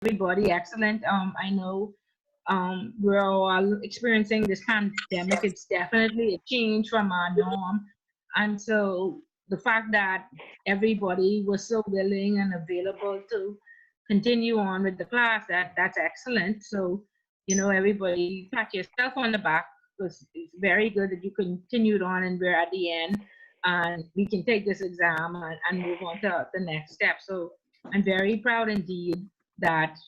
everybody. Excellent. I know we're all experiencing this pandemic. It's definitely a change from our norm. And so the fact that everybody was so willing and available to continue on with the class, that's excellent. So, everybody pat yourself on the back because it's very good that you continued on and we're at the end and we can take this exam and move on to the next step. So I'm very proud indeed that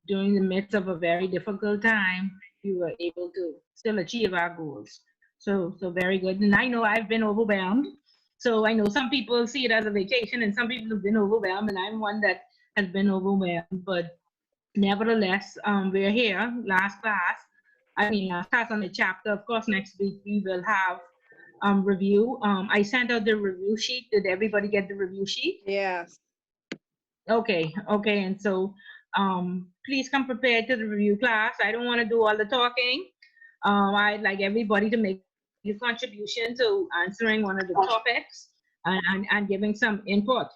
during the midst of a very difficult time, we were able to still achieve our goals. So very good. And I know I've been overwhelmed. So I know some people see it as a vacation, and some people have been overwhelmed, and I'm one that has been overwhelmed. But nevertheless, we're here. Last class on the chapter. Of course, next week we will have review. I sent out the review sheet. Did everybody get the review sheet? Yes. Okay, and so please come prepared to the review class. I don't want to do all the talking. I'd like everybody to make a contribution to answering one of the topics and giving some input.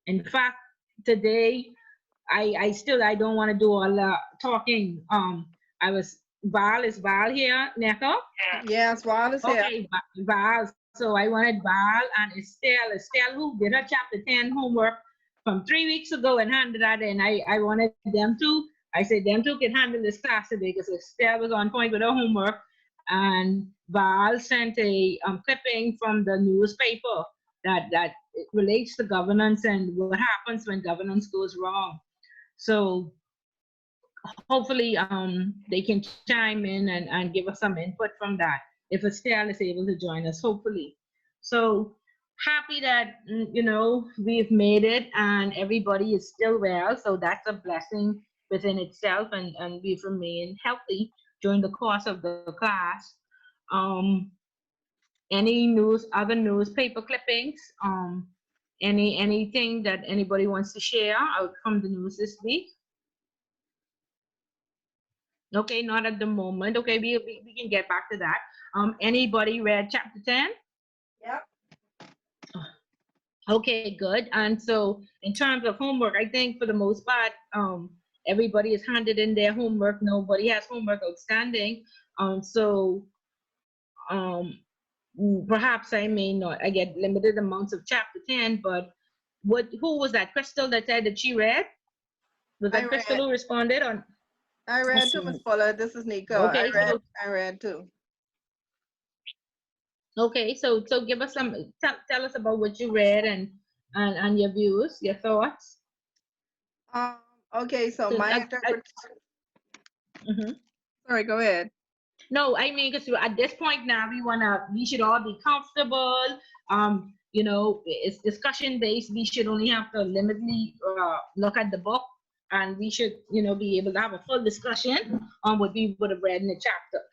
In fact, today I don't want to do all the talking. Val, is Val here, Neko? Yes, Val is here. Okay, Val. So I wanted Val and Estelle, who did her chapter 10 homework from 3 weeks ago and handed that in. I wanted them to. I said them two can handle this class today because Estelle was on point with her homework, and Val sent a clipping from the newspaper that it relates to governance and what happens when governance goes wrong. So hopefully they can chime in and give us some input from that if Estelle is able to join us, hopefully. So happy that we've made it and everybody is still well. So that's a blessing within itself, and we've remained healthy during the course of the class. Um, other newspaper clippings? Anything that anybody wants to share out from the news this week? Okay, not at the moment. Okay, we can get back to that. Anybody read chapter 10? Yep. Okay, good. And so in terms of homework, I think for the most part, everybody has handed in their homework. Nobody has homework outstanding. So um, perhaps I get limited amounts of chapter 10, but who was that? Crystal that said that she read? Was that Crystal who responded on? I read too, Ms. Fuller. This is Nico. Okay, I read too. Okay, so give us tell us about what you read and your views, your thoughts. Okay, so my interpretation. Sorry, go ahead. No, I mean, because at this point now we should all be comfortable. It's discussion based. We should only have to limitedly look at the book, and we should be able to have a full discussion on what we would have read in the chapter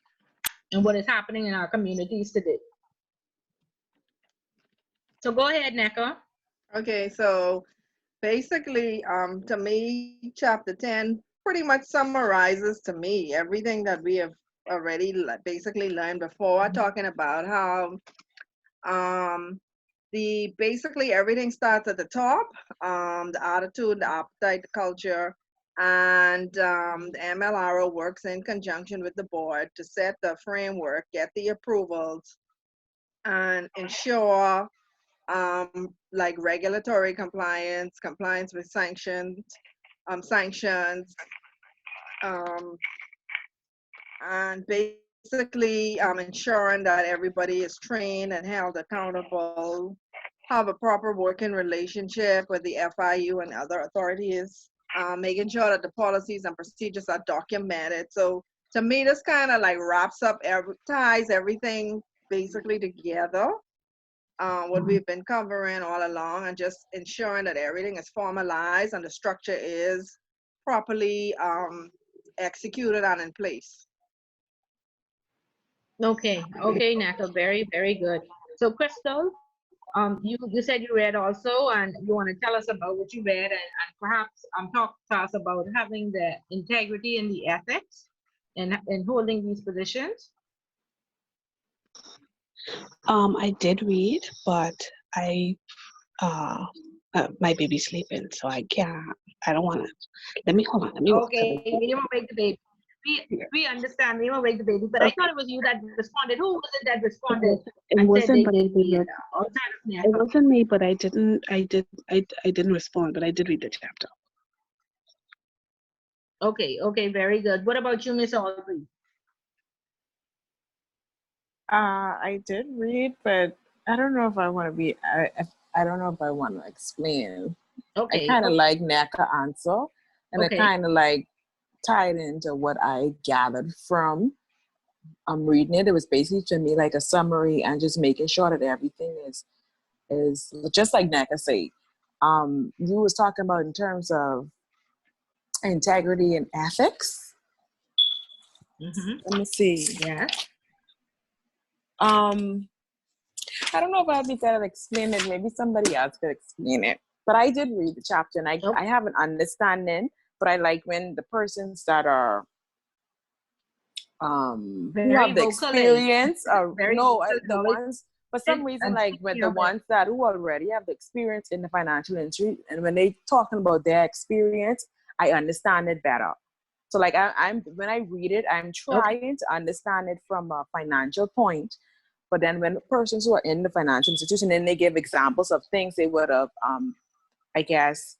and what is happening in our communities today. So go ahead, Neko. Okay, so basically, to me, chapter 10 pretty much summarizes to me everything that we have already basically learned before, talking about how basically everything starts at the top, the attitude, the appetite, the culture, and the MLRO works in conjunction with the board to set the framework, get the approvals, and ensure like regulatory compliance with sanctions, and basically ensuring that everybody is trained and held accountable, have a proper working relationship with the FIU and other authorities, making sure that the policies and procedures are documented. So to me, this kind of like ties everything basically together. What we've been covering all along, and just ensuring that everything is formalized and the structure is properly executed and in place. Okay, Nako, very, very good. So Crystal, you said you read also, and you want to tell us about what you read, and perhaps talk to us about having the integrity and the ethics in holding these positions. I did read, but I my baby's sleeping, so I can't. I don't want to. Let me hold on. Let me walk to the Okay, we door. didn't wake the baby. Yeah. We understand. We didn't wake the baby, but I thought Okay. it was you that responded. Who was it that It responded was. It and said wasn't, they but I did did. read outside of It NACA? wasn't me, but I didn't. I did. I didn't respond, but I did read the chapter. Okay, okay, very good. What about you, Miss Audrey? I did read, but I don't know if I want to be. I don't know if I want to explain. I Okay, kind of like NACA answer, and I okay, kind of like tied into what I gathered from reading it. It was basically to me like a summary and just making sure that everything is just like NACA say. You was talking about in terms of integrity and ethics. mm-hmm. Let me see. Yes, Um, I don't know if I'd be good at explaining it. Maybe somebody else could explain it. But I did read the chapter and oh, I have an understanding. But I like when the persons that are who very have the vocal, eh? experience or Very no vocal, the knowledge, ones for some reason and like with speaking the of it. ones that who already have the experience in the financial industry and when they talking about their experience, I understand it better. So like I'm when I read it, I'm Okay, trying to understand it from a financial point. But then when persons who are in the financial institution, then they give examples of things they would have, I guess,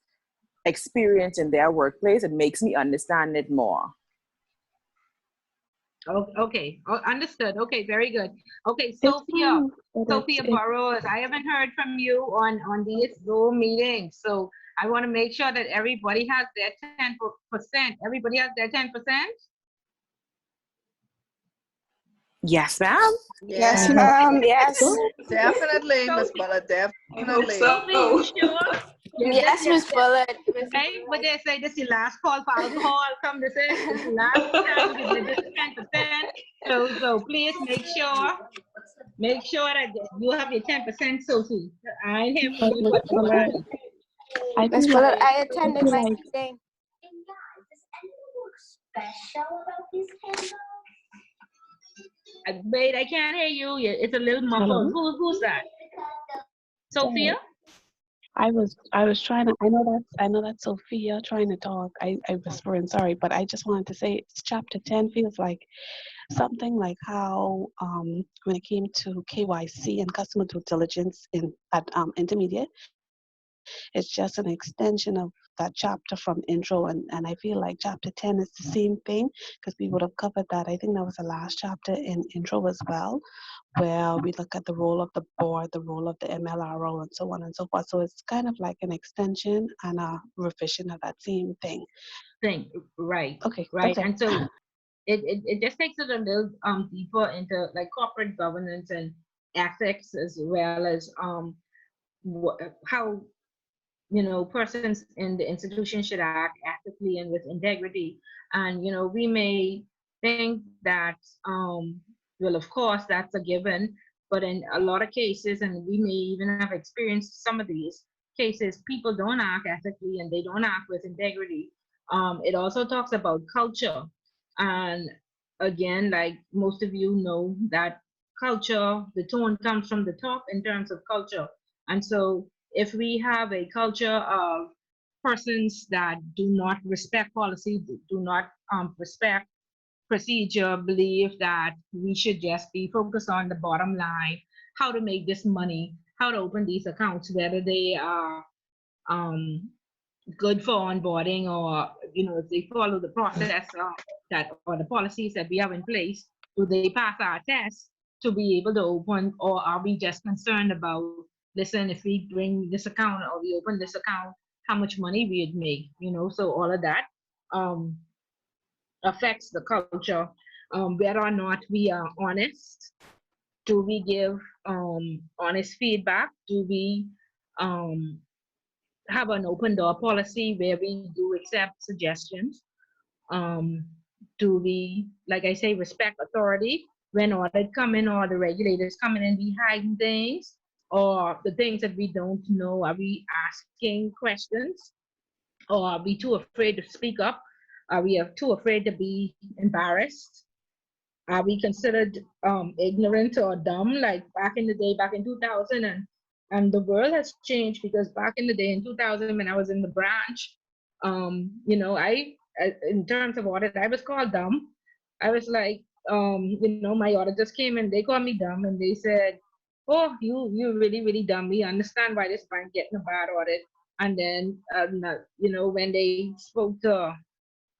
experienced in their workplace, it makes me understand it more. okay, oh, understood. Okay, very good. Okay, It's fine, but Sophia it's Burrows, I haven't heard from you on these Zoom meetings, so I want to make sure that everybody has their 10%. Everybody has their 10%. Yes, ma'am. Yeah, Yes, fine. ma'am. Yes. Good. definitely, Miss Sophie, Bella, I hope definitely. Sophie, you so. sure? Yes, Miss Bullet. Hey, what they say, this is your last call for alcohol. Come, this is the last time you get this 10%. So please make sure that you have your 10%, Sophie. I ain't here for But you Miss for Fuller, nobody. I Miss feel Bullet, like I I attended feel my like meeting. Wait, I can't hear you. It's a little muffled. hello. Who's that? Sophia? Sorry. I was trying to. I know that's Sophia trying to talk. I whispering sorry, but I just wanted to say it's chapter 10 feels like something like how when it came to KYC and customer due diligence in at intermediate, it's just an extension of that chapter from intro, and I feel like chapter 10 is the same thing because we would have covered that. I think that was the last chapter in intro as well, where we look at the role of the board, the role of the MLRO, and so on and so forth. So it's kind of like an extension and a revision of that same thing. Thing. Right, Okay, right. that's it. And so it just takes it a little deeper into like corporate governance and ethics as well as how persons in the institution should act ethically and with integrity. And we may think that well, of course that's a given, but in a lot of cases, and we may even have experienced some of these cases, people don't act ethically and they don't act with integrity. It also talks about culture, and again, like most of you know, that culture, the tone comes from the top in terms of culture. And so if we have a culture of persons that do not respect policy, do not respect procedure, believe that we should just be focused on the bottom line, how to make this money, how to open these accounts, whether they are um, good for onboarding, or if they follow the process that or the policies that we have in place, do they pass our test to be able to open, or are we just concerned about, listen, if we bring this account or we open this account, how much money we'd make, so all of that um, affects the culture. Whether or not we are honest, do we give honest feedback, do we um, have an open door policy where we do accept suggestions? Um, do we, like I say, respect authority when audit come in or the regulators come in and be hiding things, or the things that we don't know? Are we asking questions, or are we too afraid to speak up? Are we too afraid to be embarrassed? Are we considered ignorant or dumb, like back in the day, back in 2000 And the world has changed because back in the day in 2000 when I was in the branch, in terms of audit, I was called dumb. I was like, my auditors came and they called me dumb and they said, "Oh, you really really dumb. We understand why this bank getting a bad audit." And then, when they spoke to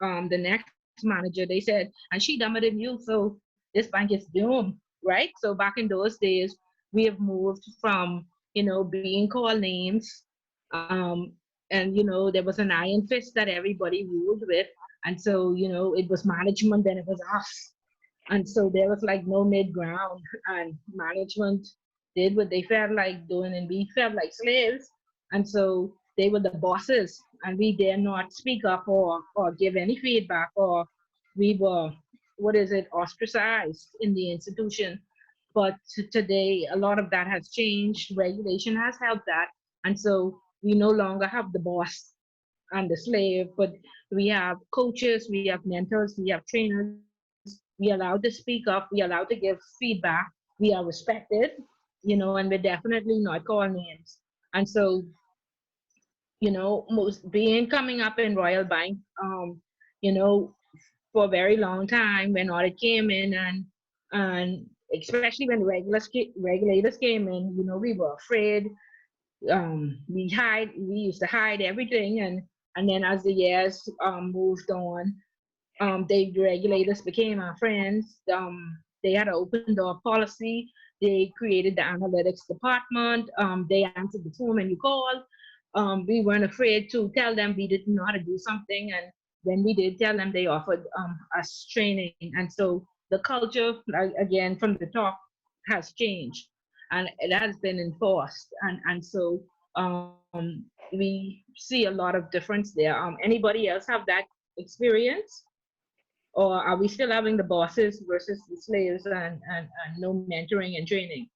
the next manager, they said, "And she dumber than you, so this bank is doomed." Right? So back in those days, we have moved from being called names, and there was an iron fist that everybody ruled with, and so it was management, then it was us, and so there was like no mid ground, and management did what they felt like doing, and we felt like slaves, and so they were the bosses, and we dare not speak up or give any feedback, or we were, what is it, ostracized in the institution. But today, a lot of that has changed. Regulation has helped that. And so we no longer have the boss and the slave, but we have coaches, we have mentors, we have trainers. We are allowed to speak up, we are allowed to give feedback, we are respected, and we're definitely not called names. And so, most being coming up in Royal Bank, you know, for a very long time when audit came in, and especially when regulators came in, we were afraid. We used to hide everything, and then as the years moved on, the regulators became our friends. They had an open door policy. They created the analytics department. They answered the phone when you called. We weren't afraid to tell them we didn't know how to do something, and when we did tell them, they offered us training. And so the culture, again from the top, has changed, and it has been enforced. And so we see a lot of difference there. Anybody else have that experience? Or are we still having the bosses versus the slaves, and no mentoring and training?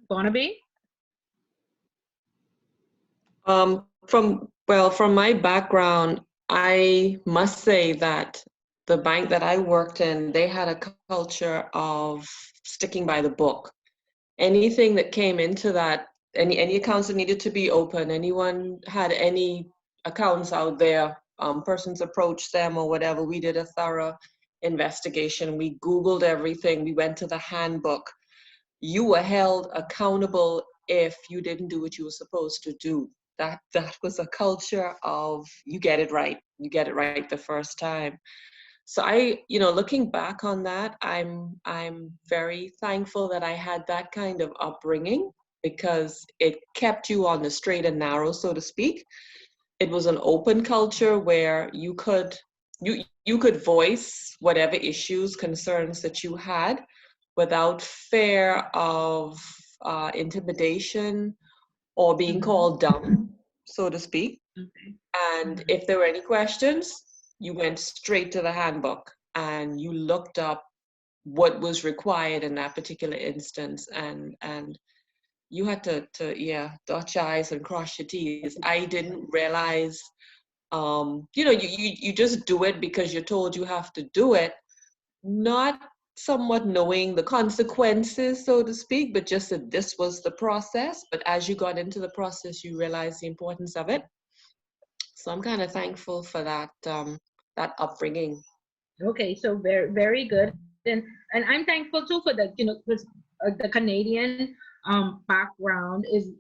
Barnaby? From my background, I must say that the bank that I worked in, they had a culture of sticking by the book. Anything that came into that, any accounts that needed to be open, anyone had any accounts out there, persons approached them or whatever, we did a thorough investigation. We Googled everything. We went to the handbook. You were held accountable if you didn't do what you were supposed to do. That was a culture of you get it right. You get it right the first time. So looking back on that, I'm very thankful that I had that kind of upbringing, because it kept you on the straight and narrow, so to speak. It was an open culture where you could voice whatever issues, concerns that you had without fear of intimidation or being called dumb, so to speak. And if there were any questions, you went straight to the handbook and you looked up what was required in that particular instance, and you had to dot your I's and cross your T's. I didn't realize, you just do it because you're told you have to do it, not somewhat knowing the consequences, so to speak, but just that this was the process. But as you got into the process, you realized the importance of it. So I'm kind of thankful for that upbringing. Okay, so very very good, and I'm thankful too for that. Because the Canadian background is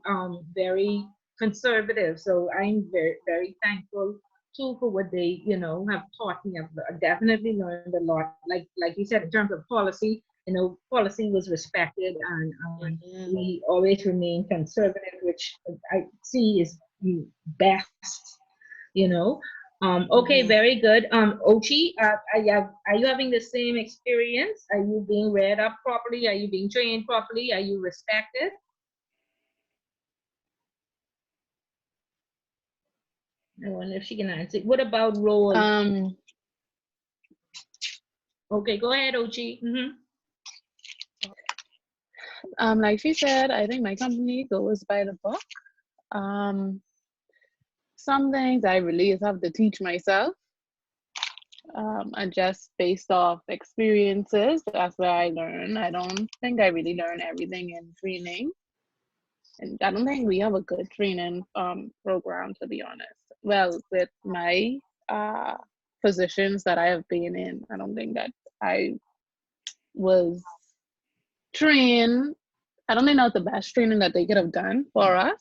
very conservative, so I'm very very thankful too for what they have taught me. I've definitely learned a lot. Like you said, in terms of policy, policy was respected, and we always remain conservative, which I see is best. you know okay, very good. Ochi, are you having the same experience? Are you being read up properly? Are you being trained properly? Are you respected? I wonder if she can answer. What about role? Okay, go ahead, Ochi. Like she said, I think my company goes by the book. Some things I really have to teach myself. and just based off experiences, that's where I learn. I don't think I really learn everything in training, and I don't think we have a good training program, to be honest. Well, with my uh, positions that I have been in, I don't think that I was trained. I don't think that's the best training that they could have done for us.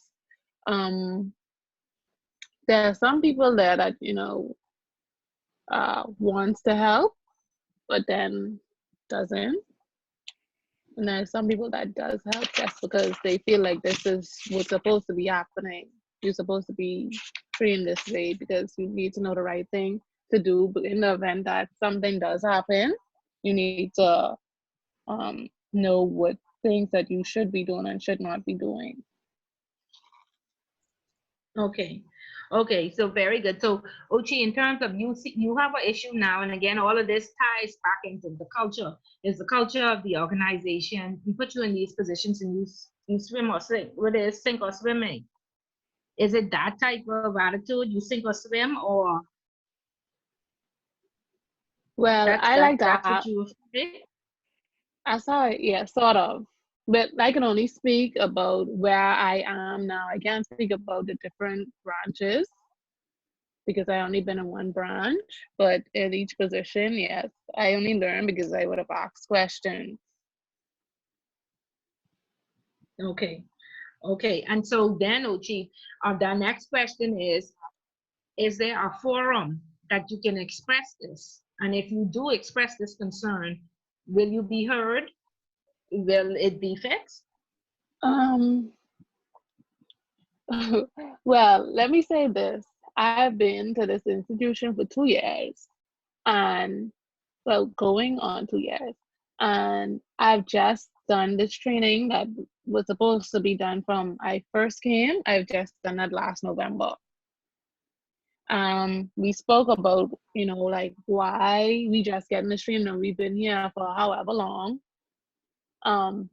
Um, there are some people there that wants to help, but then doesn't. And there's some people that does help just because they feel like this is what's supposed to be happening. You're supposed to be trained this way because you need to know the right thing to do. But in the event that something does happen, you need to know what things that you should be doing and should not be doing. Okay. Okay, so very good. So, Ochi, in terms of you, see, you have an issue now, and again, all of this ties back into the culture. Is the culture of the organization? We put you in these positions, and you swim or sink. What is sink or swimming? Is it that type of attitude? You sink or swim, or Well, that's I that like to that's what have, you say? I saw it, yeah, sort of. But I can only speak about where I am now. I can't speak about the different branches because I only been in one branch. But in each position, yes, I only learned because I would have asked questions. Okay. Okay. And so then, Ochi, the next question is there a forum that you can express this? And if you do express this concern, will you be heard? Will it be fixed? Um, well, let me say this. I've been to this institution for 2 years and well, going on 2 years. And I've just done this training that was supposed to be done from I first came. I've just done that last November. We spoke about, like why we just getting this training and we've been here for however long.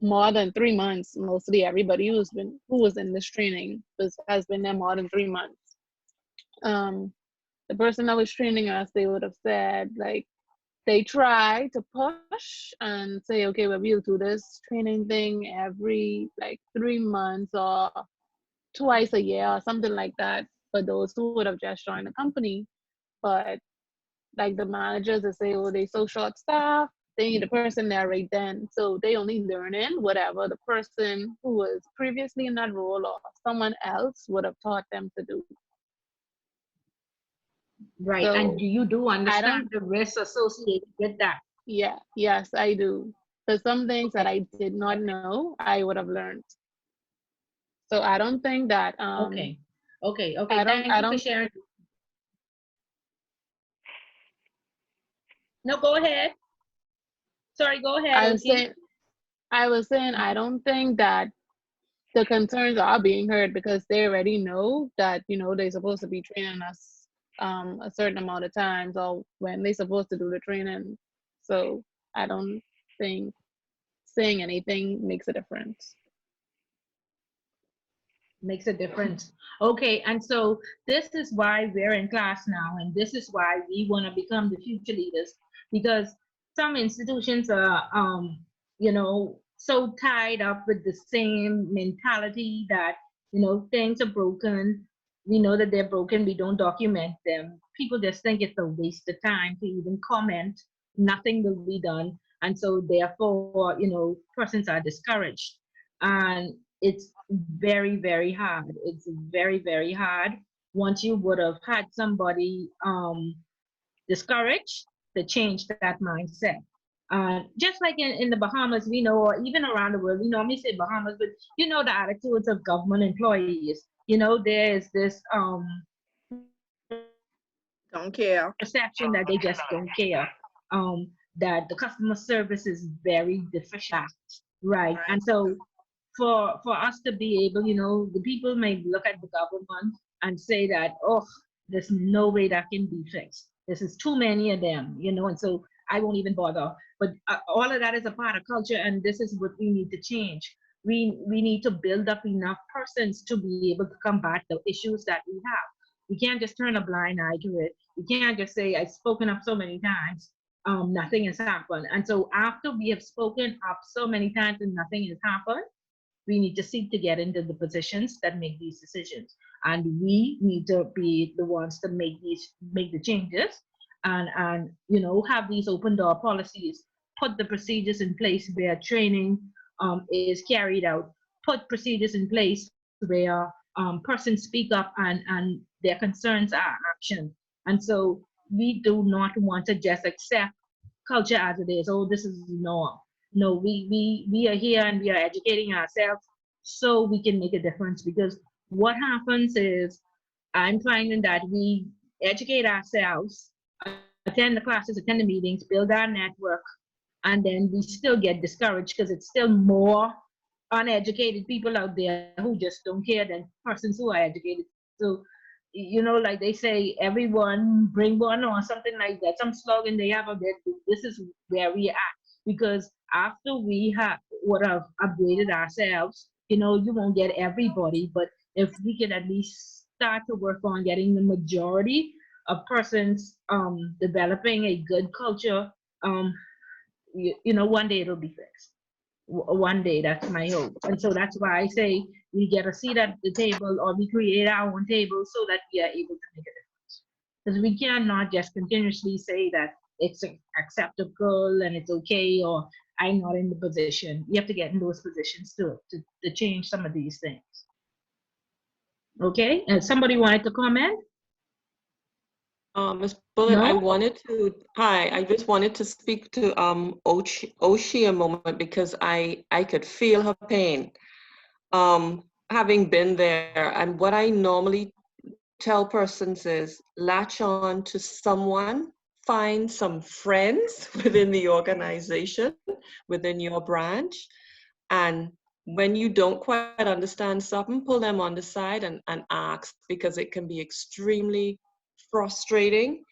More than 3 months. Mostly everybody who was in this training has been there more than 3 months. Um, the person that was training us, they would have said like they try to push and say, okay, well, we'll do this training thing every like 3 months or twice a year or something like that for those who would have just joined the company. But like the managers that say, oh, they so short staffed, they need a person there right then. So they only learning whatever the person who was previously in that role or someone else would have taught them to do. Right. And So you do I understand don't, the risks associated with that. yeah, yes, I do. There's some things that Okay. I did not know I would have learned. So I don't think that Okay. Okay. Okay. I don't Thank I you for don't sharing. No, go ahead. Sorry, go ahead, I was Ochi. saying I was saying I don't think that the concerns are being heard because they already know that they're supposed to be training us a certain amount of times or when they're supposed to do the training. So I don't think saying anything makes a difference. Makes a difference. Okay, and so this is why we're in class now, and this is why we want to become the future leaders, because some institutions are, so tied up with the same mentality that, things are broken. We know that they're broken. We don't document them. People just think it's a waste of time to even comment. Nothing will be done, and so therefore, persons are discouraged. And it's very, very hard. It's very, very hard. Once you would have had somebody discouraged to change that mindset. Just like in the Bahamas, we know, or even around the world, we normally say Bahamas, but the attitudes of government employees. There's this Don't care. perception that they just don't care. That the customer service is very deficient, right? And so for us to be able, the people may look at the government and say that, oh, there's no way that can be fixed. This is too many of them, and so I won't even bother. But all of that is a part of culture, and this is what we need to change. We need to build up enough persons to be able to combat the issues that we have. We can't just turn a blind eye to it. We can't just say, I've spoken up so many times, nothing has happened. And so after we have spoken up so many times and nothing has happened, we need to seek to get into the positions that make these decisions, and we need to be the ones to make the changes, and have these open door policies, put the procedures in place where training is carried out, put procedures in place where persons speak up and their concerns are action. And so we do not want to just accept culture as it is. Oh, this is the norm. No, we are here and we are educating ourselves so we can make a difference. Because what happens is, I'm finding that we educate ourselves, attend the classes, attend the meetings, build our network, and then we still get discouraged because it's still more uneducated people out there who just don't care than persons who are educated. So, like they say, everyone bring one or something like that, some slogan they have out there. This is where we are at. Because after we would have upgraded ourselves, you won't get everybody, but if we can at least start to work on getting the majority of persons developing a good culture, um, one day it'll be fixed. One day, that's my hope. And so that's why I say we get a seat at the table, or we create our own table so that we are able to make a difference. Because we cannot just continuously say that it's acceptable and it's okay, or I'm not in the position. We have to get in those positions to change some of these things. Okay, and somebody wanted to comment? Ms. Bullet, No? I just wanted to speak to Oshi a moment, because I could feel her pain. Having been there, and what I normally tell persons is latch on to someone, find some friends within the organization, within your branch, and when you don't quite understand something, pull them on the side and ask, because it can be extremely frustrating.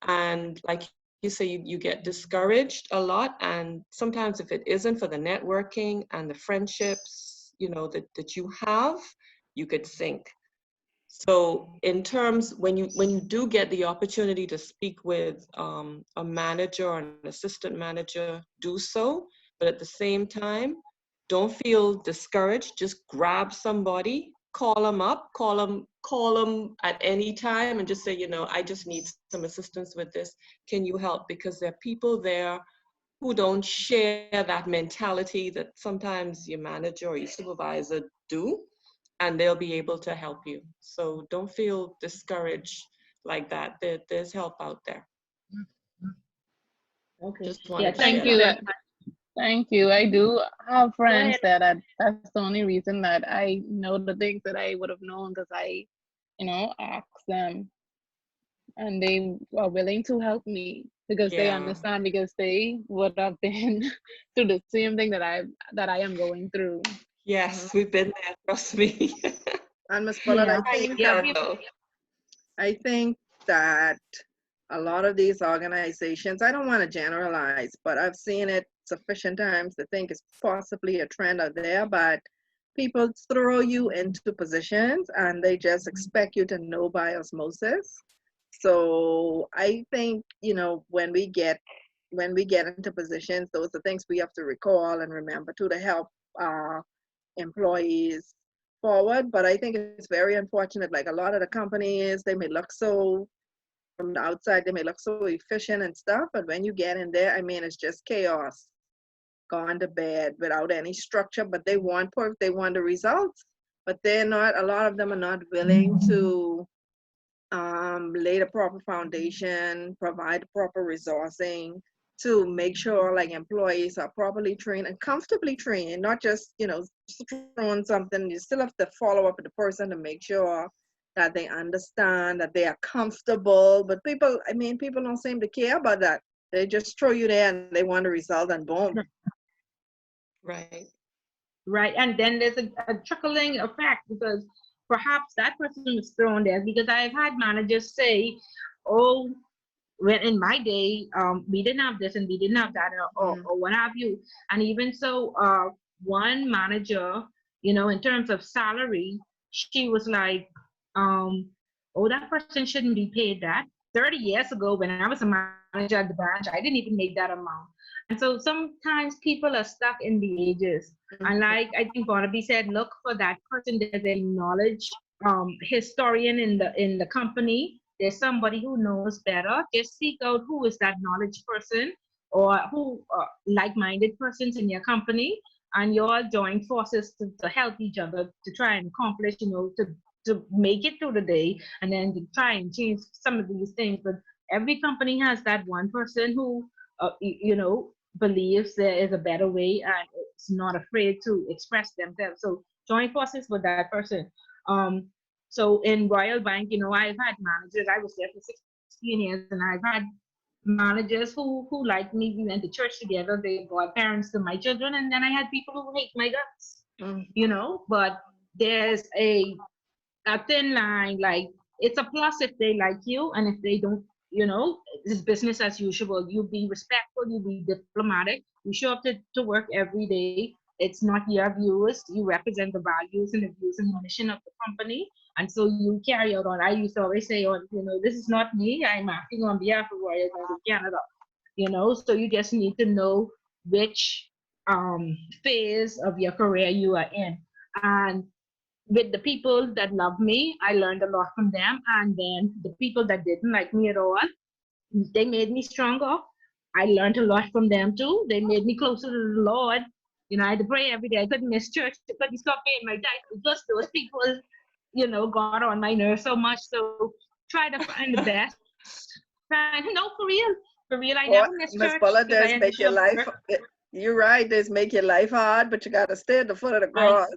And like you say, you get discouraged a lot. And sometimes if it isn't for the networking and the friendships, that you have, you could sink. So in terms, when you do get the opportunity to speak with a manager or an assistant manager, do so. But at the same time, don't feel discouraged. Just grab somebody, call them up, call them at any time, and just say, I just need some assistance with this. Can you help? Because there are people there who don't share that mentality that sometimes your manager or your supervisor do, and they'll be able to help you. So don't feel discouraged like that. There's help out there. Okay. Just Yeah, wanted to thank share you that. very much. Thank you. I do have Go ahead. friends that's the only reason that I know the things that I would have known, because I, asked them, and they are willing to help me because they Yeah. understand, because they would have been through the same thing that I am going through. Yes, we've been there, trust me. And Ms. Bullard, Yeah, yeah, I think that a lot of these organizations, I don't want to generalize, but I've seen it sufficient times to think it's possibly a trend out there, but people throw you into positions and they just expect you to know by osmosis. So I think, when we get into positions, those are things we have to recall and remember to help employees forward. But I think it's very unfortunate. Like, a lot of the companies, they may look so, from the outside, they may look so efficient and stuff, but when you get in there, I mean, it's just chaos, gone to bed without any structure. But they want the results, but they're not. A lot of them are not willing to lay the proper foundation, provide proper resourcing to make sure like employees are properly trained and comfortably trained, not just, throwing something. You still have to follow up with the person to make sure that they understand, that they are comfortable. But people don't seem to care about that. They just throw you there and they want a result, and boom. Right. right. And then there's a trickling effect, because perhaps that person was thrown there because I've had managers say, oh, when in my day, we didn't have this and we didn't have that, or what have you. And even so, one manager, in terms of salary, she was like, oh, that person shouldn't be paid that. 30 years ago, when I was a manager at the branch, I didn't even make that amount. And so sometimes people are stuck in the ages. And like I think Barnaby said, look for that person. There's a knowledge historian in the company. There's somebody who knows better. Just seek out who is that knowledge person, or who like-minded persons in your company, and you all join forces to help each other to try and accomplish, to make it through the day, and then to try and change some of these things. But every company has that one person who, believes there is a better way and is not afraid to express themselves. So join forces with that person. So in Royal Bank, I've had managers. I was there for 16 years, and I've had managers who like me. We went to church together. They brought parents to my children, and then I had people who hate my guts. But there's a thin line. Like, it's a plus if they like you, and if they don't, it's business as usual. You be respectful, you be diplomatic, you show up to work every day. It's not your views. You represent the values and the views and the mission of the company, and so you carry out on. I used to always say, this is not me. I'm acting on behalf of Royal Bank of Canada. So you just need to know which phase of your career you are in. And with the people that love me, I learned a lot from them. And then the people that didn't like me at all, they made me stronger. I learned a lot from them too. They made me closer to the Lord. I had to pray every day. I couldn't miss church. I couldn't stop paying my tithe because those people, got on my nerves so much. So try to find the best. No, for real, I never missed church Miss Bullard, because I does had to make show your up to life. work. You're right. Does make your life hard, but you got to stay at the foot of the I cross.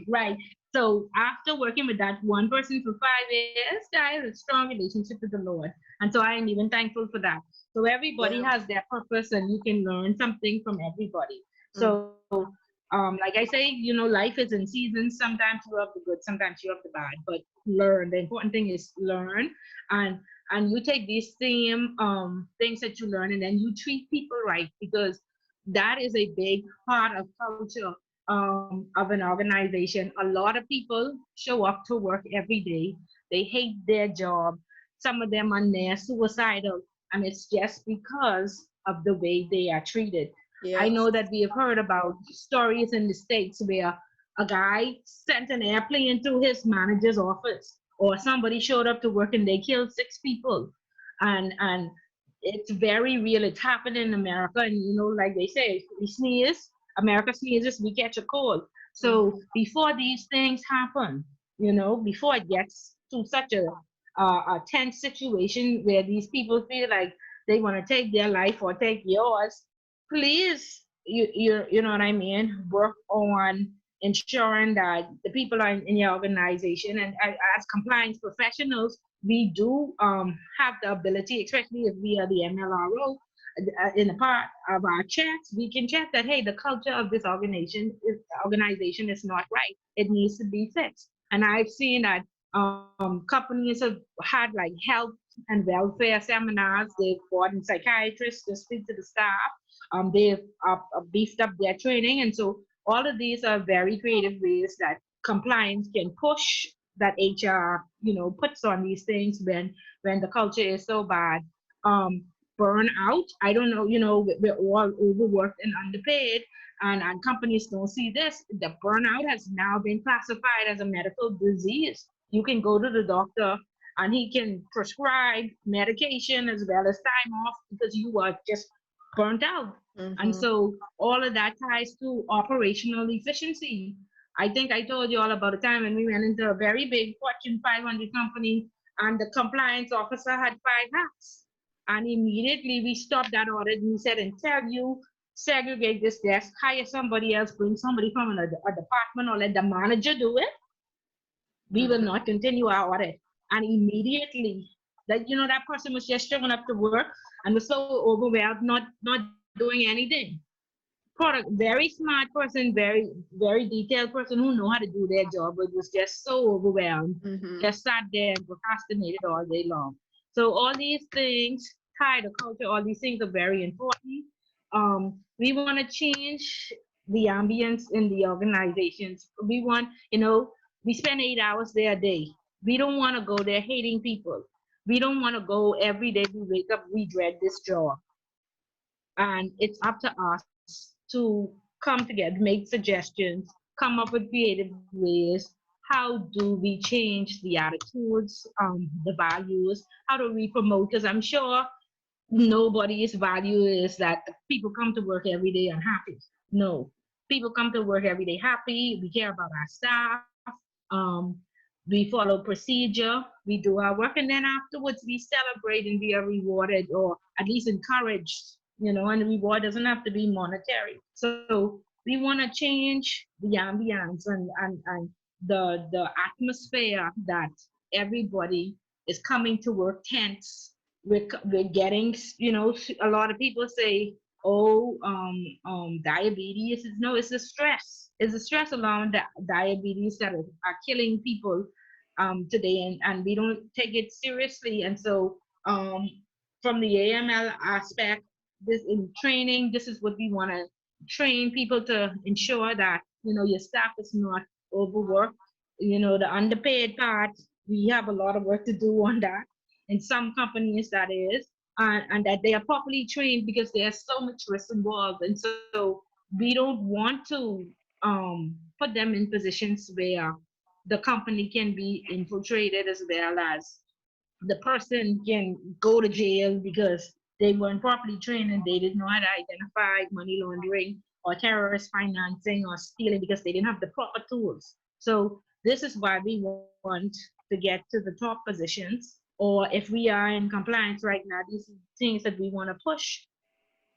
Right. So after working with that one person for 5 years, I had a strong relationship with the Lord. And so I am even thankful for that. So everybody Yeah. has their purpose, and you can learn something from everybody. Mm. So like I say, life is in seasons. Sometimes you have the good, sometimes you have the bad, but learn. The important thing is learn, and you take these same things that you learn, and then you treat people right, because that is a big part of culture of an organization. A lot of people show up to work every day. They hate their job. Some of them are near suicidal, and it's just because of the way they are treated. I Yes. know that we have heard about stories in the States where a guy sent an airplane to his manager's office, or somebody showed up to work and they killed 6 people. And it's very real. It's happened in America. And like they say, we sneeze, America sneezes, we catch a cold. So before these things happen, before it gets to such a tense situation where these people feel like they want to take their life or take yours, please, you know what I mean, work on ensuring that the people are in your organization. And as compliance professionals, we do have the ability, especially if we are the MLRO, in a part of our checks, we can check that, hey, the culture of this organization is not right. It needs to be fixed. And I've seen that companies have had like health and welfare seminars. They've brought in psychiatrists to speak to the staff. They've beefed up their training. And so all of these are very creative ways that compliance can push that HR, puts on these things when the culture is so bad. Burnout, I don't know, we're all overworked and underpaid, and companies don't see this. The burnout has now been classified as a medical disease. You can go to the doctor and he can prescribe medication as well as time off because you are just burnt out. And so all of that ties to operational efficiency. I think I told you all about a time when we went into a very big Fortune 500 company, and the compliance officer had 5 hats. And immediately we stopped that audit and we said, until you segregate this desk, hire somebody else, bring somebody from a department, or let the manager do it, we will not continue our audit. And immediately, that person was just showing up to work and was so overwhelmed, not doing anything. Very smart person, very detailed person who know how to do their job, but was just so overwhelmed, just sat there and procrastinated all day long. So all these things tie to culture. All these things are very important. We want to change the ambience in the organizations. We want, We spend 8 hours there a day. We don't want to go there hating people. We don't want to go every day. We wake up, we dread this job. And it's up to us to come together, make suggestions, come up with creative ways. How do we change the attitudes, the values? How do we promote? Because I'm sure nobody's value is that people come to work every day unhappy. No, people come to work every day happy. We care about our staff. Um, we follow procedure. We do our work, and then afterwards we celebrate and we are rewarded, or at least encouraged. And the reward doesn't have to be monetary. So we want to change the ambience and the atmosphere that everybody is coming to work tense. We're getting, a lot of people say, oh, diabetes is, no, it's the stress. It's the stress around diabetes that are killing people today, and we don't take it seriously. And so from the AML aspect, this in training, this is what we want to train people to ensure that your staff is not overworked. The underpaid part, we have a lot of work to do on that. In some companies, that is, and that they are properly trained, because there's so much risk involved. And so we don't want to put them in positions where the company can be infiltrated, as well as the person can go to jail because they weren't properly trained and they didn't know how to identify money laundering or terrorist financing or stealing, because they didn't have the proper tools. So this is why we want to get to the top positions, or if we are in compliance right now, these are things that we want to push.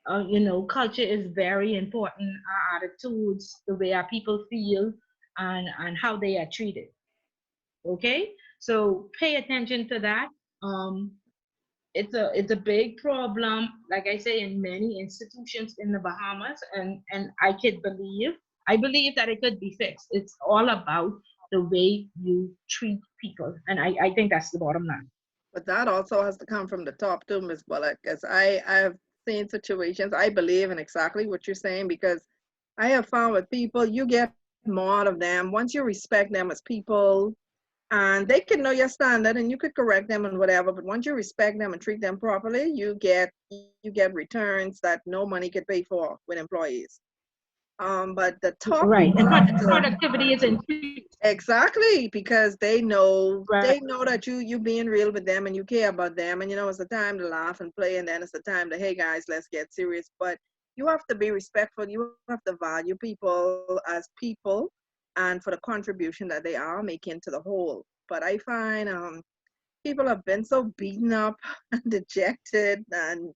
Culture is very important. Our attitudes, the way our people feel, and how they are treated. Okay, so pay attention to that. um it's a big problem, like I say, in many institutions in the Bahamas, and I believe that it could be fixed. It's all about the way you treat people, and I think that's the bottom line. But that also has to come from the top too, Ms. Bullock, because I've seen situations. I believe in exactly what you're saying, because I have found with people, you get more out of them once you respect them as people, and they can know your standard and you could correct them and whatever. But once you respect them and treat them properly, you get returns that no money could pay for with employees. But the top Right, people and have to. productivity is increased. Exactly, because they know Right. that you being real with them and you care about them, and it's the time to laugh and play, and then it's the time to, hey guys, let's get serious. But you have to be respectful. You have to value people as people, and for the contribution that they are making to the whole. But I find people have been so beaten up and dejected, and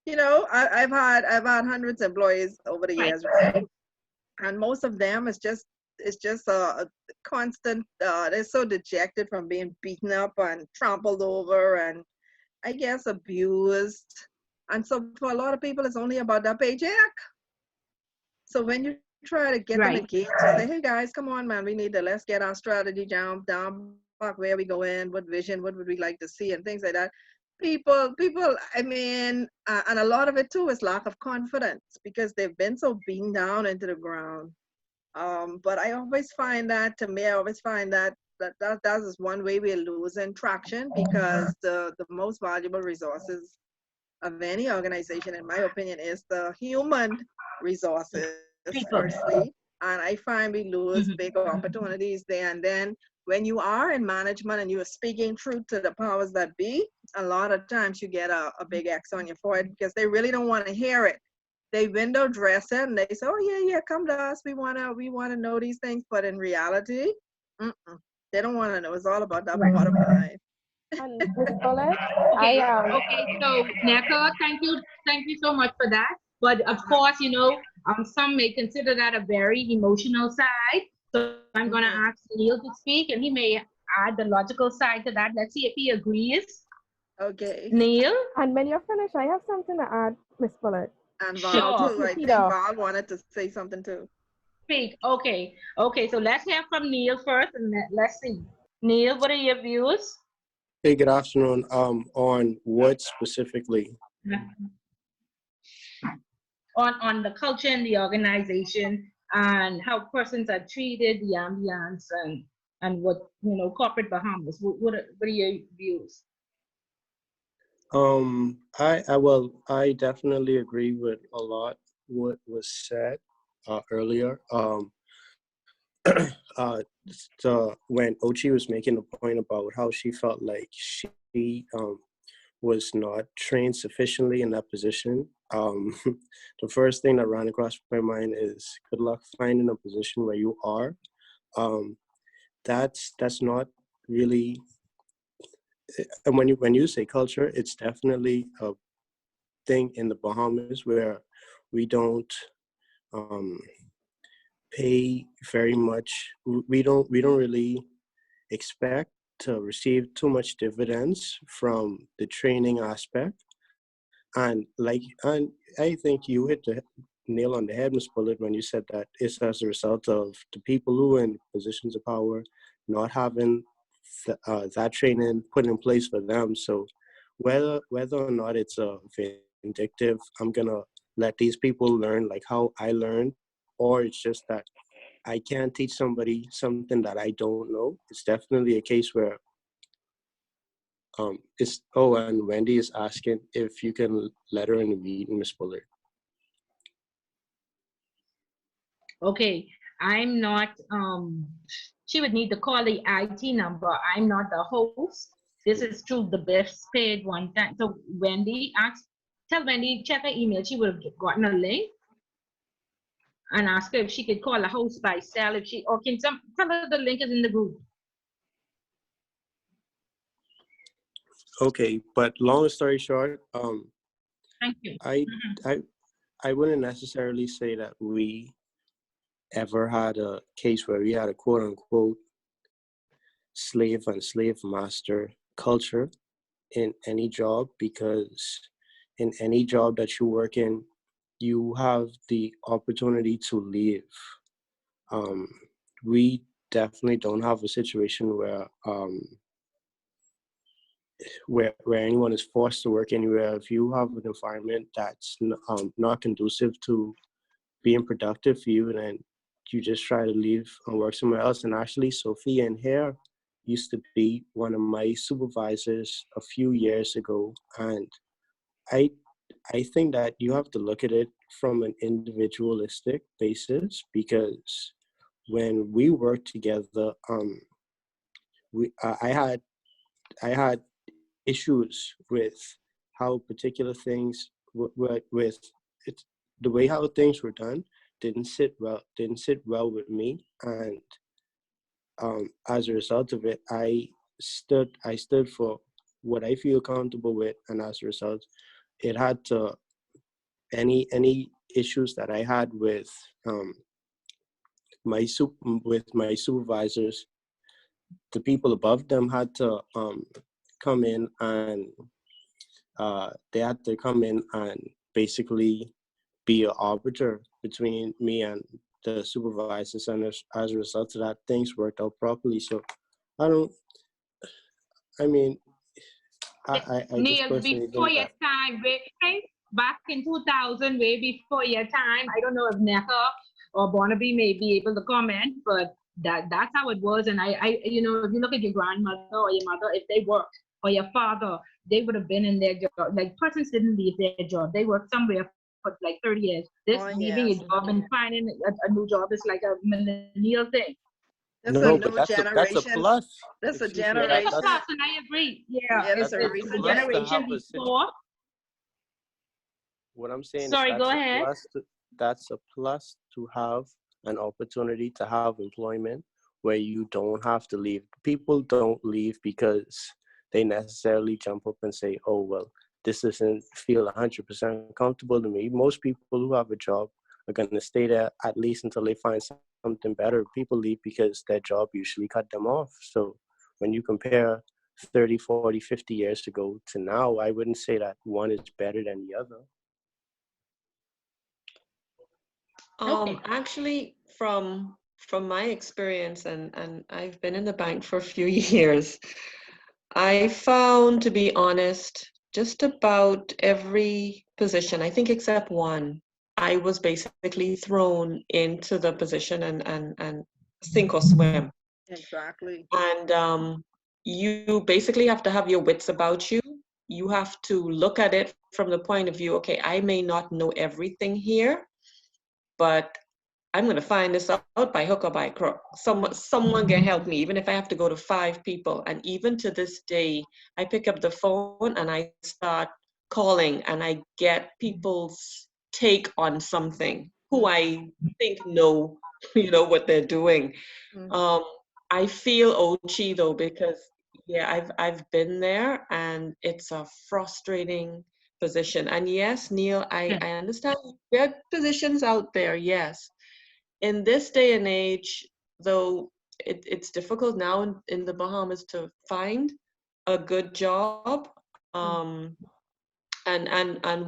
I've had hundreds of employees over the Right. years, right? And most of them it's just a constant, they're so dejected from being beaten up and trampled over, and I guess abused. And so for a lot of people, it's only about that paycheck. So when you try to get them Right. engaged, you say, hey guys, come on, man, let's get our strategy down back, where we go in, what vision, what would we like to see, and things like that. People, I mean, and a lot of it too is lack of confidence, because they've been so beaten down into the ground. But I always find that, to me, I always find that is one way we're losing traction, because the most valuable resources of any organization, in my opinion, is the human resources People. firstly. And I find we lose Mhm. big opportunities there. And then when you are in management and you are speaking truth to the powers that be, a lot of times you get a big X on your forehead, because they really don't want to hear it. They window dress it and they say, "Oh yeah, come to us. We wanna know these things." But in reality, they don't want to know. It's all about that Right. bottom line. And Miss Bullet, Okay, I okay. So NECA, thank you so much for that. But of course, some may consider that a very emotional side. So I'm gonna ask Mhm. Neil to speak, and he may add the logical side to that. Let's see if he agrees. Okay. Neil, and when you're finished, I have something to add, Miss Bullet. And Val sure. too. I Repeat think off. Val wanted to say something too. Speak. Okay. Okay. So let's hear from Neil first, and let's see. Neil, what are your views Hey, good afternoon. On what specifically? on the culture in the organization and how persons are treated, the ambiance, and what, corporate Bahamas. What are your views? I definitely agree with a lot what was said earlier. uh, when Ochi was making a point about how she felt like she was not trained sufficiently in that position. The first thing that ran across my mind is good luck finding a position where you are. Um, that's not really. And when you say culture, it's definitely a thing in the Bahamas where we don't um, pay very much. We don't really expect to receive too much dividends from the training aspect. And I think you hit the nail on the head, Ms. Bullet, when you said that it's as a result of the people who are in positions of power not having that training put in place for them. So whether or not it's vindictive, I'm gonna let these people learn like how I learned, or it's just that I can't teach somebody something that I don't know. It's definitely a case where it's and Wendy is asking if you can let her in the meeting, Miss Bullard. Okay, I'm not, she would need to call the IT number. I'm not the host. This is through the best paid one time. So Wendy tell Wendy, check her email. She would have gotten a link and ask her if she could call a host by cell. If she, or can tell her the link is in the group. Okay, but long story short, Thank you. I I I wouldn't necessarily say that we ever had a case where we had a quote unquote slave and slave master culture in any job, because in any job that you work in, you have the opportunity to leave. Um, we definitely don't have a situation where anyone is forced to work anywhere. If you have an environment that's not conducive to being productive for you, then you just try to leave and work somewhere else. And actually, Sophia in here used to be one of my supervisors a few years ago, and I I think that you have to look at it from an individualistic basis, because when we worked together, I had issues with how particular things with it, the way how things were done didn't sit well with me, and as a result of it, I stood for what I feel comfortable with, and as a result, it had to any issues that I had with um, my supervisors, the people above them had to come in and they had to come in and basically be an arbiter between me and the supervisors, and as a result of that, things worked out properly. So I don't. I mean, I just Neil, personally before think your that. time, back in 2000, way before your time. I don't know if Neka or Barnaby may be able to comment, but that's how it was. And if you look at your grandmother or your mother, if they worked, or your father, they would have been in their job. Like persons didn't leave their job; they worked somewhere for like 30 years. This Oh, leaving your yes. job and finding a new job is like a millennial thing. That's a No, but new that's a generation. plus. That's a Excuse me. It is a generation. plus, and I agree. Yeah, Yeah, it's, that's That's a a it's the recent plus to generation have generation. a before. What I'm saying is Sorry, go ahead. that's a plus to have an opportunity to have employment where you don't have to leave. People don't leave because they necessarily jump up and say, "Oh well, this doesn't feel 100% comfortable to me." Most people who have a job are going to stay there at least until they find something better. People leave because their job usually cut them off. So when you compare 30, 40, 50 years ago to now, I wouldn't say that one is better than the other. Okay. Actually, from my experience, and I've been in the bank for a few years, I found, to be honest, just about every position, I think except one, I was basically thrown into the position and sink or swim. Exactly. And you basically have to have your wits about you. You have to look at it from the point of view, okay, I may not know everything here, but I'm going to find this out by hook or by crook. Someone can help me, even if I have to go to 5 people. And even to this day, I pick up the phone and I start calling and I get people's take on something who I think know, what they're doing. Mhm. Um, I feel Ochi though, because yeah, I've been there and it's a frustrating position. And yes, Neil, I understand there are positions out there, yes. In this day and age, though, it's difficult now in the Bahamas to find a good job. And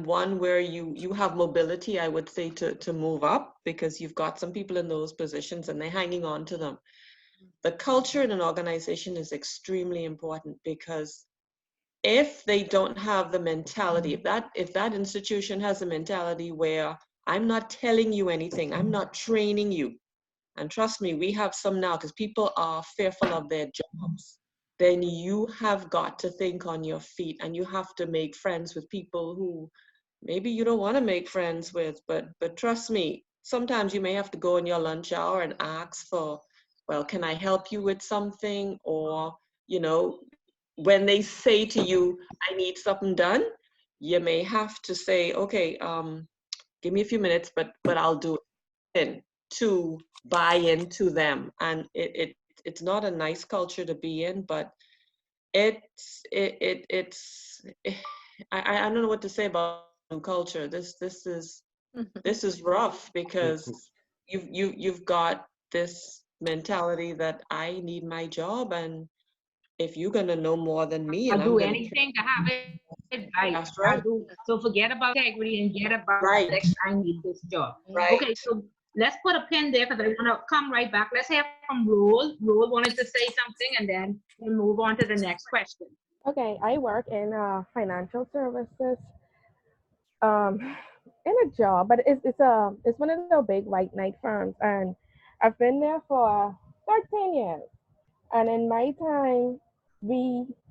one where you have mobility, I would say, to move up, because you've got some people in those positions and they're hanging on to them. The culture in an organization is extremely important, because if they don't have the mentality, if that institution has a mentality where I'm not telling you anything, I'm not training you, and trust me, we have some now because people are fearful of their jobs, then you have got to think on your feet, and you have to make friends with people who maybe you don't want to make friends with, but trust me, sometimes you may have to go in your lunch hour and ask for, well, can I help you with something? Or, you know, when they say to you, I need something done, you may have to say, okay, give me a few minutes, but I'll do it, to buy into them. And it's not a nice culture to be in, but it's I don't know what to say about new culture. This is rough, because you've got this mentality that I need my job, and if you're gonna know more than me, and I'll I'm do gonna anything to have it right. that's I'll right, do so. Forget about integrity and get about right, politics. I need this job. right. Okay, so let's put a pin there because I want to come right back. Let's hear from Roll. Roll wanted to say something, and then we'll move on to the next question. Okay, I work in financial services, um, in a job, but it's one of the big white knight firms, and I've been there for 13 years. And in my time,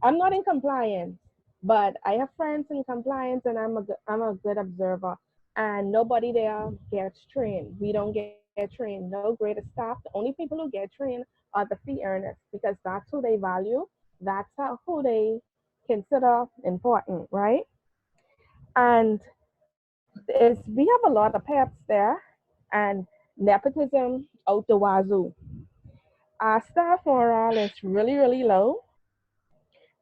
I'm not in compliance, but I have friends in compliance, and I'm a good observer. And nobody there gets trained. We don't get trained. No greater staff. The only people who get trained are the fee earners because that's who they value. That's who they consider important, right? And we have a lot of peps there, and nepotism out the wazoo. Our staff morale is really, really low.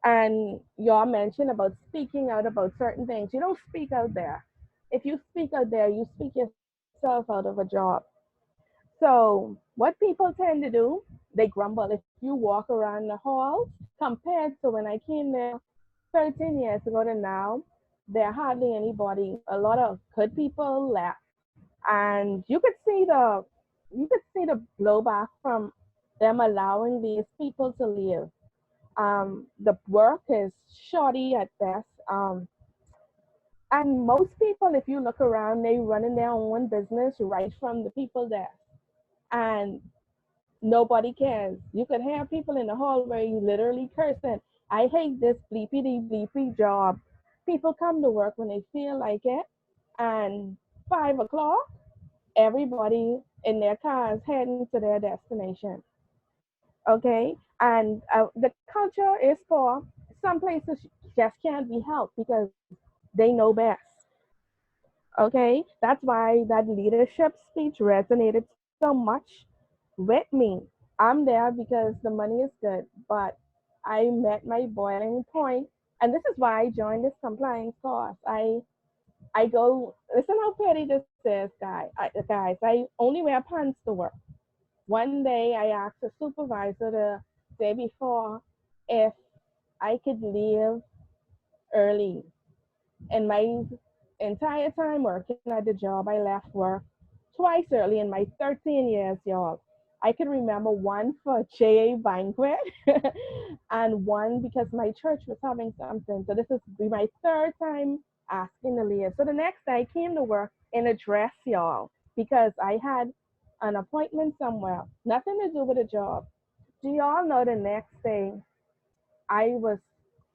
And y'all mentioned about speaking out about certain things. You don't speak out there. If you speak out there, you speak yourself out of a job. So what people tend to do, they grumble. If you walk around the halls, compared to when I came there 13 years ago to now, there hardly anybody. A lot of good people left, and you could see the blowback from them allowing these people to leave. The work is shoddy at best. And most people, if you look around, they running their own business right from the people there. And nobody cares. You could have people in the hallway you literally cursing. I hate this bleepy bleepy job. People come to work when they feel like it. And 5 o'clock, everybody in their cars heading to their destination. Okay, and the culture is for some places just can't be helped because they know best. Okay, that's why that leadership speech resonated so much with me. I'm there because the money is good, but I met my boiling point, and this is why I joined this compliance course. I go listen how petty this is, guys. I only wear pants to work. One day I asked the supervisor the day before if I could leave early. And my entire time working at the job, I left work twice early in my 13 years, y'all. I can remember one for JA banquet and one because my church was having something. So this is my third time asking to leave. So the next day I came to work in a dress, y'all, because I had an appointment somewhere, nothing to do with a job, Do y'all know the next day I was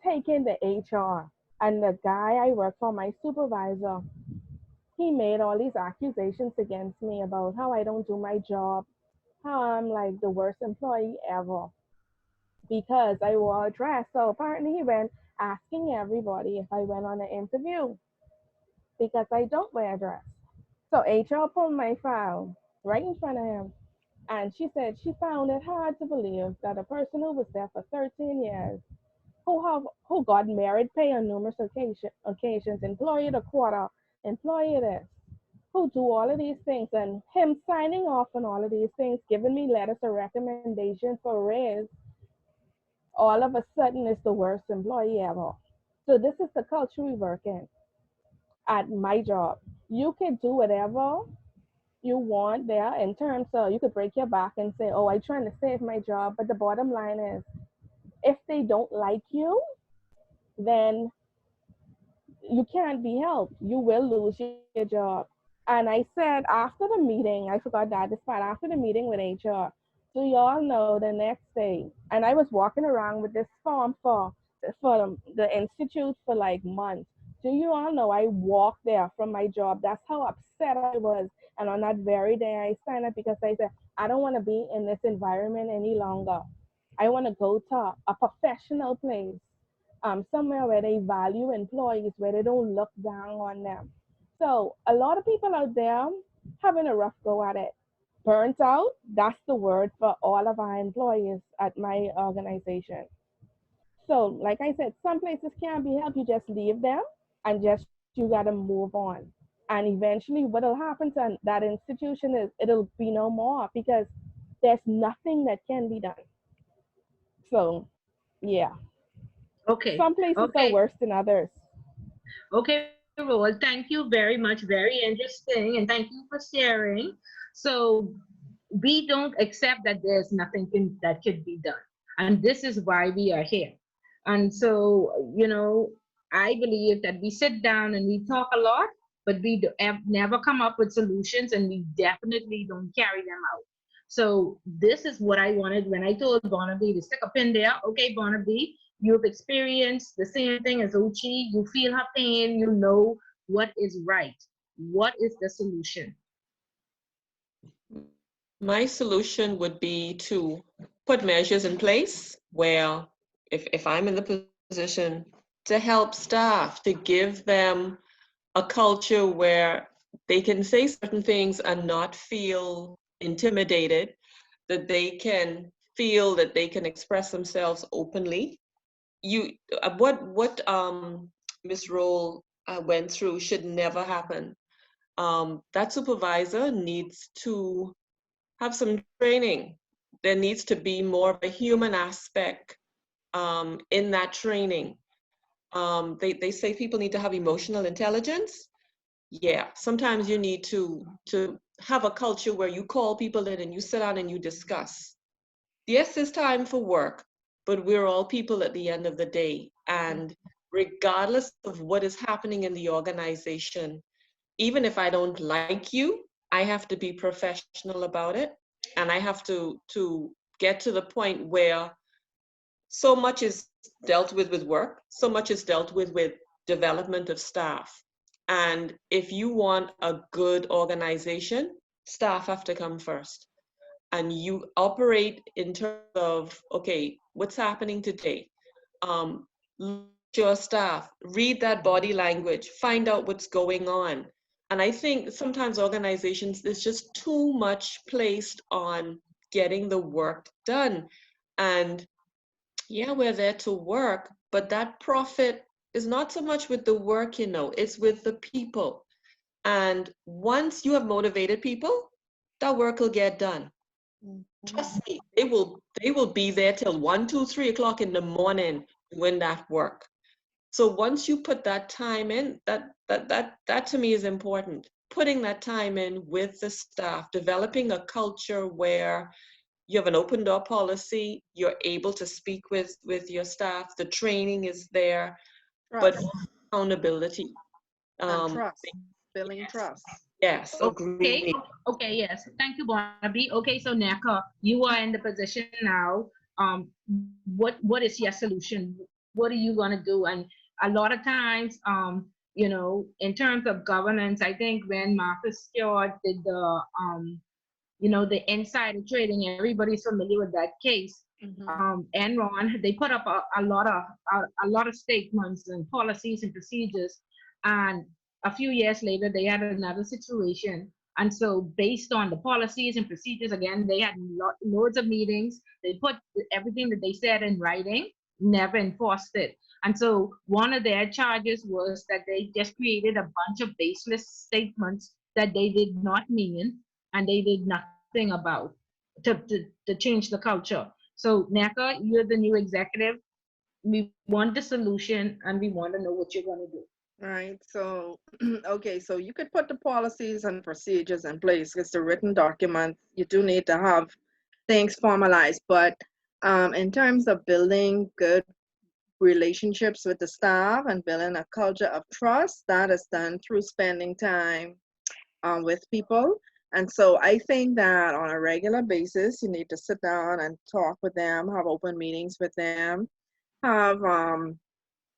taking the HR, and the guy I work for, my supervisor, he made all these accusations against me about how I don't do my job, how I'm like the worst employee ever because I wore a dress. So apparently he went asking everybody if I went on an interview because I don't wear a dress. So HR pulled my file right in front of him, and she said she found it hard to believe that a person who was there for 13 years, who got merit pay on numerous occasions, employee of the quarter, employee of this, who do all of these things, and him signing off on all of these things, giving me letters of recommendation for raise, all of a sudden is the worst employee ever. So this is the culture we work in at my job. You can do whatever you want there in terms of you could break your back and say, oh, I'm trying to save my job. But the bottom line is if they don't like you, then you can't be helped. You will lose your job. And I said after the meeting, I forgot that this part, after the meeting with HR, so y'all know the next day, and I was walking around with this form for the institute for like months. Do you all know I walked there from my job? That's how upset I was. And on that very day, I signed up because I said, I don't want to be in this environment any longer. I want to go to a professional place, somewhere where they value employees, where they don't look down on them. So a lot of people out there having a rough go at it. Burnt out, that's the word for all of our employees at my organization. So, like I said, some places can't be helped. You just leave them and just you got to move on. And eventually, what'll happen to that institution is it'll be no more because there's nothing that can be done. So, yeah, Okay. some places are Okay. worse than others. Okay, Roel, thank you very much. Very interesting. And thank you for sharing. So we don't accept that there's nothing that could be done. And this is why we are here. And so, I believe that we sit down and we talk a lot, but we never come up with solutions and we definitely don't carry them out. So this is what I wanted when I told Barnaby to stick a pin there. Okay, Barnaby, you've experienced the same thing as Ochi. You feel her pain. You know what is right. What is the solution? My solution would be to put measures in place where if I'm in the position to help staff, to give them a culture where they can say certain things and not feel intimidated, that they can feel that they can express themselves openly. You, what Ms. Roll went through should never happen. That supervisor needs to have some training. There needs to be more of a human aspect in that training. They say people need to have emotional intelligence. Yeah, sometimes you need to have a culture where you call people in and you sit down and you discuss. Yes, it's time for work, but we're all people at the end of the day. And regardless of what is happening in the organization, even if I don't like you, I have to be professional about it. And I have to get to the point where so much is dealt with work, so much is dealt with development of staff. And if you want a good organization, staff have to come first. And you operate in terms of, okay, what's happening today? Look at your staff, read that body language, find out what's going on. And I think sometimes organizations, there's just too much placed on getting the work done. And yeah, we're there to work, but that profit is not so much with the work, it's with the people. And once you have motivated people, that work will get done. Trust me, they will be there till 1, 2, 3 o'clock in the morning doing that work. So once you put that time in, that to me is important. Putting that time in with the staff, developing a culture where you have an open door policy, you're able to speak with your staff, the training is there, but Trust accountability. and Um, trust, building yes, trust. yes, Okay, agreed. okay, yes. Thank you, Barnaby. Okay, so Neka, you are in the position now what is your solution? What are you going to do? And a lot of times, in terms of governance, I think when Marcus Stewart did the insider trading, everybody's familiar with that case. Enron, they put up a lot of statements and policies and procedures, and a few years later they had another situation. And so, based on the policies and procedures, again, they had loads of meetings. They put everything that they said in writing, never enforced it. And so, one of their charges was that they just created a bunch of baseless statements that they did not mean and they did nothing about to change the culture. So, Neka, you're the new executive. We want the solution and we want to know what you're going to do. Right. So, okay, so you could put the policies and procedures in place. It's the written document. You do need to have things formalized. But in terms of building good relationships with the staff and building a culture of trust, that is done through spending time with people. And so I think that on a regular basis, you need to sit down and talk with them, have open meetings with them, have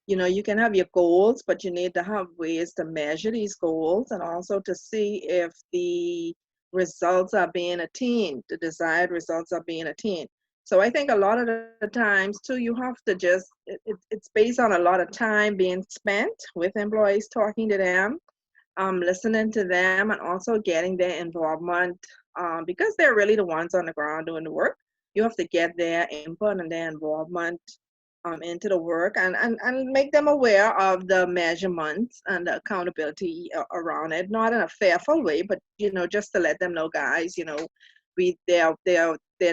you can have your goals, but you need to have ways to measure these goals and also to see if the results are being attained, the desired results are being attained. So I think a lot of the times too, you have to just, it's based on a lot of time being spent with employees, talking to them, listening to them, and also getting their involvement because they're really the ones on the ground doing the work. You have to get their input and their involvement into the work and make them aware of the measurements and the accountability around it, not in a fearful way, but just to let them know, guys, there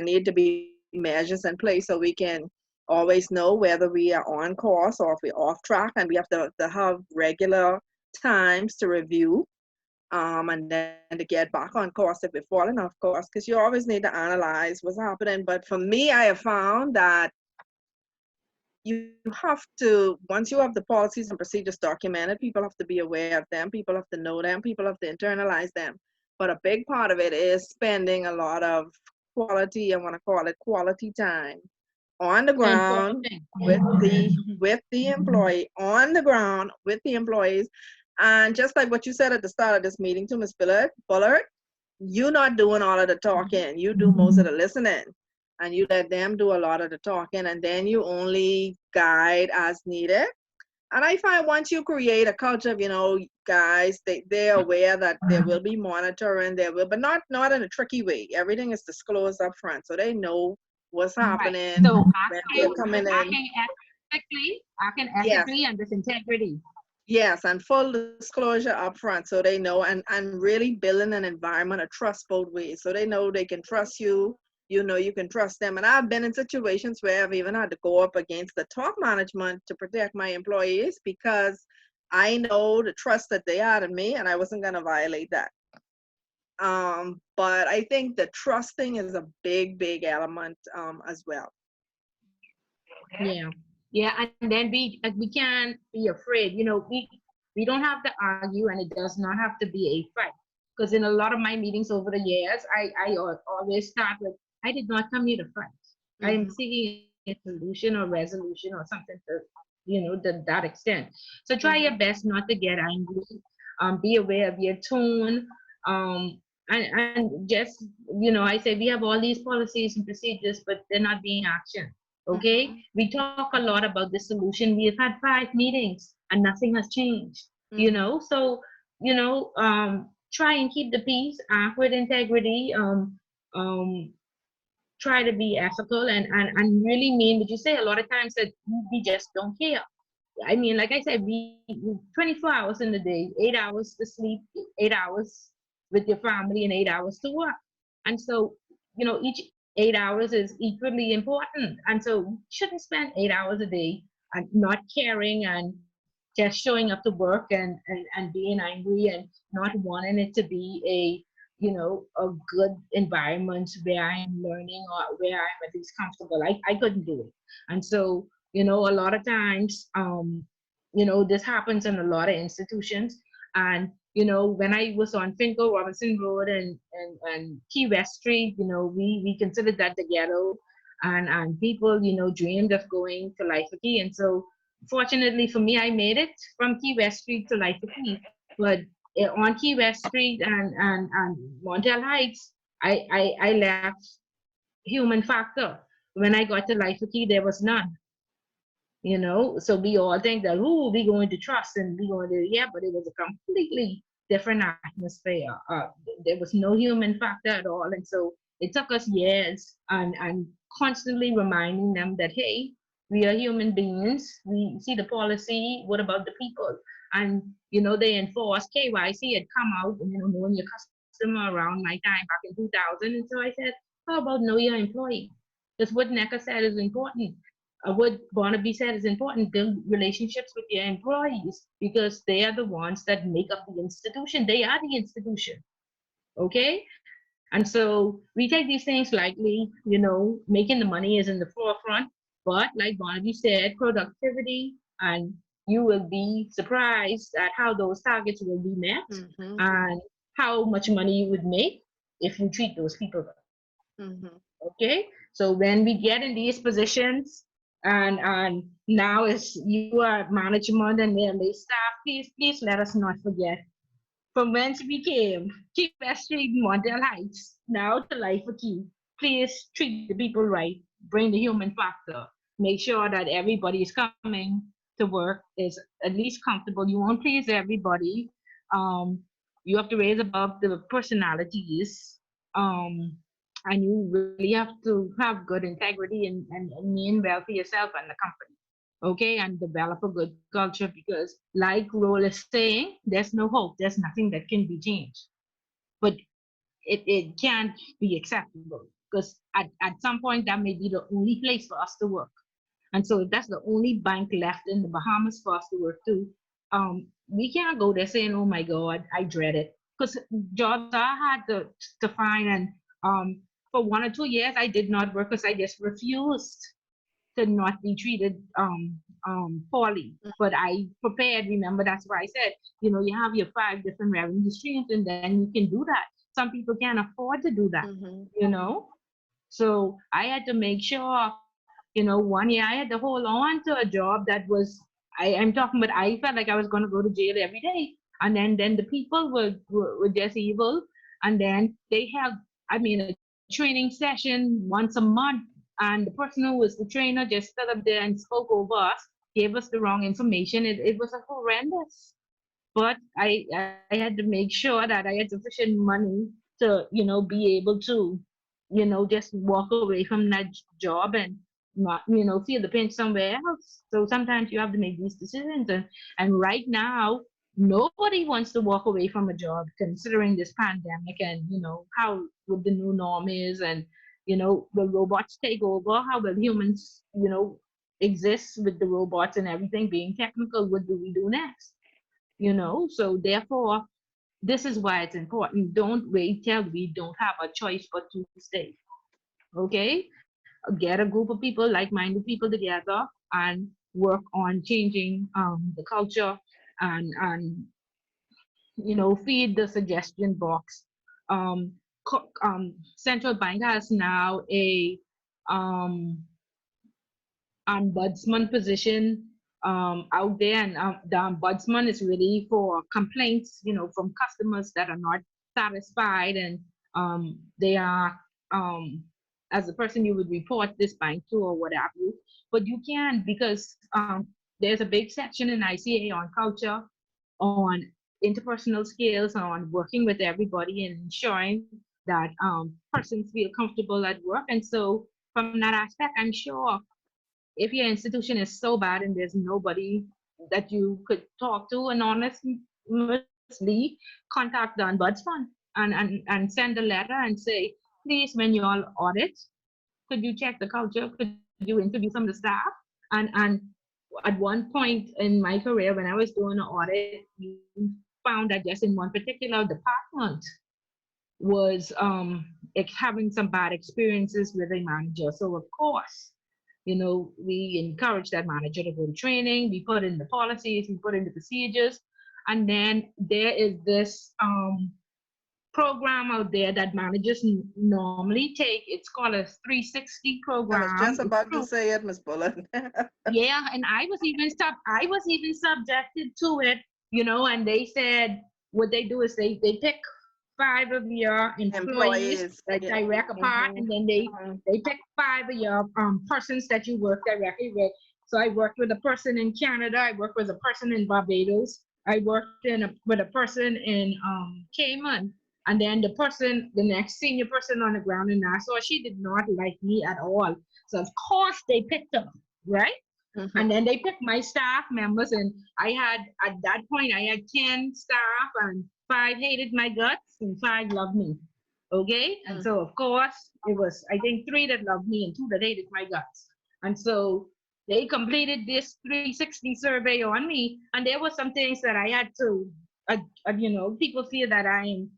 need to be measures in place so we can always know whether we are on course or if we're off track, and we have to have regular times to review and then to get back on course if we're falling off course, because you always need to analyze what's happening. But for me, I have found that you have to, once you have the policies and procedures documented, people have to be aware of them, people have to know them, people have to internalize them. But a big part of it is spending a lot of quality, I want to call it quality time, on the ground with the employee, on the ground with the employees. And just like what you said at the start of this meeting to Ms. Bullard, you're not doing all of the talking, you do most of the listening, and you let them do a lot of the talking, and then you only guide as needed. And I find once you create a culture of, guys, they're aware that there will be monitoring, but not in a tricky way. Everything is disclosed up front, so they know what's happening. Right. So when they're coming in. acting ethically and with integrity. Yes, and full disclosure up front, so they know, and really building an environment of trust both ways, so they know they can trust you. You can trust them. And I've been in situations where I've even had to go up against the top management to protect my employees because I know the trust that they had in me and I wasn't going to violate that. But I think the trusting is a big element as well. Yeah, and then we can't be afraid. We don't have to argue, and it does not have to be a fight. Because in a lot of my meetings over the years, I always start with, I did not come here to fight. I am seeking a solution or resolution or something to that extent. So try your best not to get angry. Be aware of your tone. And just, I say we have all these policies and procedures, but they're not being actioned. Okay? We talk a lot about the solution. We have had 5 meetings and nothing has changed. So, try and keep the peace, act with integrity, try to be ethical and really mean what you say. A lot of times that we just don't care. I mean, like I said, we 24 hours in the day, 8 hours to sleep, 8 hours with your family, and 8 hours to work. And so, each 8 hours is equally important. And so you shouldn't spend 8 hours a day and not caring and just showing up to work and being angry and not wanting it to be a good environment where I'm learning or where I'm at least comfortable. I couldn't do it. And so, a lot of times, this happens in a lot of institutions. And, when I was on Finco Robinson Road and Key West Street, we considered that the ghetto. and people, dreamed of going to Life Key. And so fortunately for me, I made it from Key West Street to Life Key. But on Key West Street and Montel Heights, I left human factor. When I got to Life Key, there was none. So we all think that, we going to trust and we going to, yeah, but it was a completely different atmosphere. There was no human factor at all. And so it took us years and constantly reminding them that, hey, we are human beings. We see the policy. What about the people? And, they enforced KYC had come out, and, knowing your customer around my time back in 2000. And so I said, how about know your employee? Because what NECA said is important. What Barnaby said is important. Build relationships with your employees because they are the ones that make up the institution. They are the institution. Okay? And so we take these things lightly, making the money is in the forefront. But like Barnaby said, productivity, and you will be surprised at how those targets will be met Mm-hmm. and how much money you would make if you treat those people well. Mm-hmm. Okay, so when we get in these positions, and now as you are management and their lay staff, please let us not forget from whence we came. Keep West Street, Montel Heights, now to Life for Key. Please treat the people right. Bring the human factor. Make sure that everybody is coming to work is at least comfortable. You won't please everybody. Um, you have to raise above the personalities. Um, and you really have to have good integrity and mean well for yourself and the company. Okay, and develop a good culture because, like Roll is saying, there's no hope, there's nothing that can be changed. But it can't be acceptable because at some point that may be the only place for us to work. And so if that's the only bank left in the Bahamas for us to work to, we can't go there saying, "Oh my God, I dread it," because jobs I had to find, and for 1 or 2 years I did not work because I just refused to not be treated poorly. But I prepared. Remember, that's why I said, you have your 5 different revenue streams, and then you can do that. Some people can't afford to do that, Mm-hmm. you know. So I had to make sure, 1 year I had to hold on to a job that was. I'm talking, but I felt like I was going to go to jail every day, and then the people were just evil, and then they have. I mean, a training session once a month, and the person who was the trainer just stood up there and spoke over us, gave us the wrong information. It was a horrendous. But I had to make sure that I had sufficient money to, be able to, just walk away from that job and not, feel the pinch somewhere else. So sometimes you have to make these decisions. And right now, nobody wants to walk away from a job considering this pandemic and, how what the new norm is, and, will robots take over? How will humans, exist with the robots and everything being technical? What do we do next? So therefore, this is why it's important. Don't wait till we don't have a choice but to stay. Okay, get a group of people, like-minded people together, and work on changing the culture, and feed the suggestion box. Central bank has now a um, ombudsman position out there, and the ombudsman is really for complaints, from customers that are not satisfied, and they are, as a person, you would report this bank to or what have you. But you can, because there's a big section in ICA on culture, on interpersonal skills, on working with everybody and ensuring that persons feel comfortable at work. And so from that aspect, I'm sure if your institution is so bad and there's nobody that you could talk to anonymously, contact the ombudsman, and send a letter and say, please, when you all audit, could you check the culture? Could you interview some of the staff? And at one point in my career, when I was doing an audit, we found that just in one particular department was having some bad experiences with a manager. So of course, we encourage that manager to go to training. We put in the policies, we put in the procedures, and then there is this program out there that managers normally take. It's called a 360 I was program. just It's about to through. say it, Miss Bullet. Yeah, and I was even subjected to it, and they said what they do is they pick five of your employees Employees. that Yeah. direct apart, Mm-hmm. and then they pick five of your persons that you work directly with. So I worked with a person in Canada, I worked with a person in Barbados, I worked with a person in Cayman, and then the next senior person on the ground in Nassau, she did not like me at all. So of course they picked her, right? Mm-hmm. And then they picked my staff members, and I had at that point I had 10 staff, and five hated my guts and five loved me. Okay, and so of course it was, I think, three that loved me and two that hated my guts. And so they completed this 360 survey on me, and there were some things that I had to, people feel that I'm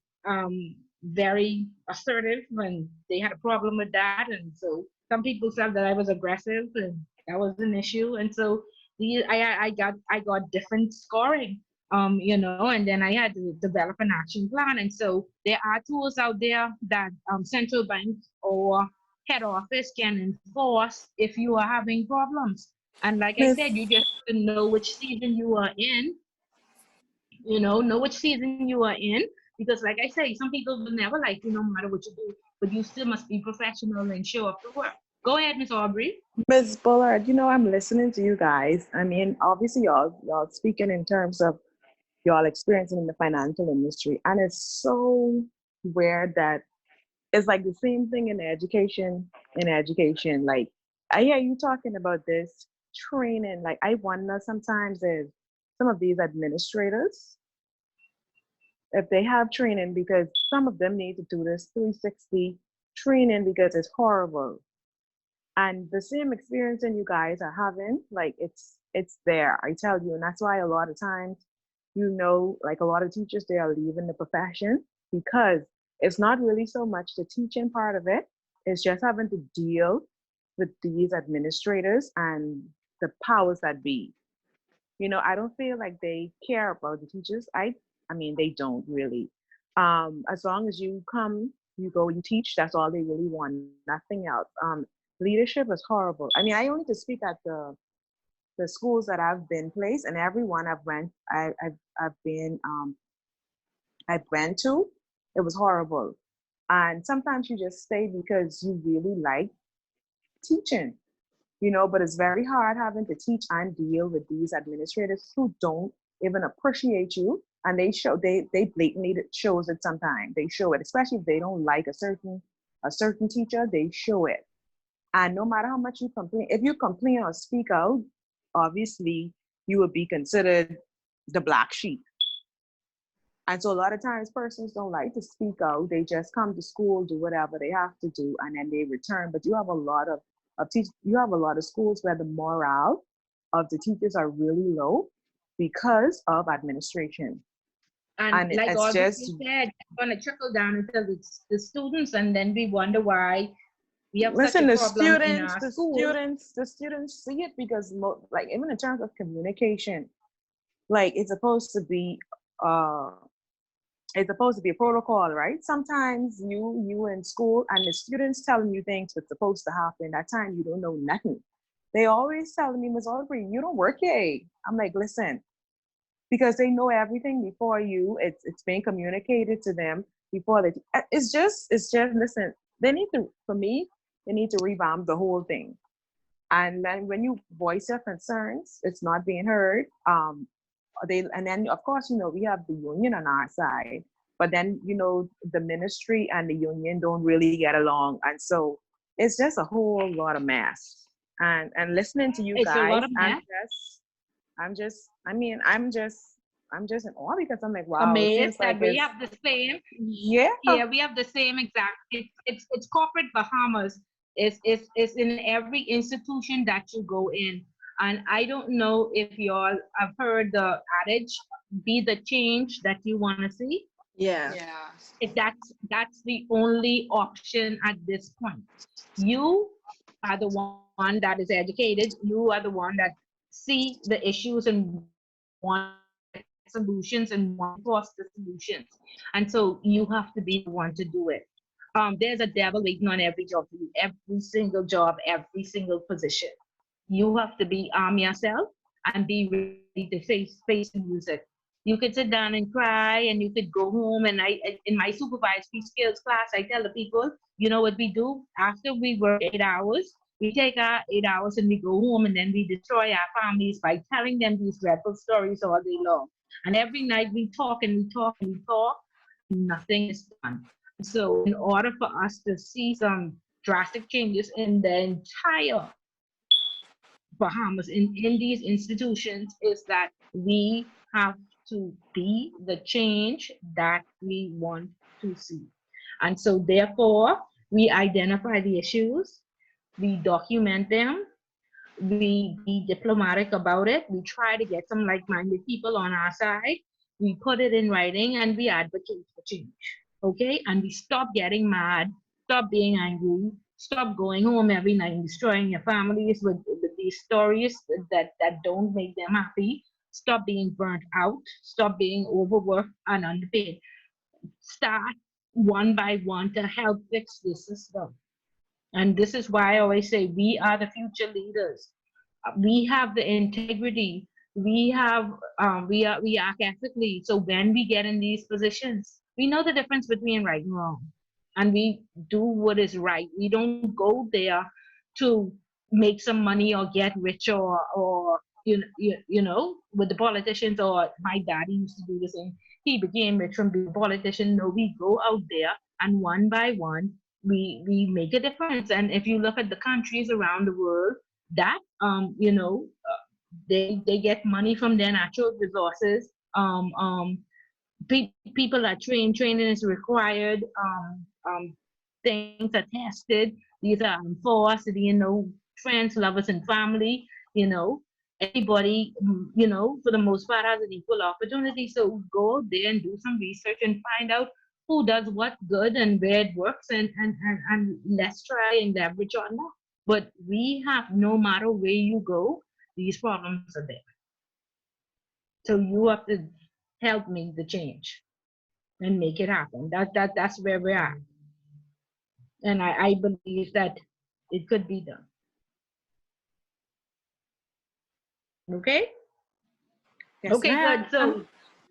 very assertive, and they had a problem with that, and so some people felt that I was aggressive, and that was an issue. And so I got different scoring, and then I had to develop an action plan. And so there are tools out there that central banks or head office can enforce if you are having problems. And like I Miss said, you just have to know which season you are in, know which season you are in, because like I say, some people will never like you no matter what you do, but you still must be professional and show up to work. Go ahead, Miss Aubrey. Miss Bullard, I'm listening to you guys. I mean, obviously y'all speaking in terms of y'all experiencing in the financial industry, and it's so weird that it's like the same thing in education. In education, like I hear you talking about this training. Like I wonder sometimes if some of these administrators, if they have training, because some of them need to do this 360 training because it's horrible. And the same experience that you guys are having, like it's there, I tell you. And that's why a lot of times, like a lot of teachers, they are leaving the profession because it's not really so much the teaching part of it, it's just having to deal with these administrators and the powers that be. I don't feel like they care about the teachers. I mean, they don't really. As long as you come, you go, you teach, that's all they really want, nothing else. Leadership is horrible. I mean, I only to speak at the schools that I've been placed, and everyone I've went to, it was horrible. And sometimes you just stay because you really like teaching, but it's very hard having to teach and deal with these administrators who don't even appreciate you. And they blatantly shows it sometimes. They show it, especially if they don't like a certain teacher, they show it. And no matter how much you complain, if you complain or speak out, obviously you would be considered the black sheep. And so a lot of times persons don't like to speak out. They just come to school, do whatever they have to do, and then they return. But you have a lot you have a lot of schools where the morale of the teachers are really low because of administration. And And like it's Audrey just, said, it's going to trickle down into the students, and then we wonder why we have such a listen, the problem in students, our the schools. students, the students see it because like even in terms of communication, like uh it's supposed to be a protocol, right? Sometimes you in school and the students telling you things that's supposed to happen. That time you don't know nothing. They always telling me, Miss Aubrey, you don't work here. I'm like, listen, because they know everything before you. It's being communicated to them before they. It's just listen. They need to, for me, they need to revamp the whole thing. And then when you voice your concerns, it's not being heard. And then of course we have the union on our side, but then the ministry and the union don't really get along, and so it's just a whole lot of mess. And listening to you It's a lot guys, of i'm math. just i'm just I mean I'm just in awe because I'm like, wow, it Amazed seems like that we it's, have the same. yeah. Yeah, we have the same exact. It's corporate Bahamas. It's in every institution that you go in. And I don't know if y'all have heard the adage, "Be the change that you want to see." Yeah. Yeah. If that's the only option at this point. You are the one that is educated. You are the one that see the issues and want to get something done. solutions and want to foster solutions. And so you have to be the one to do it. There's a devil waiting on every job for you, every single job, every single position. You have to be arm yourself and be ready to face the music. You could sit down and cry, and you could go home. And in my supervised skills class, I tell the people, you know what we do after we work 8 hours? We take our 8 hours and we go home, and then we destroy our families by telling them these dreadful stories all day long. And every night we talk and we talk and we talk, and nothing is done. So, in order for us to see some drastic changes in the entire Bahamas, in these institutions, is that we have to be the change that we want to see. And so, therefore, we identify the issues, we document them, we be diplomatic about it, we try to get some like minded people on our side, we put it in writing, and we advocate for change. Okay? And we stop getting mad, stop being angry, stop going home every night and destroying your families with these stories that don't make them happy. Stop being burnt out, stop being overworked and underpaid. Start one by one to help fix the system. And this is why I always say we are the future leaders. We have the integrity. We act ethically. So when we get in these positions, we know the difference between right and wrong, and we do what is right. We don't go there to make some money or get rich or with the politicians. Or my daddy used to do the same. He became rich from being a politician. No, we go out there and one by one we make a difference. And if you look at the countries around the world that they get money from their natural resources. People are trained. Training is required. Things are tested. These are enforced. Friends, lovers, and family. Everybody. For the most part, has an equal opportunity. So go there and do some research and find out who does what good and where it works, and let's try and leverage on that. But we have, no matter where you go, these problems are there. So you have to help make the change and make it happen. That's where we're at. And I believe that it could be done. Okay? Yes, Okay, ma'am. good. So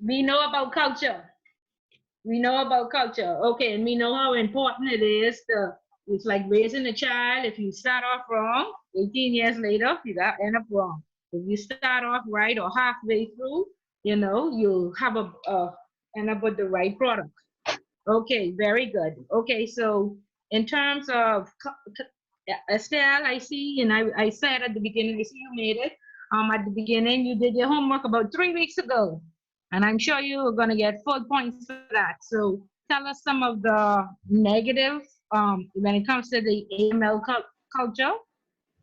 we know about culture. Okay, and we know how important it is it's like raising a child. If you start off wrong, 18 years later, you got end up wrong. If you start off right or halfway through, you'll have end up with the right product. Okay, very good. Okay, so in terms of Estelle, I see, and I said at the beginning, I see you made it. At the beginning, you did your homework about 3 weeks ago, and I'm sure you are going to get full points for that. So tell us some of the negative when it comes to the AML culture,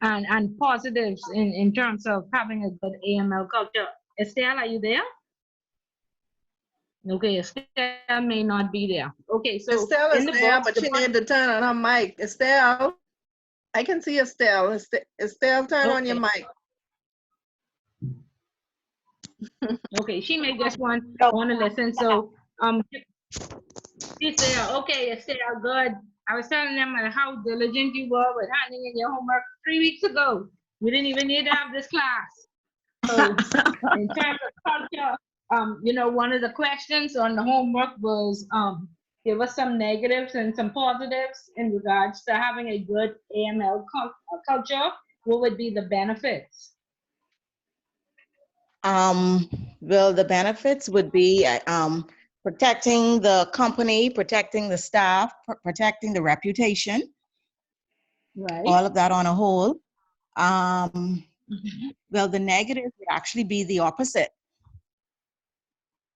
and positives in terms of having a good AML culture. Estelle, are you there? Okay, Estelle may not be there. Okay, so Estelle in is the there, books, but she need to turn on her mic. Estelle, I can see Estelle. Estelle, turn on your mic. Okay, she may just want to listen. So she's there. Okay, Estelle, good. I was telling them how diligent you were with handing in your homework 3 weeks ago. We didn't even need to have this class. So in terms of culture, one of the questions on the homework was give us some negatives and some positives in regards to having a good AML culture. What would be the benefits? Well, the benefits would be protecting the company, protecting the staff, protecting the reputation, right? All of that on a whole. Well, the negative would actually be the opposite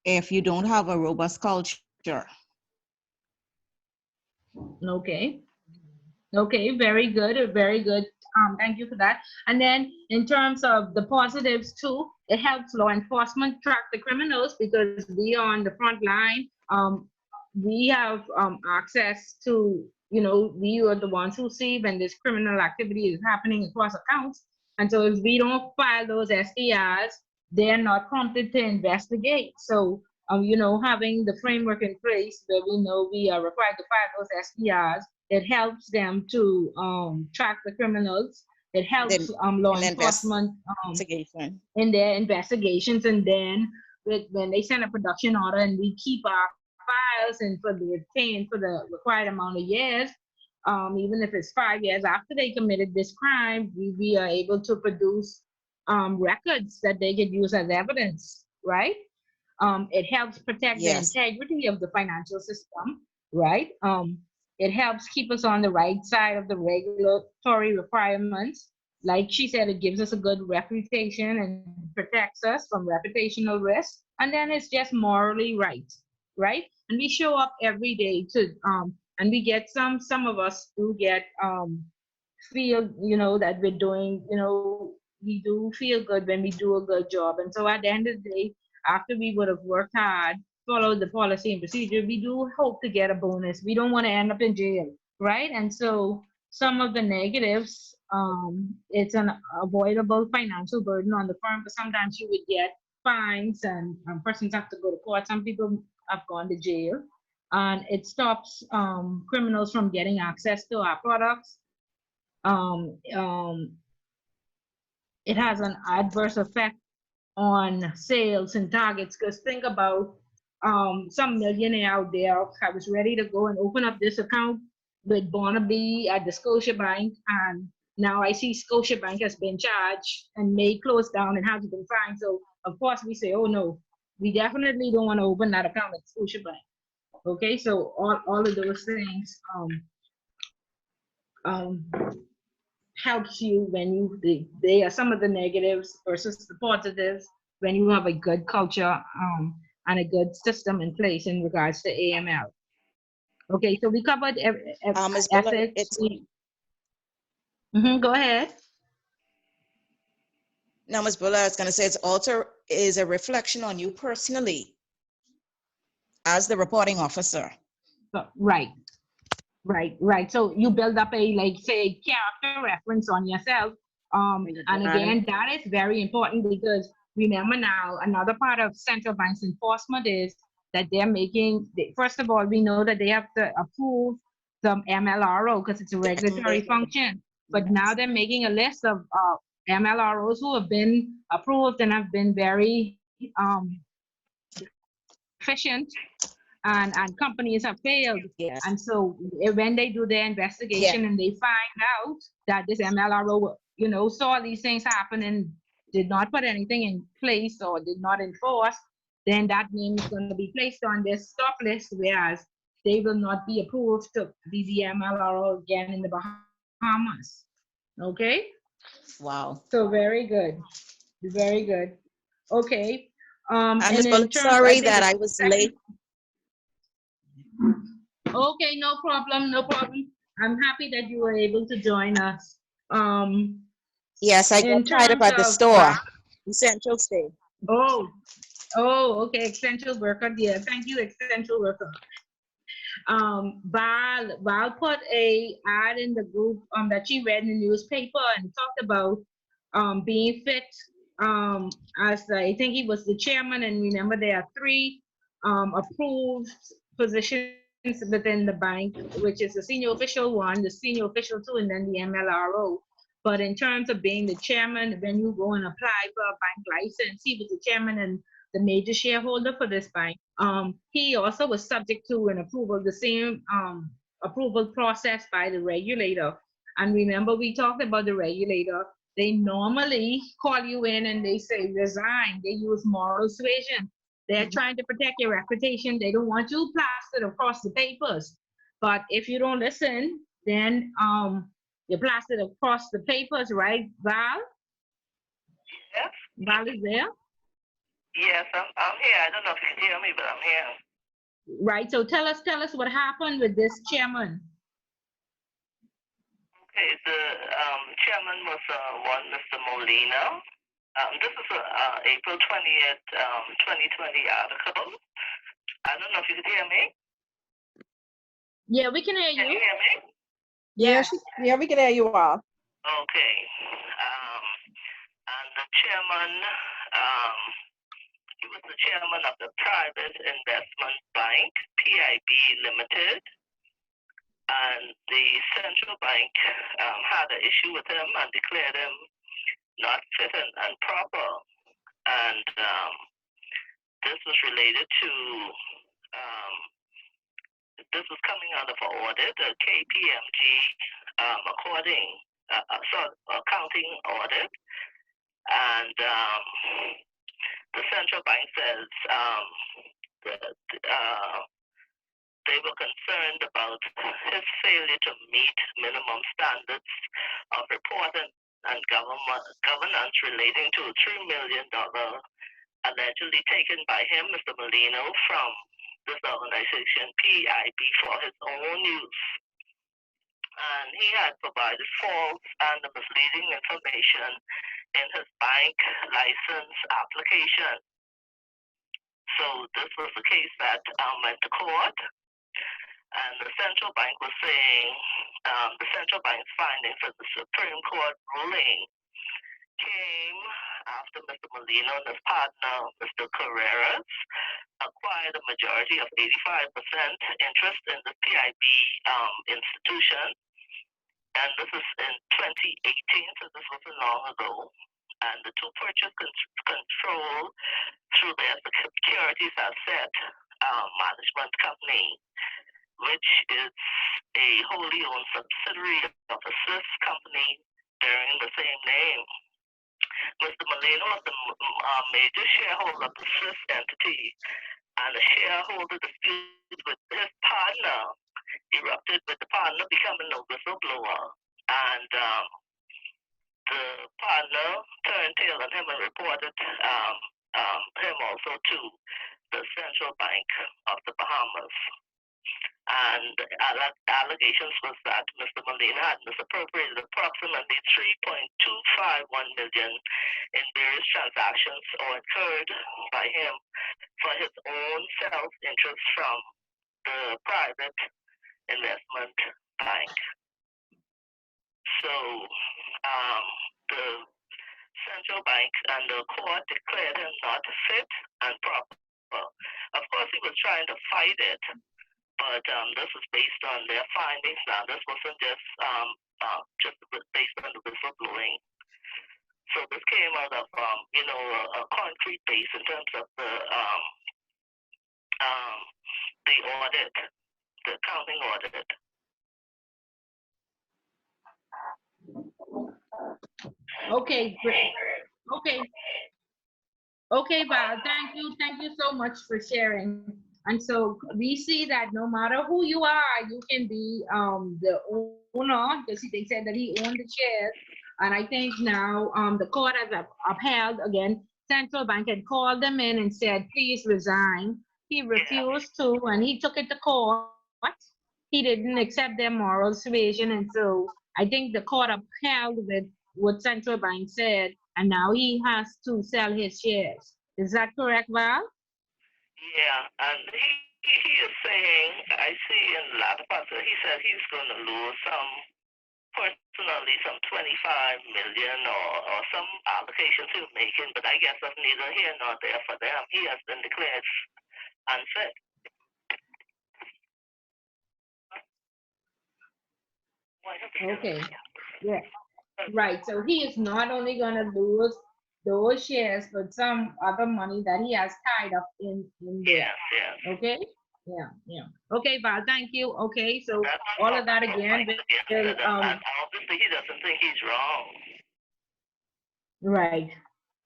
if you don't have a robust culture. Okay. Okay, very good, very good. Thank you for that. And then in terms of the positives too, it helps law enforcement track the criminals because we are on the front line. We have access to, we are the ones who see when this criminal activity is happening across accounts. And so if we don't file those SDRs, they are not prompted to investigate. So, having the framework in place where we know we are required to file those SPRs, it helps them to track the criminals. It helps Then law an enforcement investigation. in their investigations. And then when they send a production order and we keep our files and for the retained for the required amount of years, even if it's 5 years after they committed this crime, we are able to produce records that they could use as evidence, right? It helps protect the Yes. integrity of the financial system, right? It helps keep us on the right side of the regulatory requirements. Like she said, it gives us a good reputation and protects us from reputational risk. And then it's just morally right? And we show up every day to and we get some of us do get feel that we're doing, we do feel good when we do a good job. And so at the end of the day, after we would have worked hard, followed the policy and procedure, we do hope to get a bonus. We don't want to end up in jail, right? And so some of the negatives, it's an avoidable financial burden on the firm, but sometimes you would get fines and persons have to go to court. Some people have gone to jail, and it stops criminals from getting access to our products. um, um, it has an adverse effect on sales and targets, because think about some millionaire out there. I was ready to go and open up this account with Barnaby at the Scotiabank, and now I see Scotiabank has been charged and may close down and hasn't been fined. So of course we say, oh no, we definitely don't want to open that account at Scotiabank. Okay, so all of those things um, helps you when they are some of the negatives versus the positives when you have a good culture and a good system in place in regards to AML. Okay, so we covered Ms. Buller, ethics. it's Go ahead. now, Ms. Buller, I was going to say it's also is a reflection on you personally as the reporting officer. Right. So you build up a, like, say, character reference on yourself. And again, that is very important, because remember now, another part of central bank's enforcement is that they're making, first of all, we know that they have to approve the MLRO because it's a regulatory function. But now they're making a list of MLROs who have been approved and have been very efficient, and companies have failed. Yes. And so when they do their investigation and they find out that this MLRO, saw these things happen and did not put anything in place or did not enforce, then that name is going to be placed on this stop list, whereas they will not be approved to be the MLRO again in the Bahamas. Okay? Wow. So very good. Very good. Okay. I'm And just in terms, sorry that I was late. Okay, no problem. I'm happy that you were able to join us. Yes, I got tied up at the store. Essential stay. Oh, okay, essential worker. Yeah, thank you, essential worker. Val put a ad in the group that she read in the newspaper and talked about being fit as I think he was the chairman. And remember, there are 3 approved positions within the bank, which is the senior official 1, the senior official 2, and then the MLRO. But in terms of being the chairman, when you go and apply for a bank license, he was the chairman and the major shareholder for this bank. He also was subject to an approval, the same approval process by the regulator. And remember, we talked about the regulator. They normally call you in and they say resign. They use moral suasion. They're trying to protect your reputation. They don't want you plastered across the papers. But if you don't listen, then you're plastered across the papers, right, Val? Yes. Val is there? Yes, I'm here. I don't know if you can hear me, but I'm here. Right. So tell us what happened with this chairman. Okay, the chairman was one Mr. Molina. This is a April 20th, 2020 article. I don't know if you can hear me. Yeah, we can hear you. Can you hear me? Yes. Yeah, we can hear you all. Okay. And the chairman he was the chairman of the Private Investment Bank, PIB Limited, and the central bank had an issue with him and declared him not fit and proper. And this was related to, this was coming out of an audit, a KPMG accounting audit. And the central bank says they were concerned about his failure to meet minimum standards of reporting and governance relating to a $3 million allegedly taken by him, Mr. Molino, from this organization, PIB, for his own use. And he had provided false and misleading information in his bank license application. So this was the case that went to court. And the central bank was saying the central bank's findings of the Supreme Court ruling came after Mr. Molino and his partner, Mr. Carreras, acquired a majority of 85% interest in the PIB institution. And this is in 2018, so this wasn't long ago. And the two purchase control through their securities asset management company, which is a wholly owned subsidiary of a Swiss company bearing the same name. Mr. Molino was the major shareholder of the Swiss entity, and the shareholder dispute with his partner erupted with the partner becoming a whistleblower. And the partner turned tail on him and reported him also to the Central Bank of the Bahamas. And the allegations was that Mr. Molina had misappropriated approximately $3.251 million in various transactions or incurred by him for his own self-interest from the private investment bank. So the central bank and the court declared him not fit and proper. Of course, he was trying to fight it, but this was based on their findings. Now, this wasn't just based on the whistleblowing. So this came out of a concrete base in terms of the audit, the accounting audit. Okay, great. Okay, Val, thank you so much for sharing. And so we see that no matter who you are, you can be the owner, because they said that he owned the shares. And I think now the court has upheld again. Central Bank had called them in and said, please resign. He refused to, and he took it to court. He didn't accept their moral suasion, and so I think the court upheld with what Central Bank said, and now he has to sell his shares. Is that correct, Val? Yeah, and he is saying, I see in a lot of parts, he said he's going to lose personally some 25 million or some allocations he's making, but I guess that's neither here nor there for them. He has been declared unfit. Okay, yeah, right. So he is not only going to lose those shares, but some other money that he has tied up in there. Yes. Okay. Yeah. Okay, Val, thank you. Okay, so all of that again. Obviously, he doesn't think he's wrong.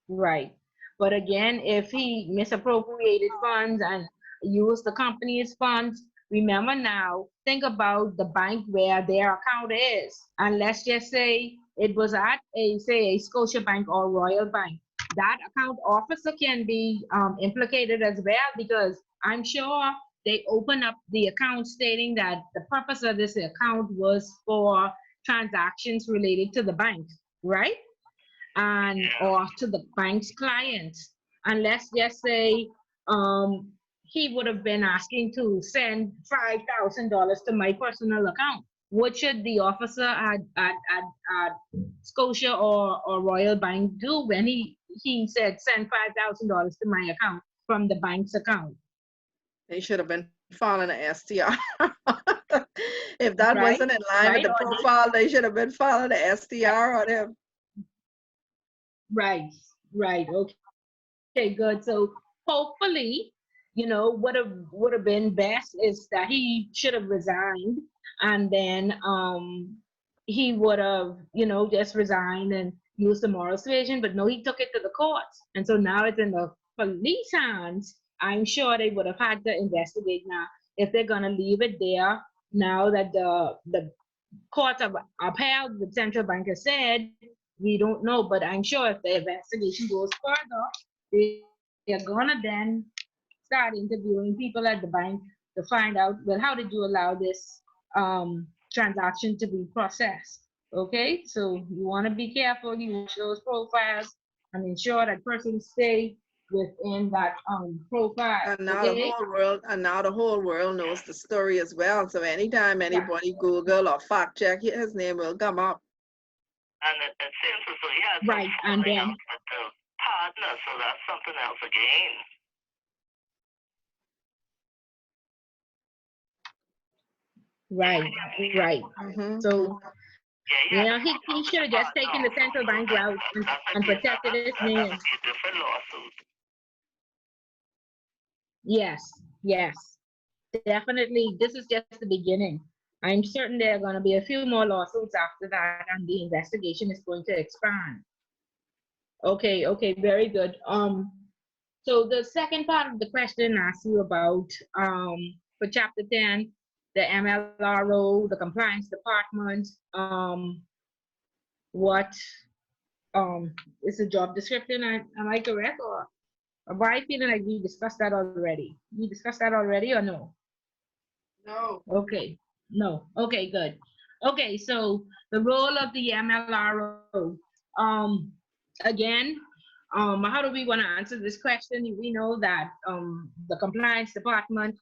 Right. But again, if he misappropriated funds and used the company's funds, remember now, think about the bank where their account is. And let's just say it was at a Scotia Bank or Royal Bank. That account officer can be implicated as well, because I'm sure they open up the account stating that the purpose of this account was for transactions related to the bank, right? And or to the bank's clients. And let's just say he would have been asking to send $5,000 to my personal account. What should the officer at Scotia or Royal Bank do when he he said send $5,000 to my account from the bank's account. They should have been filing an STR. If that Right, wasn't in line with right, the or profile, they should have been filing an STR on him. right, right. Okay, good. So hopefully, would have been best is that he should have resigned, and then he would have, just resigned and used the moral suasion. But no, he took it to the courts, and so now it's in the police hands. I'm sure they would have had to investigate now if they're gonna leave it there. Now that the court have upheld the central bank has said, we don't know, but I'm sure if the investigation goes further, they're gonna then start interviewing people at the bank to find out, well, how did you allow this transaction to be processed? Okay, so you want to be careful. You watch those profiles and ensure that person stay within that profile. And now the Okay, whole world knows the story as well. So anytime anybody Google or fact check, his name will come up. And it seems as though he has some right, and falling then out with the partner, so that's something else again. right, right. Mm-hmm. So Yeah, he had a he falling out with should the have just partner taken the also. central So bank route and protected his that name. would be a different lawsuit. Yes, yes, definitely. This is just the beginning. I'm certain there are going to be a few more lawsuits after that, and the investigation is going to expand. Okay, okay, very good. So the second part of the question asks you about for chapter 10, the MLRO, the compliance department, what is the job description? Am I correct, or why I feeling like we discussed that already? We discussed that already or no? No. Okay, no. Okay, good. Okay, so the role of the MLRO. Again, how do we want to answer this question? We know that the compliance department,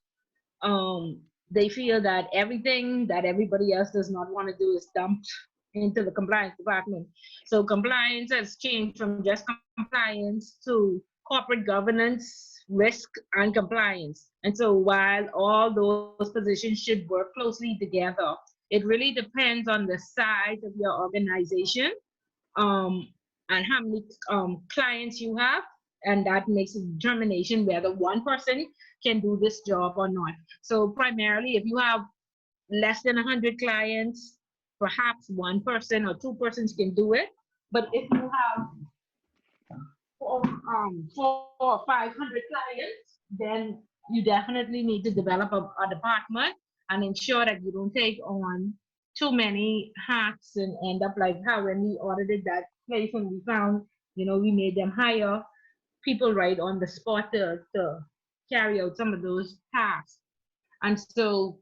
they feel that everything that everybody else does not want to do is dumped into the compliance department. So compliance has changed from just compliance to corporate governance, risk, and compliance. And so while all those positions should work closely together, it really depends on the size of your organization, um, and how many clients you have, and that makes a determination whether one person can do this job or not. So primarily, if you have less than 100 clients, perhaps one person or two persons can do it. But if you have 400 or 500 clients, then you definitely need to develop a department and ensure that you don't take on too many hats and end up like how when we audited that place and we found, we made them hire people right on the spot to carry out some of those tasks. And so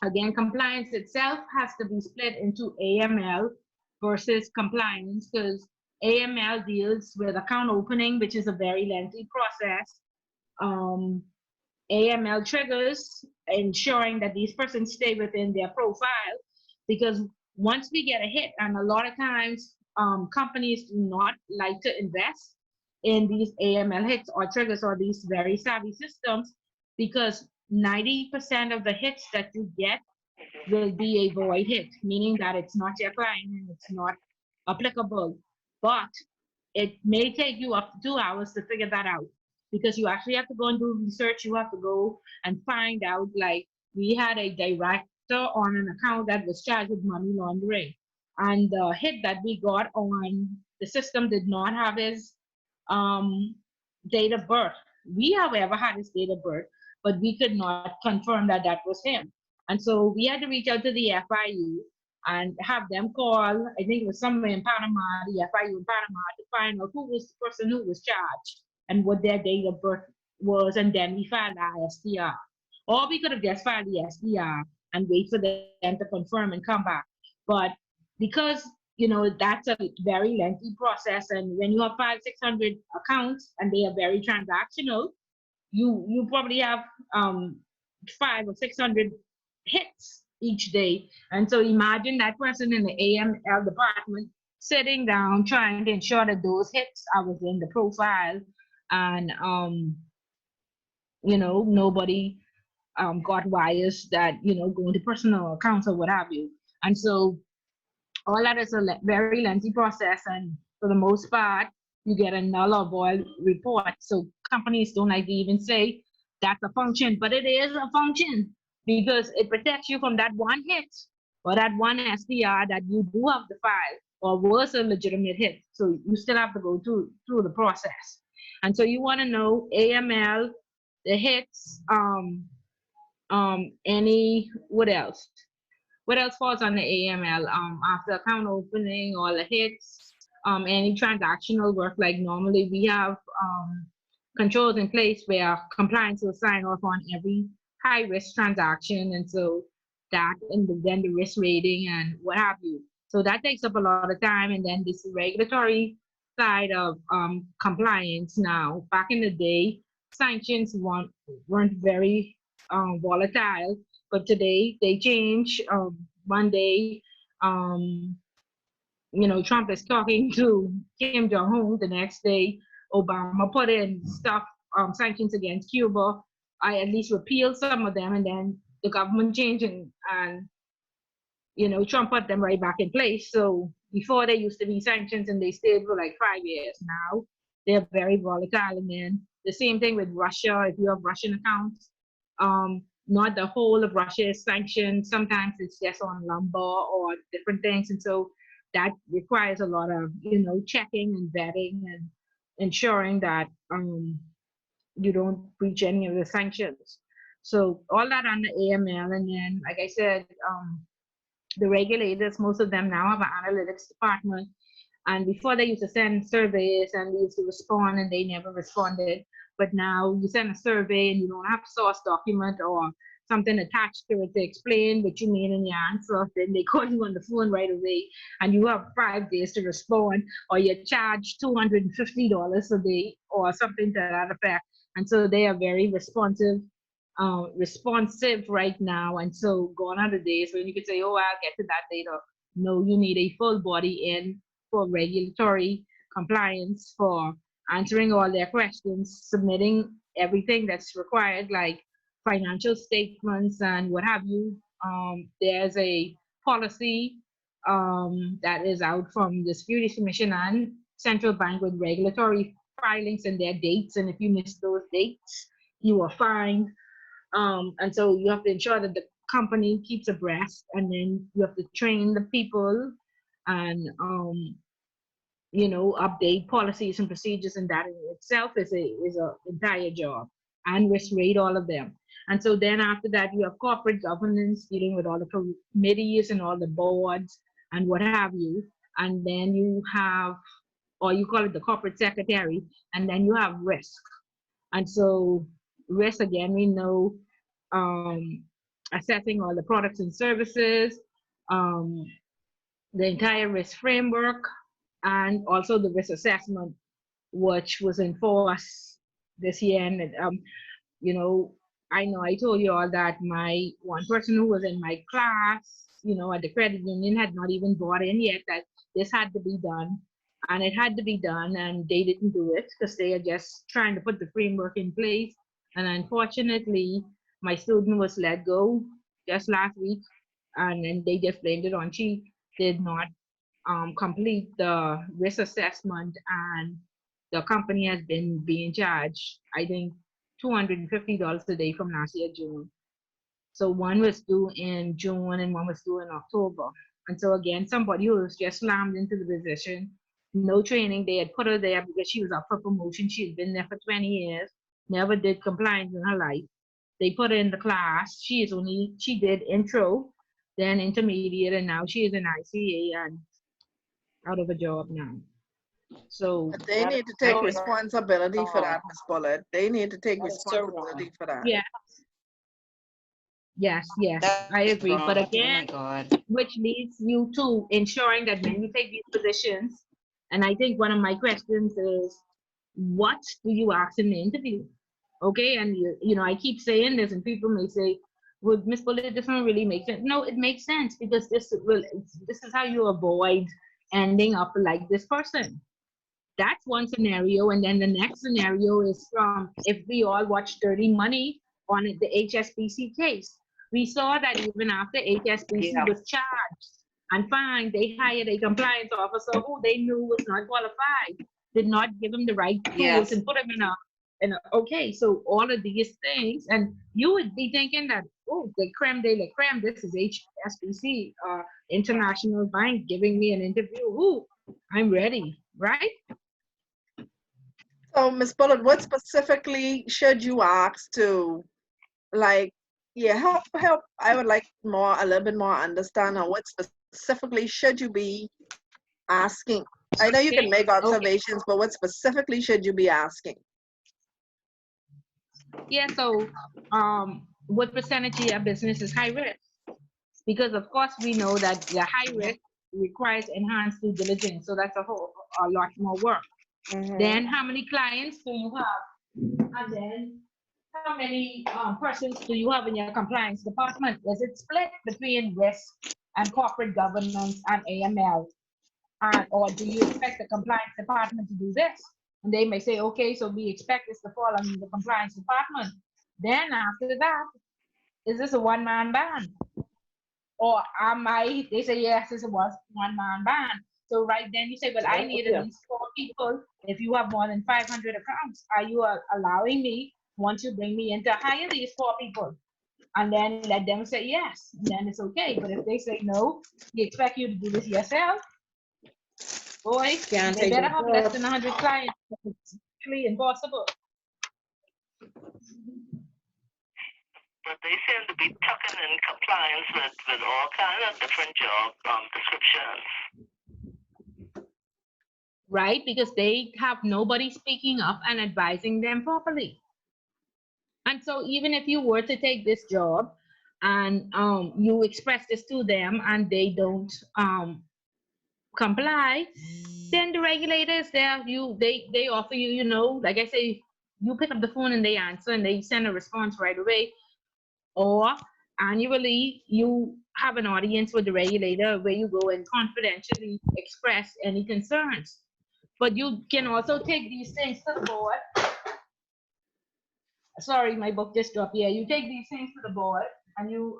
again, compliance itself has to be split into AML versus compliance, because AML deals with account opening, which is a very lengthy process. AML triggers ensuring that these persons stay within their profile, because once we get a hit, and a lot of times companies do not like to invest in these AML hits or triggers or these very savvy systems, because 90% of the hits that you get will be a void hit, meaning that it's not your client and it's not applicable. But it may take you up to 2 hours to figure that out, because you actually have to go and do research. You have to go and find out, like, we had a director on an account that was charged with money laundering, and the hit that we got on the system did not have his date of birth. We, however, had his date of birth, but we could not confirm that that was him. And so we had to reach out to the FIU and have them call, I think it was somewhere in Panama, the FIU in Panama, to find out who was the person who was charged and what their date of birth was. And then we filed our SDR. Or we could have just filed the SDR and wait for them to confirm and come back. But because that's a very lengthy process, and when you have 500-600 accounts and they are very transactional, you probably have 500 or 600 hits each day. And so imagine that person in the AML department sitting down, trying to ensure that those hits are within the profile, and nobody got wires that go into personal accounts or what have you. And so all that is a very lengthy process, and for the most part, you get a null or void report. So companies don't like to even say that's a function, but it is a function because it protects you from that one hit or that one SDR that you do have the file or was a legitimate hit. So you still have to go through the process. And so you want to know AML, the hits, any what else? What else falls on the AML? After account opening, all the hits, any transactional work. Like normally we have controls in place where compliance will sign off on every high risk transaction, and so that, and then the risk rating and what have you. So that takes up a lot of time, and then this regulatory side of compliance. Now, back in the day, sanctions weren't very volatile, but today they change. One day, Trump is talking to Kim Jong-un. The next day, Obama put in stuff, sanctions against Cuba. I at least repealed some of them, and then the government changed, and Trump put them right back in place. So before they used to be sanctions and they stayed for like 5 years. Now they're very volatile. And then the same thing with Russia. If you have Russian accounts, not the whole of Russia is sanctioned. Sometimes it's just on lumber or different things. And so that requires a lot of, checking and vetting and ensuring that you don't breach any of the sanctions. So all that under AML. And then, like I said, the regulators, most of them now have an analytics department. And before they used to send surveys and we used to respond and they never responded. But now you send a survey and you don't have a source document or something attached to it to explain what you mean in your answer. Then they call you on the phone right away and you have 5 days to respond, or you're charged $250 a day or something to that effect. And so they are very responsive right now. And so gone are the days when you could say, oh, I'll get to that later. No, you need a full body in for regulatory compliance, for answering all their questions, submitting everything that's required, like financial statements and what have you. There's a policy that is out from the Securities Commission and Central Bank with regulatory filings and their dates. And if you miss those dates, you are fined. And so you have to ensure that the company keeps abreast, and then you have to train the people and update policies and procedures, and that in itself is a entire job, and risk rate all of them. And so then after that, you have corporate governance, dealing with all the committees and all the boards and what have you. And then you have, or you call it the corporate secretary, and then you have risk. And so risk, again, we know assessing all the products and services, the entire risk framework, and also the risk assessment, which was enforced this year. And I know I told you all that my one person who was in my class, at the credit union had not even bought in yet that this had to be done. And it had to be done, and they didn't do it because they are just trying to put the framework in place. And unfortunately, my student was let go just last week, and then they just blamed it on she did not complete the risk assessment, and the company has been being charged, I think, $250 a day from last year, June. So one was due in June and one was due in October. And so again, somebody who was just slammed into the position, no training. They had put her there because she was up for promotion. She had been there for 20 years, never did compliance in her life. They put her in the class. She did intro, then intermediate, and now she is an ICA and out of a job now. So But they need to take responsibility for that, Ms. Bullitt. They need to take responsibility for that. Yes, I agree. But again, which leads you to ensuring that when you take these positions, and I think one of my questions is, what do you ask in the interview? Okay, and I keep saying this, and people may say, well, Ms. Bullitt, this doesn't really make sense. No, it makes sense because this is how you avoid ending up like this person. That's one scenario. And then the next scenario is from if we all watch Dirty Money on the HSBC case. We saw that even after HSBC Yeah. was charged and fined, they hired a compliance officer who they knew was not qualified, did not give him the right tools Yes. and put him in a okay. So all of these things, and you would be thinking that, oh, the creme de la creme, this is HSBC, international bank giving me an interview. Ooh, I'm ready, right? So, Ms. Bullard, what specifically should you ask to, like, yeah, help? I would like a little bit more understand on what specifically should you be asking. I know you can Okay, make okay. observations, but what specifically should you be asking? Yeah, so what percentage of your business is high risk? Because of course we know that the high risk requires enhanced due diligence, so that's a lot more work. Mm-hmm. Then how many clients do you have? And then how many persons do you have in your compliance department? Is it split between risk and corporate governance and AML? Or do you expect the compliance department to do this? And they may say, okay, so we expect this to fall under the compliance department. Then after that, is this a one-man band? Or they say, yes, it's a one-man band. So right then you say, well, I need at least 4 people. If you have more than 500 accounts, are you allowing me, once you bring me in, to hire these 4 people? And then let them say yes, and then it's okay. But if they say no, we expect you to do this yourself, boy, Can't they take better the have less job. than 100 clients. It's actually impossible. But they seem to be tucking in compliance with all kinds of different job descriptions. Right? Because they have nobody speaking up and advising them properly. And so even if you were to take this job and you express this to them and they don't comply, then the regulators there, they offer you, like I say, you pick up the phone and they answer and they send a response right away. Or annually, you have an audience with the regulator where you go and confidentially express any concerns. But you can also take these things to the board. Sorry, my book just dropped. Yeah, you take these things to the board and you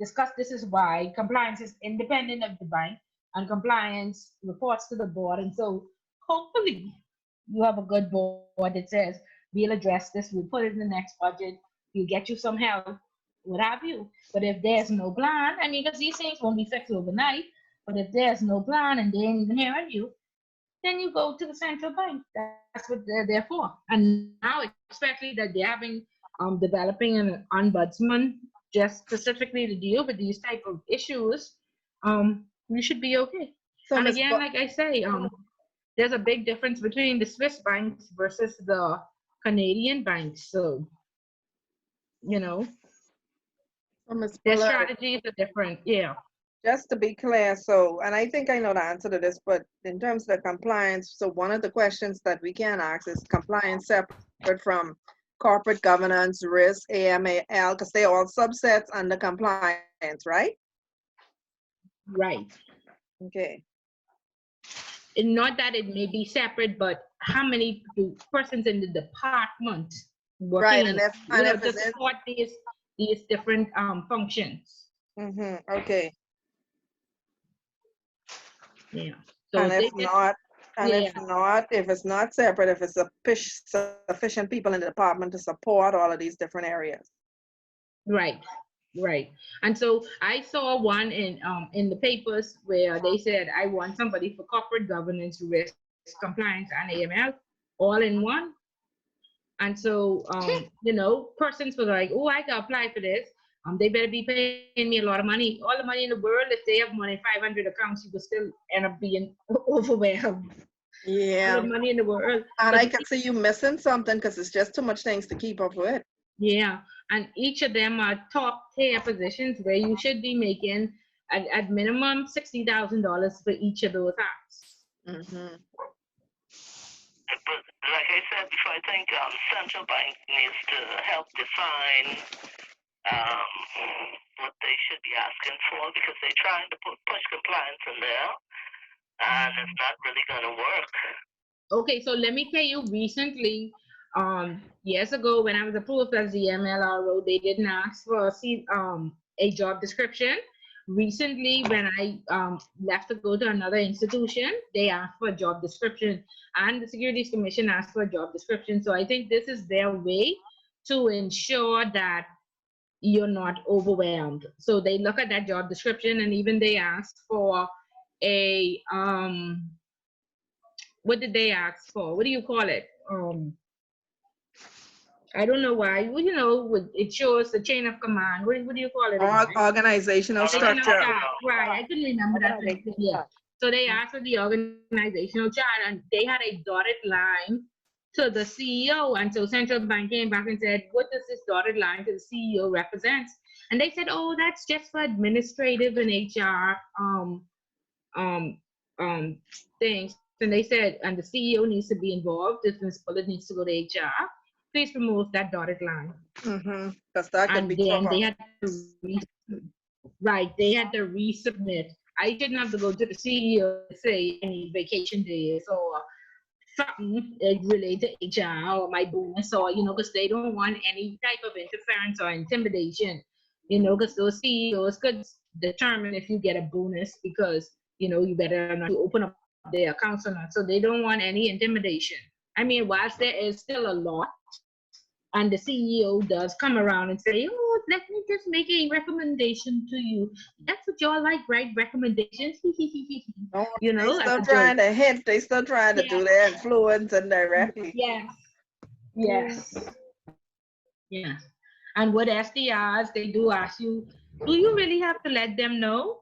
discuss this is why compliance is independent of the bank and compliance reports to the board. And so hopefully you have a good board that says, we'll address this, we'll put it in the next budget, we'll get you some help, what have you. But if there's no plan, I mean, because these things won't be fixed overnight, but if there's no plan and they ain't even hearing you, then you go to the central bank. That's what they're there for. And now, especially that they're having developing an ombudsman just specifically to deal with these type of issues, we should be okay. So, And Ms. again, like I say, there's a big difference between the Swiss banks versus the Canadian banks. So, you know, So, Ms. their Bullard, strategies are different. Yeah. just to be clear, so, and I think I know the answer to this, but in terms of the compliance, so one of the questions that we can ask is compliance separate from corporate governance, risk, AML, because they're all subsets under compliance, right? Right. Okay. And not that it may be separate, but how many persons in the department Right, working, and if to it is, support these different functions. okay, Yeah. So and if if they just, not, yeah, if it's not separate, if it's sufficient people in the department to support all of these different areas. right, right. And so I saw one in the papers where they said, I want somebody for corporate governance, risk, compliance, and AML all in one. And so, persons were like, oh, I can apply for this. They better be paying me a lot of money. All the money in the world, if they have more than 500 accounts, you could still end up being overwhelmed. All the Yeah, money in the world. and I Because, can see you missing something because it's just too much things to keep up with. yeah, and each of them are top tier positions where you should be making at minimum $60,000 for each of those acts. Mm-hmm. But like I said before, I think central bank needs to help define what they should be asking for because they're trying to push compliance in there. and it's not really going to work. Okay, so let me tell you, recently, years ago when I was approved as the MLRO, they didn't ask for a job description. Recently, when I left to go to another institution, they asked for a job description, and the Securities Commission asked for a job description. So I think this is their way to ensure that you're not overwhelmed. So they look at that job description, and even they ask for a what did they ask for? What do you call it? I don't know why. Well, it shows the chain of command. What do you call it again? Organizational Organizational structure. chart. Right. I couldn't remember that thing. Yeah. So they asked for the organizational chart, and they had a dotted line to the CEO. And so central bank came back and said, "What does this dotted line to the CEO represent?" And they said, "Oh, that's just for administrative and HR um things." And they said, and the CEO needs to be involved. If Ms. Bullet needs to go to HR, please remove that dotted line. Because that could And be then trouble. they had to right, they had to resubmit. I didn't have to go to the CEO to say any vacation days or something related to HR or my bonus, or because they don't want any type of interference or intimidation. Because those CEOs could determine if you get a bonus, because you better not to open up their accounts or not. So they don't want any intimidation. I mean, whilst there is still a lot, and the CEO does come around and say, "Oh, let me just make a recommendation to you. That's what y'all like, right? Recommendations." No, You they know, as still a trying joke. to hint. They still trying to Yeah. do their influence indirectly. Yes. Yes. Yes. And with SDRs, they do ask you, do you really have to let them know?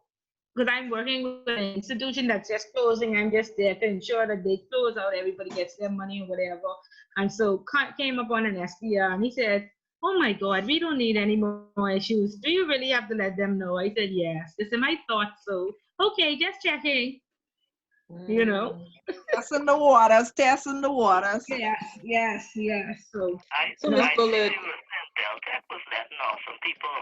Because I'm working with an institution that's just closing. I'm just there to ensure that they close out, everybody gets their money or whatever. And so came up on an SDR, and he said, "Oh my God, we don't need any more issues. Do you really have to let them know?" I said, "Yes." They said, "I thought so." Okay, just checking. You know? Testing the waters, testing the waters. Yes. So, So Miss I Bullet, see Deltec was letting off some people.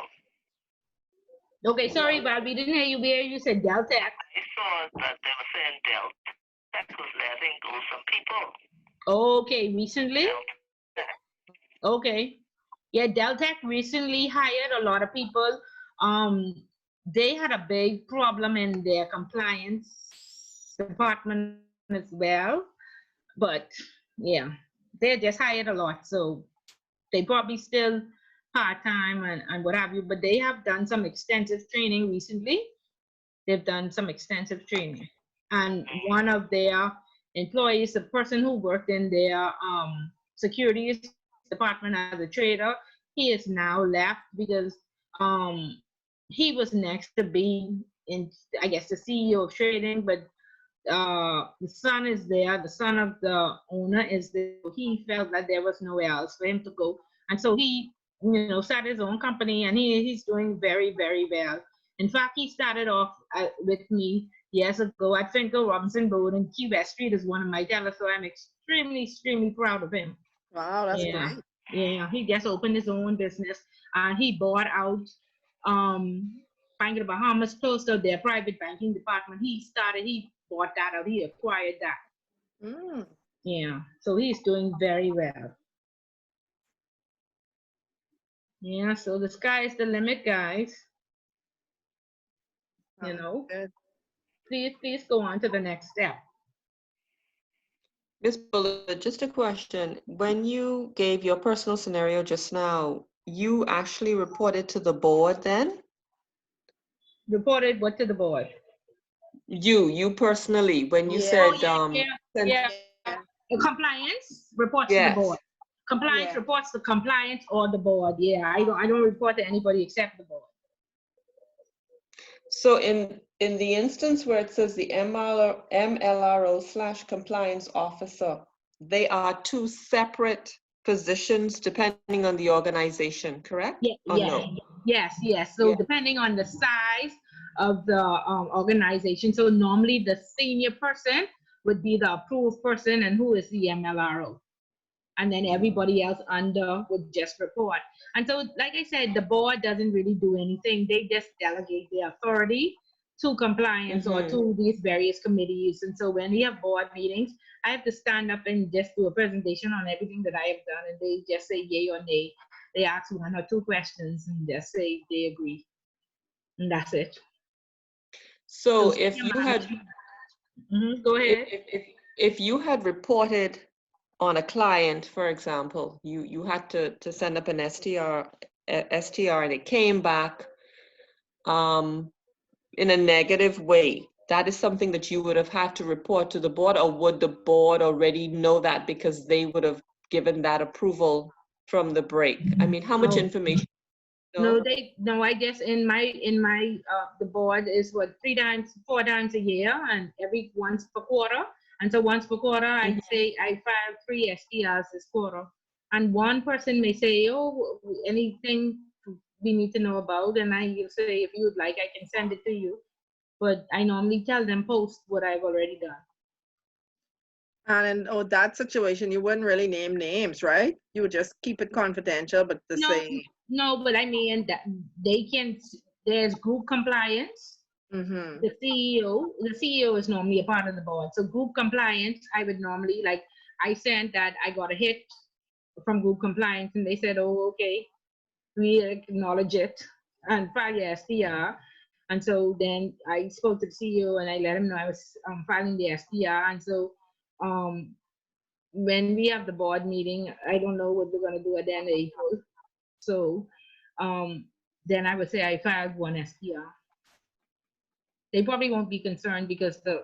okay, sorry, Val, we didn't hear you where you said Deltec. I saw that they were saying Deltec was letting go some people. Okay, recently? Okay. Yeah, Deltec recently hired a lot of people. They had a big problem in their compliance department as well. But yeah, they just hired a lot. So they probably still part-time and what have you, but they have done some extensive training recently. They've done some extensive training. And one of their employees, the person who worked in their securities department as a trader, he is now left because um, he was next to be in, I guess, the CEO of trading, but the son is there, the son of the owner is there. He felt that there was nowhere else for him to go. And so he, started his own company, and he's doing very, very well. In fact, he started off with me years ago at Finco Robinson Road, and Key West Street is one of my tellers, so I'm extremely, extremely proud of him. Wow, that's Yeah. great. Yeah, he just opened his own business, and he bought out Bank of the Bahamas, closed out their private banking department. He bought that out, he acquired that. Mm. Yeah, so he's doing very well. Yeah, so the sky is the limit, guys. Good. Please go on to the next step. Miss Bullet, just a question. When you gave your personal scenario just now, you actually reported to the board then? Reported what to the board? You personally, when you Yeah. said Yeah. Compliance reports to the yes. board. Compliance Yeah. reports to compliance or the board. Yeah, I don't report to anybody except the board. So in the instance where it says the MLRO / compliance officer, they are two separate positions depending on the organization, correct? Yeah, Or no? yes. So depending on the size of the organization, so normally the senior person would be the approved person, and who is the MLRO, and then everybody else under would just report. And so, like I said, the board doesn't really do anything. They just delegate their authority to compliance or Mm-hmm. to these various committees. And so when we have board meetings, I have to stand up and just do a presentation on everything that I have done, and they just say yay or nay. They ask one or two questions and just say they agree, and that's it. So So if senior you had management. Go if, ahead. if if if you had reported on a client, for example, you had to send up an STR and it came back in a negative way, that is something that you would have had to report to the board, or would the board already know that because they would have given that approval from the break? I mean, how much No, information? no, No? no. I guess in my the board is what 3 times, 4 times a year, and every once per quarter. And so once per quarter, I'd Mhm. say I file 3 STRs this quarter, and one person may say, "Oh, anything we need to know about," and I will say, "If you would like, I can send it to you." But I normally tell them post what I've already done. And in that situation, you wouldn't really name names, right? You would just keep it confidential, but to No, say, no, but I mean that they can. There's group compliance. mm-hmm. The CEO is normally a part of the board. So group compliance, I would normally like. I sent that I got a hit from group compliance, and they said, "Oh, okay, we acknowledge it and file your STR." And so then I spoke to the CEO and I let him know I was filing the STR. And so um, when we have the board meeting, I don't know what we're going to do at the end of April. So um, then I would say I filed one STR. They probably won't be concerned because the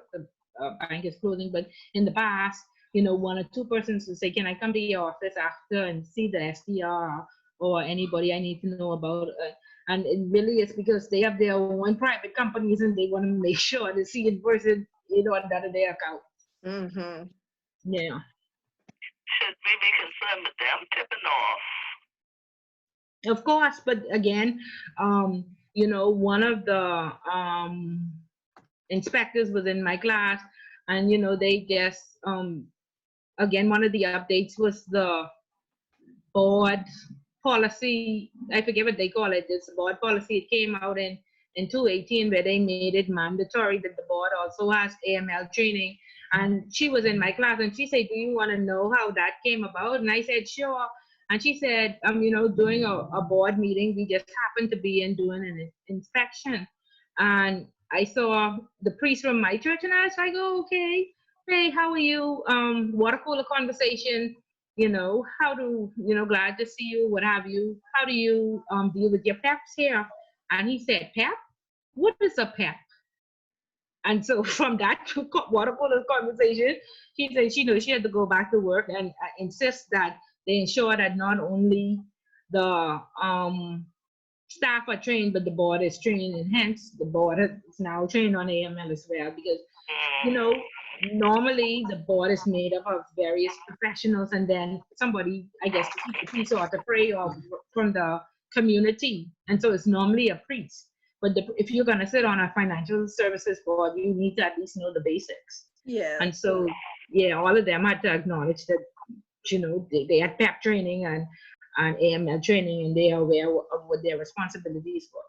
bank is closing, but in the past, one or two persons will say, "Can I come to your office after and see the STR or anybody I need to know about?" And it really is because they have their own private companies and they want to make sure to see in person, under their account. Mm-hmm. Yeah. Should we be concerned with them tipping off? Of course, but again, one of the inspectors was in my class, and they just again, one of the updates was the board policy. I forget what they call it. This board policy. It came out in 2018 where they made it mandatory that the board also has AML training. And she was in my class and she said, "Do you want to know how that came about?" And I said, "Sure." And she said, during a board meeting, we just happened to be in doing an inspection. And I saw the priest from my church and I was like, "Oh, okay. Hey, how are you? Water cooler conversation. How do, glad to see you, what have you. How do you deal with your peps here?" And he said, "Pep? What is a pep?" And so from that water cooler conversation, she said she knew she had to go back to work and insist that they ensure that not only the staff are trained, but the board is trained, and hence the board is now trained on AML as well. Because normally the board is made up of various professionals, and then somebody, I guess, to keep the peace or to pray or from the community, and so it's normally a priest. But if you're going to sit on a financial services board, you need to at least know the basics. Yes. And so, yeah, all of them had to acknowledge that, they had PEP training and AML training, and they are aware of what their responsibilities were.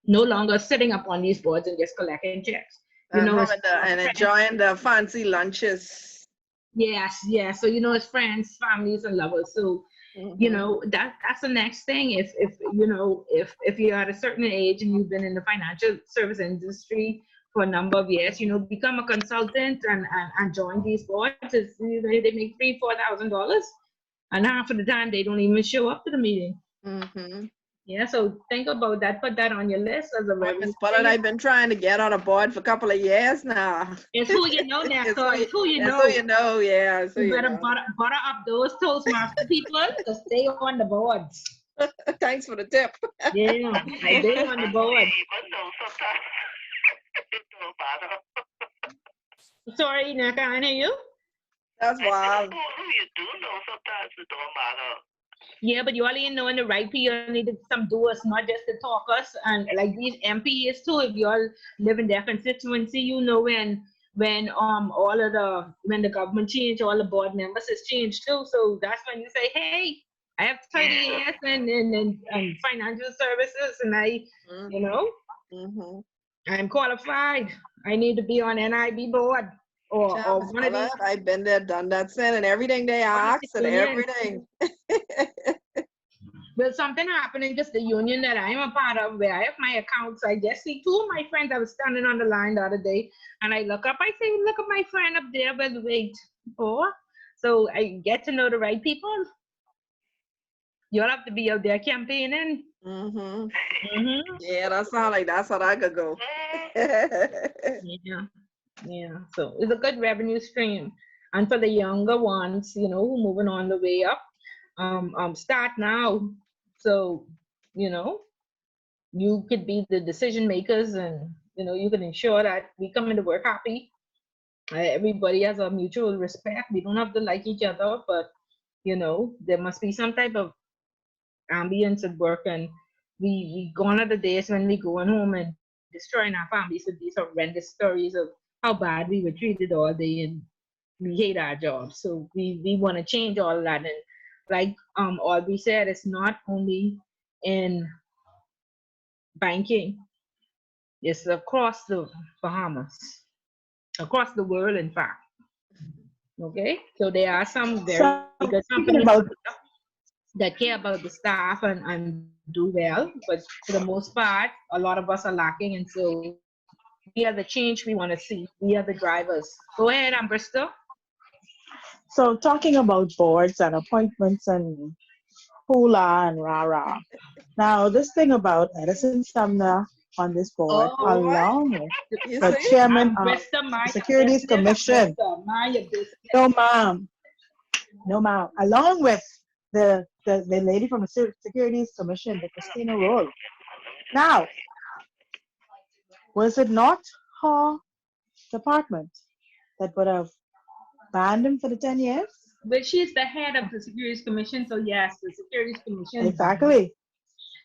No longer sitting up on these boards and just collecting checks. And It's enjoying the fancy lunches. yes, yes. So it's friends, families, and lovers. So Mm-hmm. that's the next thing. If you're at a certain age and you've been in the financial service industry for a number of years, become a consultant and join these boards. They make $3,000-4,000, and half of the time they don't even show up to the meeting. Mm-hmm. Yeah, so think about that. Put that on your list as a Well, very Miss Bullard, I've been trying to get on a board for a couple of years now. it's who you know now. It's So who you, it's who you it's know. who you know, yeah. It's who You you better know. butter up those Toastmaster people to stay on the boards. Thanks for the tip. Yeah, they on the And board. we even know sometimes it don't matter. Sorry, Nick, I can't hear you. That's I said, wild. who you do know sometimes it don't matter. Yeah, but you only knowing the right people. You need some doers, not just the talkers. And like these MPs too, if you all live in their constituency, when the government changed, all the board members has changed too. So that's when you say, "Hey, I have 30 Yeah. years and financial services, and I, Mm-hmm. you know." Mm-hmm. I'm qualified. I need to be on NIB board or Miss one of these Paulette, I've been there, done that, sin, and everything they ask, and unions. everything. Well, something happened in just the union that I'm a part of where I have my accounts. I just see two of my friends. I was standing on the line the other day and I look up, I say, look at my friend up there, but wait. Oh, so I get to know the right people. You'll have to be out there campaigning. Mm-hmm. Mm-hmm. Yeah, that sounds like that's what I could go. Yeah. Yeah. So it's a good revenue stream. And for the younger ones, you know, who moving on the way up, start now. So, you know, you could be the decision makers and, you know, you can ensure that we come into work happy. Everybody has a mutual respect. We don't have to like each other, but, you know, there must be some type of ambience at work. And we gone are the days when we going home and destroying our families with these horrendous stories of how bad we were treated all day and we hate our jobs. So we want to change all of that. And like Aubrey said, it's not only in banking, it's across the Bahamas, across the world, in fact. Okay, so there are some very So good speaking companies about that care about the staff and do well, but for the most part, a lot of us are lacking, and so we are the change we want to see. We are the drivers. Go ahead, Bristol. so talking about boards and appointments and hula and rah-rah. Now, this thing about Edison Sumner on this board, Oh, along with You the see? chairman of Bristol, the my Securities business, Commission. Bristol, my business. No, ma'am. No, ma'am. Along with the lady from the Securities Commission, the Christina Roll. Now, was it not her department that would have banned him for the 10 years? But she's the head of the Securities Commission, so yes, the Securities Commission. Exactly.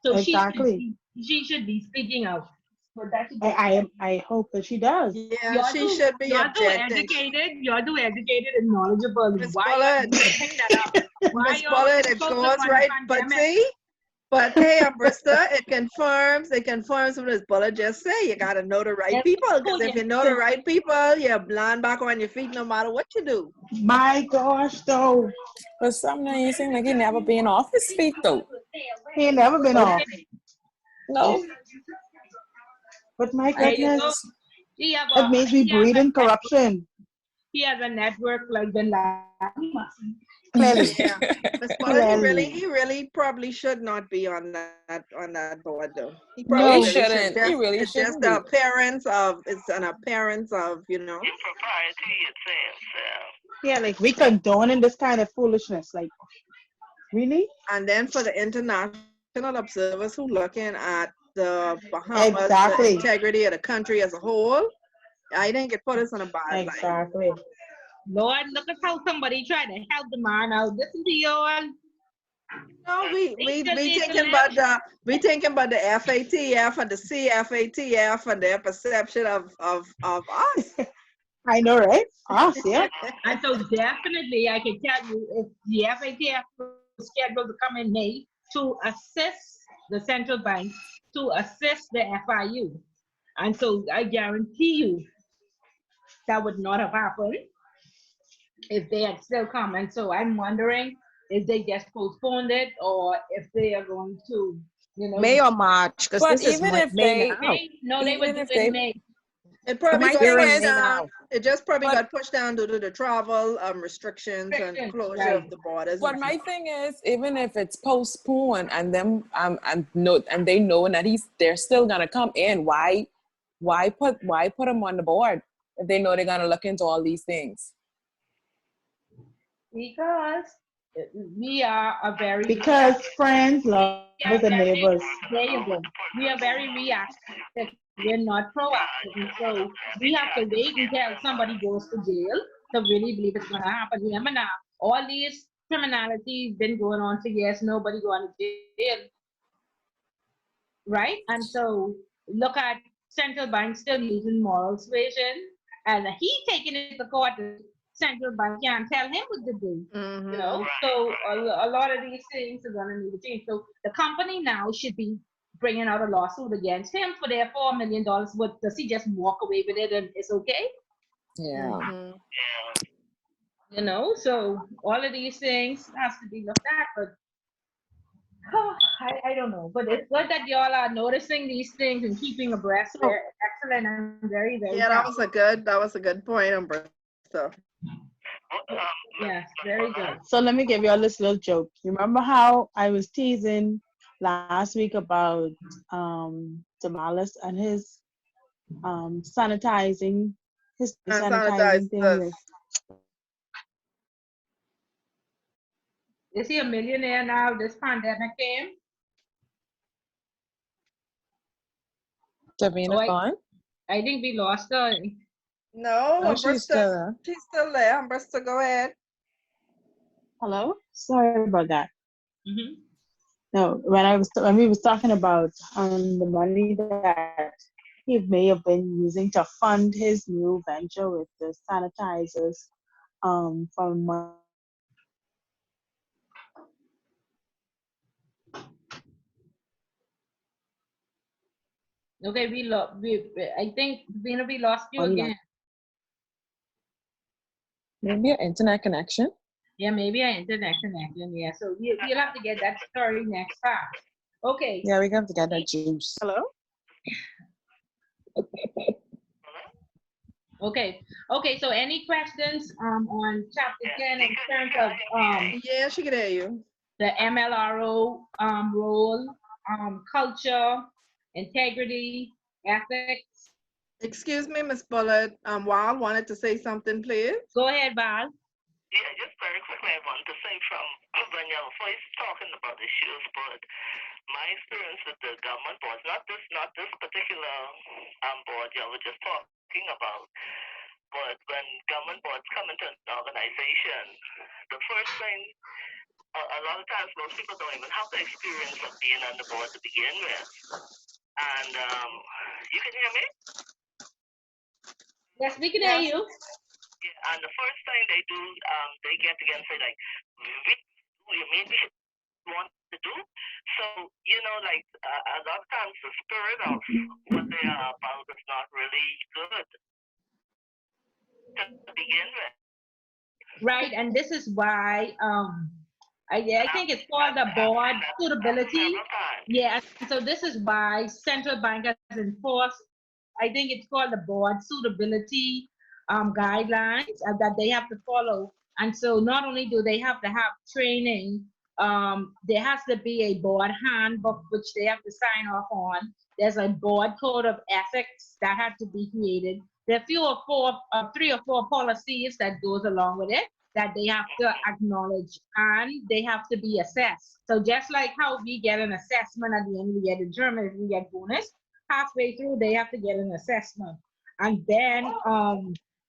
So Exactly. she should be speaking out. So that's I hope that she does. Yeah, she should be objecting. You're too educated and knowledgeable. Miss Why Paulette, you bring that up? Why Miss y'all Paulette, so it focused goes on the right, but pandemic? see, but hey, Brista, it confirms what Miss Paulette just say. You gotta know the right people, because if you know the right people, you're blind back on your feet no matter what you do. My gosh, though. But Sumner, you seem like he never been off his feet though. He ain't never been off. No. But my There you go. goodness, that means we breed in corruption. He has a network like Bin Laden. Clearly. Yeah, Miss Paulette, Clearly. he really probably should not be on that board though. He No, probably he really should. shouldn't. He really It's just shouldn't the be. appearance of, it's an appearance of, you know. Impropriety itself. Yeah, like we condoning this kind of foolishness. Like, really? And then for the international observers who looking at the Bahamas, the Exactly. integrity of the country as a whole, I think it put us in a bad light. Exactly. Lord, look at how somebody tried to help the man out. Listen to you all. No, we thinking about the FATF and the CFATF and their perception of us. I know, right? Us, yeah. And so definitely I can tell you if the FATF was scheduled to come in May to assist the central bank, to assist the FIU. And so I guarantee you that would not have happened if they had still come. And so I'm wondering if they just postponed it or if they are going to, you know. May or March, because But this is even if May they, now. No, they would even do if it they, in May. It probably my got thing pushed is- down. It just probably But- got pushed down due to the travel restrictions and closure of the borders. But my thing is, even if it's postponed and them and they know that they're still gonna come in, why put them on the board if they know they're gonna look into all these things? Because we are a very Because friends, lovers, and neighbors. there you go. We are very reactive. We're not proactive. And so we have to wait until somebody goes to jail to really believe it's going to happen. Remember now, all these criminality been going on for years, nobody going to jail. Right? And so look at central bank still using moral suasion, and he taking it to court. The central bank can't tell him what to do. Mm-hmm. You know, so a lot of these things are going to need to change. So the company now should be bringing out a lawsuit against him for their $4 million. What does he just walk away with it and it's okay? Yeah. Mhm. You know, so all of these things has to be looked at, but I don't know. But it's good that y'all are noticing these things and keeping abreast. So, Very excellent. I'm very, very Yeah, proud. that was a good point, Umberto. Yes, very good. so let me give you all this little joke. You remember how I was teasing last week about Tamales and his sanitizing, his And sanitizing thing with sanitizers. Is he a millionaire now? This pandemic came. Davina Oh, gone? I think we lost her. No, Oh, she's still there. She's still there. Umberto, go ahead. hello. Sorry about that. Mm-hmm. No, when we was talking about the money that he may have been using to fund his new venture with the sanitizers from money that he got from the government. Okay, I think we lost you again. Maybe an internet connection. Yeah, maybe our internet connection. Yeah, so we'll have to get that story next time. Okay. Yeah, we have to get that juice. Hello? Okay. Okay. So any questions on chapter 10 in terms of Yeah, she can hear you. the MLRO role, culture, integrity, ethics? Excuse me, Miss Bullet. Wild wanted to say something, please. Go ahead, Val. Yeah, just very quickly, I want to say from when you're first talking about issues, but my experience with the government boards, not this particular board you were just talking about, but when government boards come into an organization, the first thing, a lot of times most people don't even have the experience of being on the board to begin with. And you can hear me? Yes, we can hear you. Yeah, and the first thing they do, they get together and say like, you mean we want to do? So, you know, like a lot of times the spirit of what they are about is not really good to begin with. Right, and this is why I think it's called the board suitability. Yeah, and so this is why central bank has enforced, I think it's called the board suitability guidelines that they have to follow. And so not only do they have to have training, there has to be a board handbook which they have to sign off on. There's a board code of ethics that had to be created. There are 3 or 4 policies that goes along with it that they have to acknowledge, and they have to be assessed. So just like how we get an assessment at the end, we get determined if we get bonus, halfway through they have to get an assessment. And then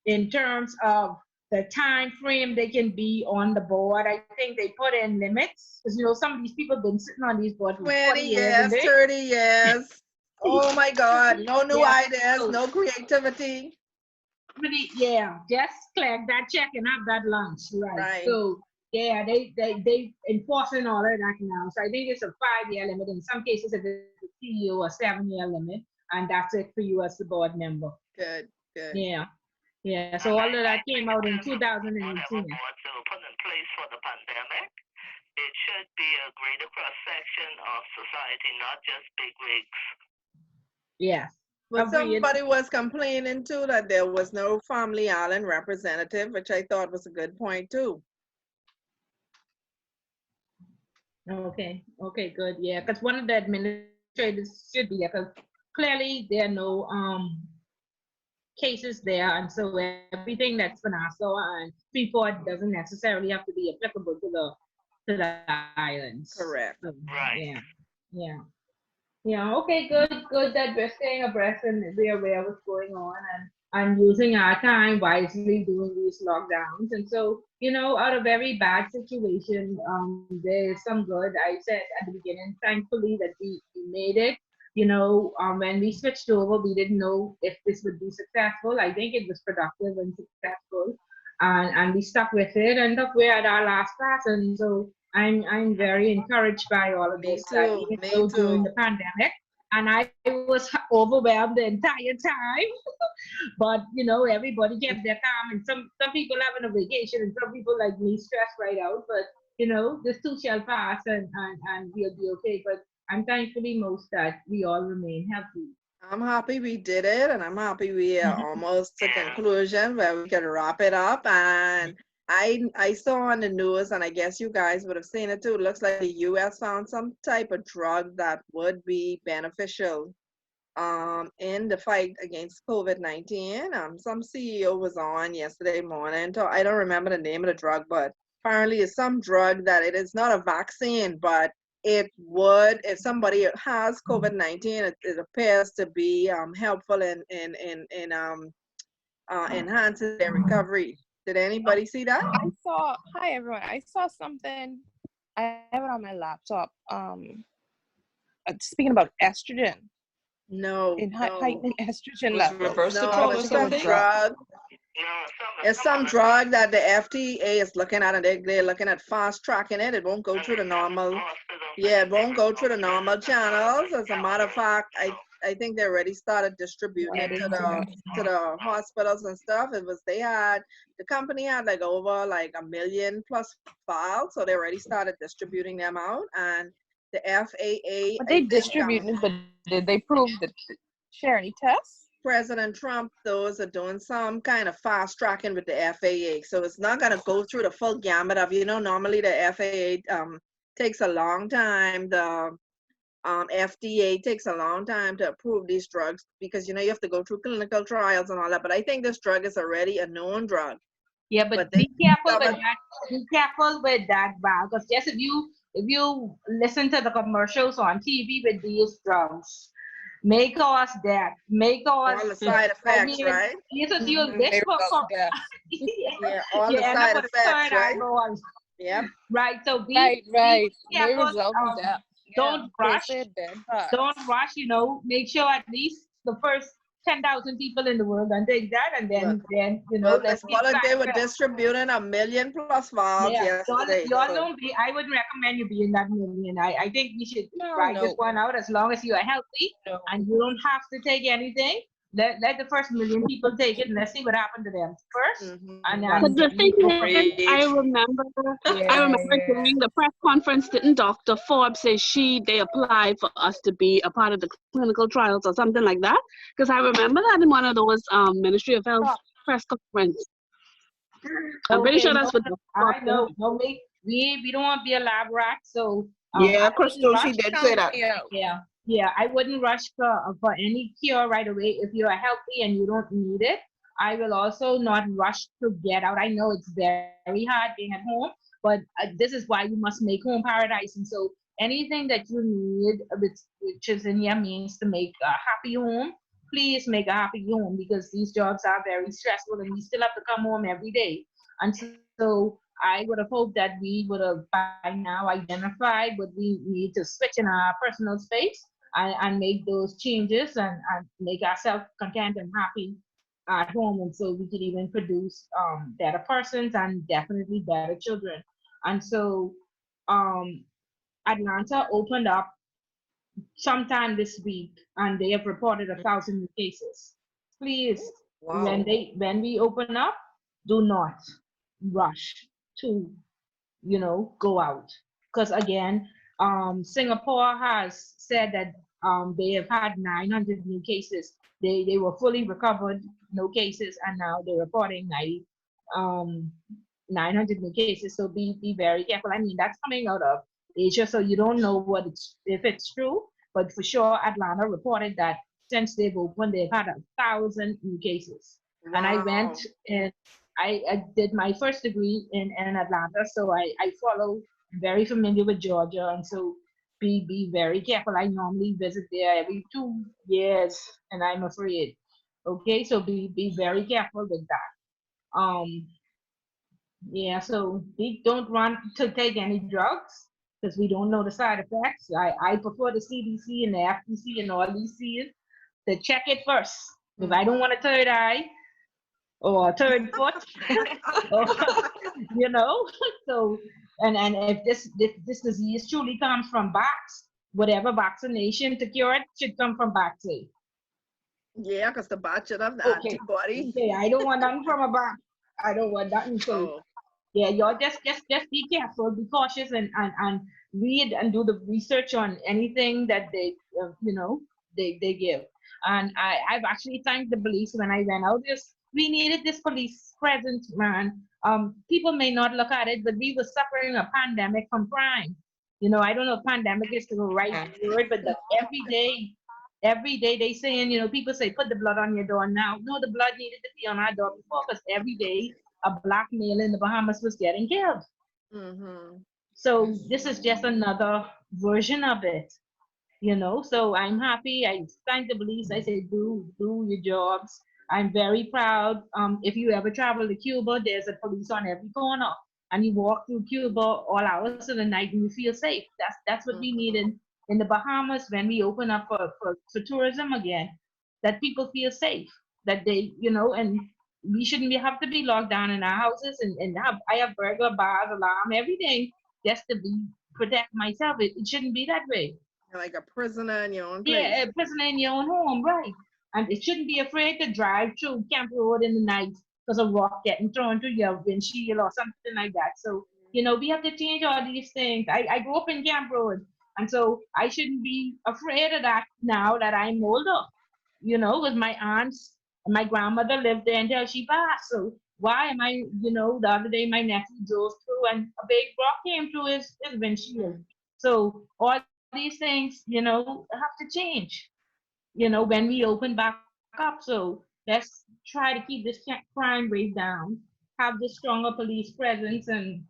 in terms of the time frame they can be on the board, I think they put in limits, because you know some of these people have been sitting on these boards for 20 years, years, 30 years. Oh my God, no new Yeah, ideas, so- no creativity. Really, yeah, just collect that check and have that lunch, right? Right. So yeah, they enforcing all of that now. So I think it's a 5-year limit. In some cases, if it's a CEO, a 7-year limit, and that's it for you as the board member. Good, good. Yeah, yeah. So all of that came out in 2018. Whatever boards they were put in place for the pandemic, it should be a greater cross section of society, not just big wigs. Yes. But Agreed. somebody was complaining too that there was no Family Island representative, which I thought was a good point too. Okay, okay, good. Yeah, because one of the administrators should be there, because clearly there are no cases there, and so everything that's FNASA and Freeport doesn't necessarily have to be applicable to the islands. Correct. So, Right. yeah, yeah. Yeah, okay, good that we're staying abreast and we're aware of what's going on and using our time wisely doing these lockdowns. And so, you know, out of every bad situation, there's some good. I said at the beginning, thankfully that we made it. You know, when we switched over, we didn't know if this would be successful. I think it was productive and successful. And we stuck with it, and look, we're at our last class. And so I'm very encouraged by all of Me this. That too. even Me though during too. the pandemic, and I was overwhelmed the entire time, but everybody kept their calm, and some people having a vacation, and some people like me stressed right out. But this too shall pass, and we'll be okay. But I'm thankfully most that we all remain healthy. I'm happy we did it, and I'm happy we are almost to conclusion where we can wrap it up. And I saw on the news, and I guess you guys would have seen it too. It looks like the U.S. found some type of drug that would be beneficial in the fight against COVID-19. Some CEO was on yesterday morning. I don't remember the name of the drug, but apparently it's some drug that it is not a vaccine, but it would, if somebody has COVID-19, it appears to be helpful in enhancing their recovery. Did anybody see that? I saw, hi everyone, I saw something, I have it on my laptop. Speaking about estrogen, No, in no, heightening estrogen Was levels. reversible no. or It's some something? drug. No, It's some drug that the FDA is looking at, and they're looking at fast tracking it. It won't go through the normal. Yeah, it won't go through the normal channels. As a matter of fact, I think they already started distributing it to the hospitals and stuff. The company had like over like 1 million plus files, so they already started distributing them out. And the FAA, But I they think distributed it, but did they prove that share any tests? President Trump, those are doing some kind of fast tracking with the FAA. So it's not going to go through the full gamut of, normally the FAA takes a long time. The FDA takes a long time to approve these drugs because, you have to go through clinical trials and all that. But I think this drug is already a known drug. Yeah, but they be careful with discovered- that. Be careful with that, Val, because just if you listen to the commercials on TV with these drugs, may cause death, may cause. all the side I effects, mean, right? you'll Mhm. wish May result for in death. Yeah, all you the end up side with a effects, third right? eyeball, Yep. right? So be Right. May careful. result in death. Yeah. Don't They rush. said dead heart. Don't rush. Make sure at least the first 10,000 people in the world and take that, and then Well, let's keep they trying were to. distributing 1 million plus files Yeah, yesterday. y'all So don't be. I wouldn't recommend you be in that million. I think we should ride this No. one out as long as you are healthy No. and you don't have to take anything. Let the first million people take it and let's see what happened to them first. And Right. But the then thing we go from is, I Great. remember, Yeah. during the press conference, didn't Dr. Forbes say they applied for us to be a part of the clinical trials or something like that? Because I remember that in one of those Ministry of Health press conference. I'm pretty sure that's what Dr. Forbes I know. Don't make we don't want to be a lab rat, so Yeah, I wouldn't Crystal, she rush. did say that. Yeah, I wouldn't rush for any cure right away if you are healthy and you don't need it. I will also not rush to get out. I know it's very hard being at home, but this is why you must make home paradise. And so anything that you need, which is in your means to make a happy home, please make a happy home because these jobs are very stressful and we still have to come home every day. And so I would have hoped that we would have by now identified what we need to switch in our personal space and make those changes and make ourselves content and happy at home. And so we could even produce better persons and definitely better children. And so um, Atlanta opened up sometime this week and they have reported 1,000 new cases. Please, Wow. when we open up, do not rush to go out because again Singapore has said that they have had 900 new cases. They were fully recovered, no cases, and now they're reporting um 900 new cases. So be very careful. I mean, that's coming out of Asia, so you don't know if it's true, but for sure Atlanta reported that since they've opened they've had 1,000 new cases. And I went Wow. and I did my first degree in Atlanta, so I follow, very familiar with Georgia, and so be very careful. I normally visit there every 2 years, and I'm afraid. Okay, so be very careful with that. Yeah, so we don't want to take any drugs because we don't know the side effects. I prefer the CDC and the FTC and all these things to check it first. If I don't want a third eye or a third foot, or, so And if this disease truly comes from bats, whatever vaccination to cure it should come from bats. Eh? Yeah, because the bot should have the Okay. antibody. Okay. I don't want nothing from a bat. I don't want nothing. So Oh. yeah, y'all just be careful, be cautious, and read and do the research on anything that they give. And I've actually thanked the police when I went out. We needed this police presence, man. People may not look at it, but we were suffering a pandemic from crime. I don't know if pandemic is the right Yeah. word, but every day they saying, people say put the blood on your door now. No, the blood needed to be on our door before, because every day a black male in the Bahamas was getting killed. Mm-hmm. So this is just another version of it, So I'm happy. I thank the police. I say, do your jobs. I'm very proud. If you ever travel to Cuba, there's a police on every corner, and you walk through Cuba all hours of the night, and you feel safe. That's what we need in the Bahamas when we open up for tourism again. That people feel safe. That and we shouldn't have to be locked down in our houses and I have burglar bars, alarm, everything just to protect myself. It shouldn't be that way. Like a prisoner in your own place. Yeah, a prisoner in your own home, right? And it shouldn't be afraid to drive through Camp Road in the night because of rock getting thrown through your windshield or something like that. So, we have to change all these things. I grew up in Camp Road, and so I shouldn't be afraid of that now that I'm older. With my aunts and my grandmother lived there until she passed. So why am I, the other day my nephew drove through and a big rock came through his windshield. So all these things, have to change, when we open back up. So let's try to keep this crime rate down, have this stronger police presence, and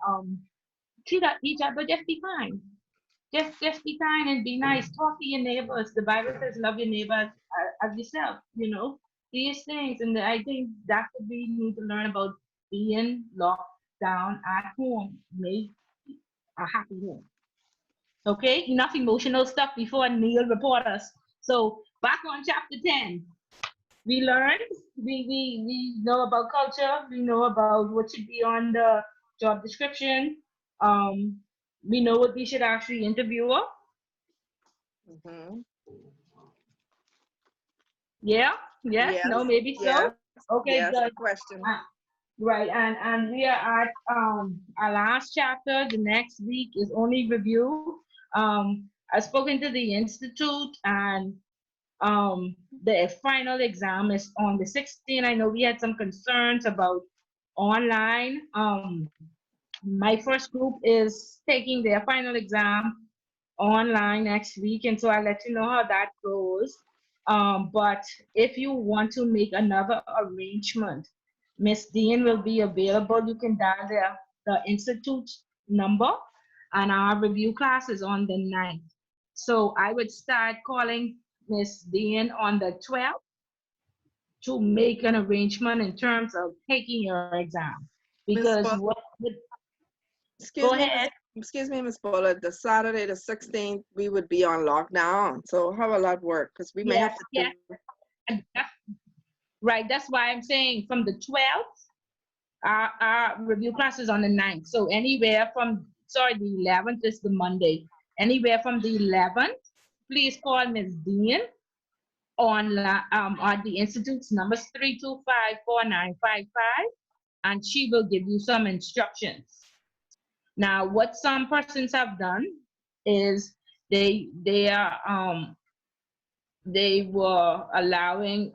treat each other, just be kind. Just be kind and be nice. Talk to your neighbors. The Bible says, "Love your neighbors as yourself." These things, and I think that's what we need to learn about being locked down at home. Make a happy home. Okay, enough emotional stuff before Neil report us. So back on chapter 10, we learned, we know about culture, we know about what should be on the job description. Um, we know what we should actually interview her. Mm-hmm. Yeah, yes, Yes. no, maybe so. Yes. Okay, Yes. good. Question. Right, and we are at our last chapter. The next week is only review. I've spoken to the institute, and the final exam is on the 16th. I know we had some concerns about online. My first group is taking their final exam online next week, and so I'll let you know how that goes. But if you want to make another arrangement, Miss Dean will be available. You can dial the institute number, and our review class is on the 9th. So I would start calling Miss Dean on the 12th to make an arrangement in terms of taking your exam. Miss Because Bullard, go excuse me, ahead. Miss Bullard, the Saturday the 16th, we would be on lockdown. So how will that work? Because we may have to Yes. Right, that's why I'm saying from the 12th, our review class is on the 9th. So anywhere from, the 11th is the Monday. Anywhere from the 11th, please call Ms. Dean on the Institute's numbers 325-4955, and she will give you some instructions. Now, what some persons have done is they were allowing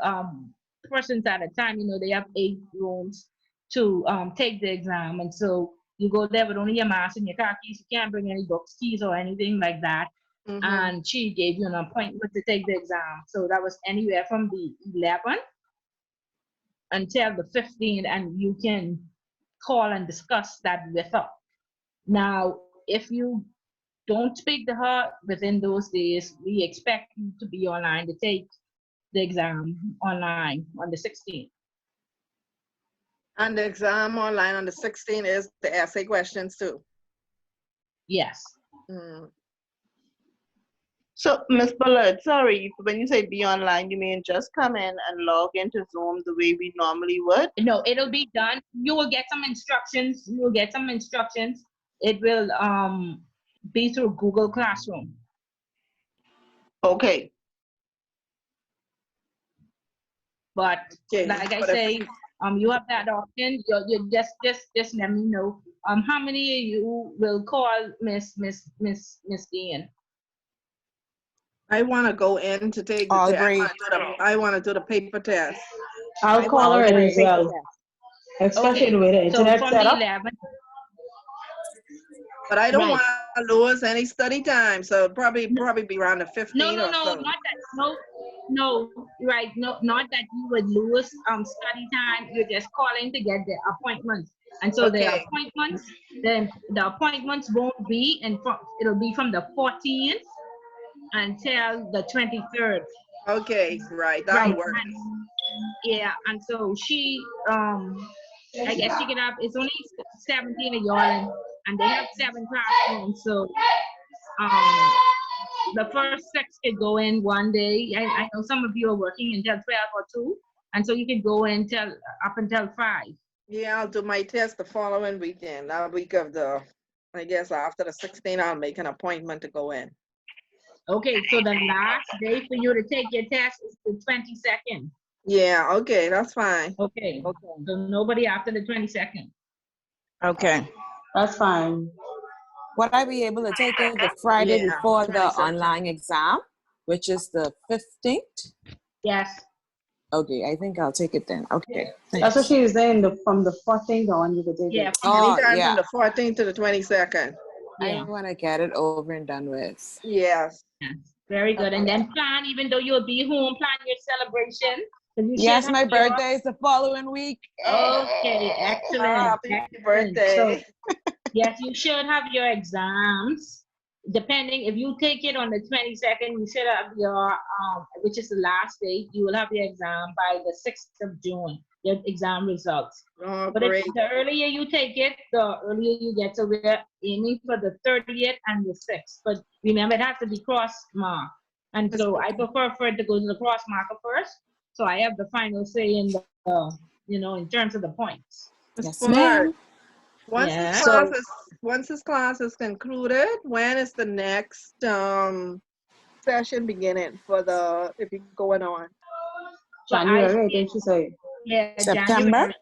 persons at a time. They have 8 rooms to take the exam, and so you go there with only your mask and your car keys. You can't bring any books, keys, or anything like that. Mm-hmm. And she gave you an appointment to take the exam. So that was anywhere from the 11th until the 15th, and you can call and discuss that with her. Now, if you don't speak to her within those days, we expect you to be online to take the exam online on the 16th. And the exam online on the 16th is the essay questions too. Yes. Mm. So, Ms. Bullard, sorry, when you say be online, you mean just come in and log into Zoom the way we normally would? No, it'll be done. You will get some instructions. it will be through Google Classroom. Okay. But Okay. like I But if- say, you have that option. You just let me know. How many of you will call Miss Dean? I want to go in to take the All test. brave. I want to do the paper test. I'll call her in as well, especially Okay, the way the so internet from set the up. 11th, But I don't right? want to lose any study time, so probably be around the 15 No, or so. not that. No, right? No, not that you would lose study time. You're just calling to get the appointments, and so Okay. the appointments won't be, and it'll be from the 14th until the 23rd. Okay, right. That'll Right. work. Yeah, and so she, I guess she can have, it's only 17 of y'all, and they have 7 classrooms, so the first 6 could go in one day. I know some of you are working until 12 or 2, and so you can go in up until 5. Yeah, I'll do my test the following weekend. That week of I guess after the 16th, I'll make an appointment to go in. Okay, so the last day for you to take your test is the 22nd. Yeah, okay, that's fine. Okay, so nobody after the 22nd. Okay. That's fine. Would I be able to take it the Friday Yeah, before the 22nd. online exam, which is the 15th? Yes. Okay, I think I'll take it then. Okay, That's what thanks. she was saying. From the 14th on, you could take Yeah. it. Oh, Anytime yeah. from the 14th to the 22nd. I Yeah. want to get it over and done with. Yes. Yes. Very good. And then plan, even though you'll be home, plan your celebration. 'Cause you should Yes, have my your- birthday is the following week. Okay, excellent. Happy excellent. birthday. So, yes, you should have your exams. Depending, if you take it on the 22nd, you should have your, which is the last date, you will have your exam by the 6th of June, your exam results. Oh, But great. if the earlier you take it, the earlier you get. So we're aiming for the 30th and the 6th. But remember, it has to be cross-marked. And so I prefer for it to go to the cross-marker first. So I have the final say in the, in terms of the points. Yes, Bullard, ma'am. once Yeah. this class is concluded, when is the next session beginning for if you're going on? January, I think she said. Yeah, September? January.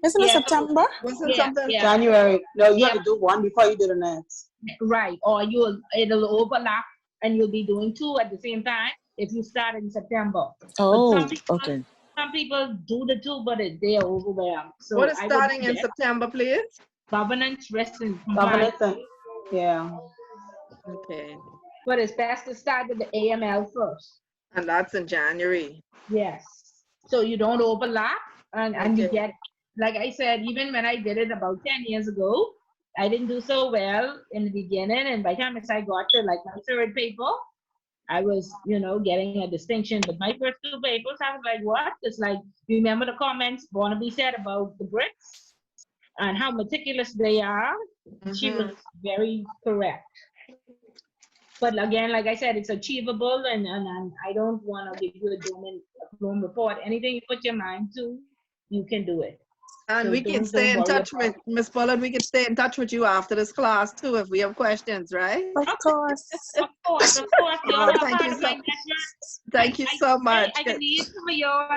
Isn't it Yeah, September? Wasn't something? Yeah. January. No, you Yeah. have to do one before you do the next. Right, or it'll overlap and you'll be doing 2 at the same time if you start in September. Oh, But okay. some people do the 2, but they're overwhelmed. So What is I would starting in suggest September, please? governance, risk, and compliance. Governance and, yeah. Okay. But it's best to start with the AML first. And that's in January. Yes. So you don't overlap and you Okay. get, like I said, even when I did it about 10 years ago, I didn't do so well in the beginning. And by the time I got to like my 3rd paper, I was, getting a distinction. But my first 2 papers, I was like, what? It's like, remember the comments Barnaby said about the Brits and how meticulous they are? She was very correct. But again, like I said, it's achievable, and I don't want to give you a doom report. Anything you put your mind to, you can do it. And So we can don't stay in worry touch about with Miss Bullard. We can stay in touch with you after this class too if we have questions, right? Of course. Of course. Y'all Oh, are thank part you of my so- network. Thank you so much. I can need some of y'all.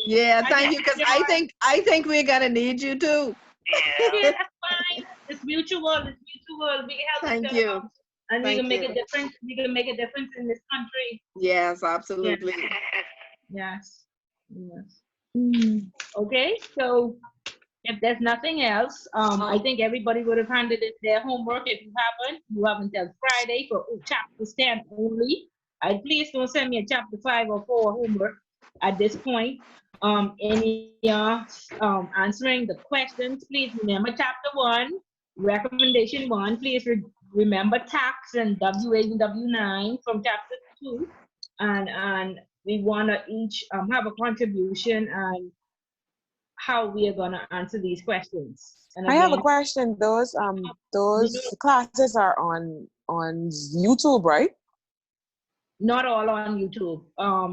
Yeah, I thank can you. Because need I think we're gonna need you too. Yeah, that's fine. It's mutual. It's mutual. We help Thank each you. other, and we Thank can make you. a difference. We can make a difference in this country. Yes, absolutely. Yes. Yes. Okay. So if there's nothing else, I think everybody would have handed in their homework. If you have until Friday for chapters 10 only. Please don't send me a chapter 5 or 4 homework at this point. Answering the questions, please remember chapter 1, recommendation 1. Please remember tax and W8 and W9 from chapter 2, and we want to each have a contribution on how we are going to answer these questions. And I have a again, question. Those classes are on YouTube, right? not all on YouTube.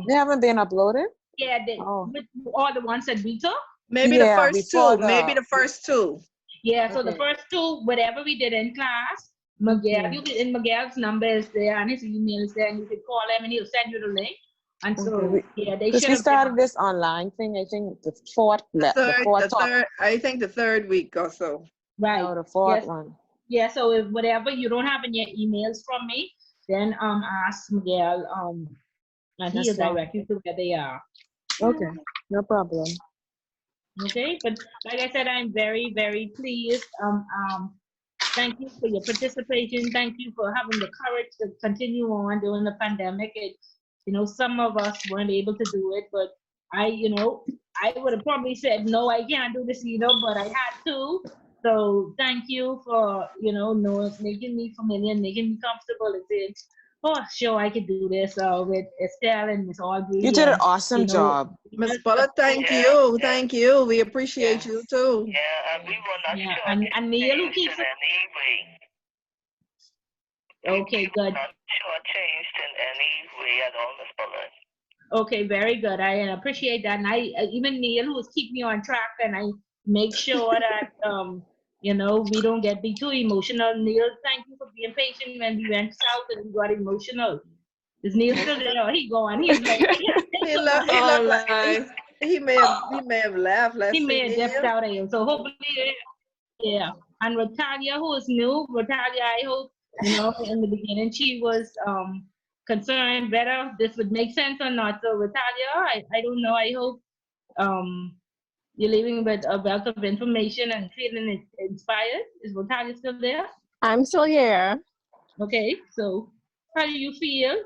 They haven't been uploaded? Yeah, Oh. with all the ones that we took. Maybe Yeah, the first before two. Maybe the first 2. Yeah, so the Okay. first two, whatever we did in class, Miguel, you can, in Miguel's number is there and his email is there, and you can call him and he'll send you the link. And so, Okay. yeah, they Because should we have been started this online thing, I think the fourth, the fourth talk. I think the third week or so. right. No, the fourth Yes. one. Yeah, so if whatever you don't have in your emails from me, then ask Miguel and he'll That's fine. direct you to where they are. Okay, no problem. Okay, but like I said, I'm very, very pleased. Thank you for your participation. Thank you for having the courage to continue on during the pandemic. Some of us weren't able to do it, but I would have probably said, no, I can't do this, but I had to. So thank you for, making me familiar, making me comfortable and saying, oh, sure, I could do this with Estelle and Miss Audrey. You did an and, awesome job. Miss Bullet, thank you. Thank you. We appreciate you too. Yeah, and we will not Yeah, shortchange and Neil who in keeps it. any way. Okay, good. Not shortchanged in any way at all, Miss Bullet. Okay, very good. I appreciate that. And even Neil, who's keep me on track, and I make sure that we don't be too emotional. Neil, thank you for being patient when we went south and we got emotional. Is Neil still there? He gone. He's like, He looked like he may have laughed. Let's he see. may have dipped out of him. So hopefully, yeah. And Ratalia, who is new, Ratalia, I hope in the beginning she was concerned whether this would make sense or not. So Ratalia, I don't know. I hope you're leaving with a wealth of information and feeling inspired. Is Ratalia still there? I'm still here. Okay, so how do you feel?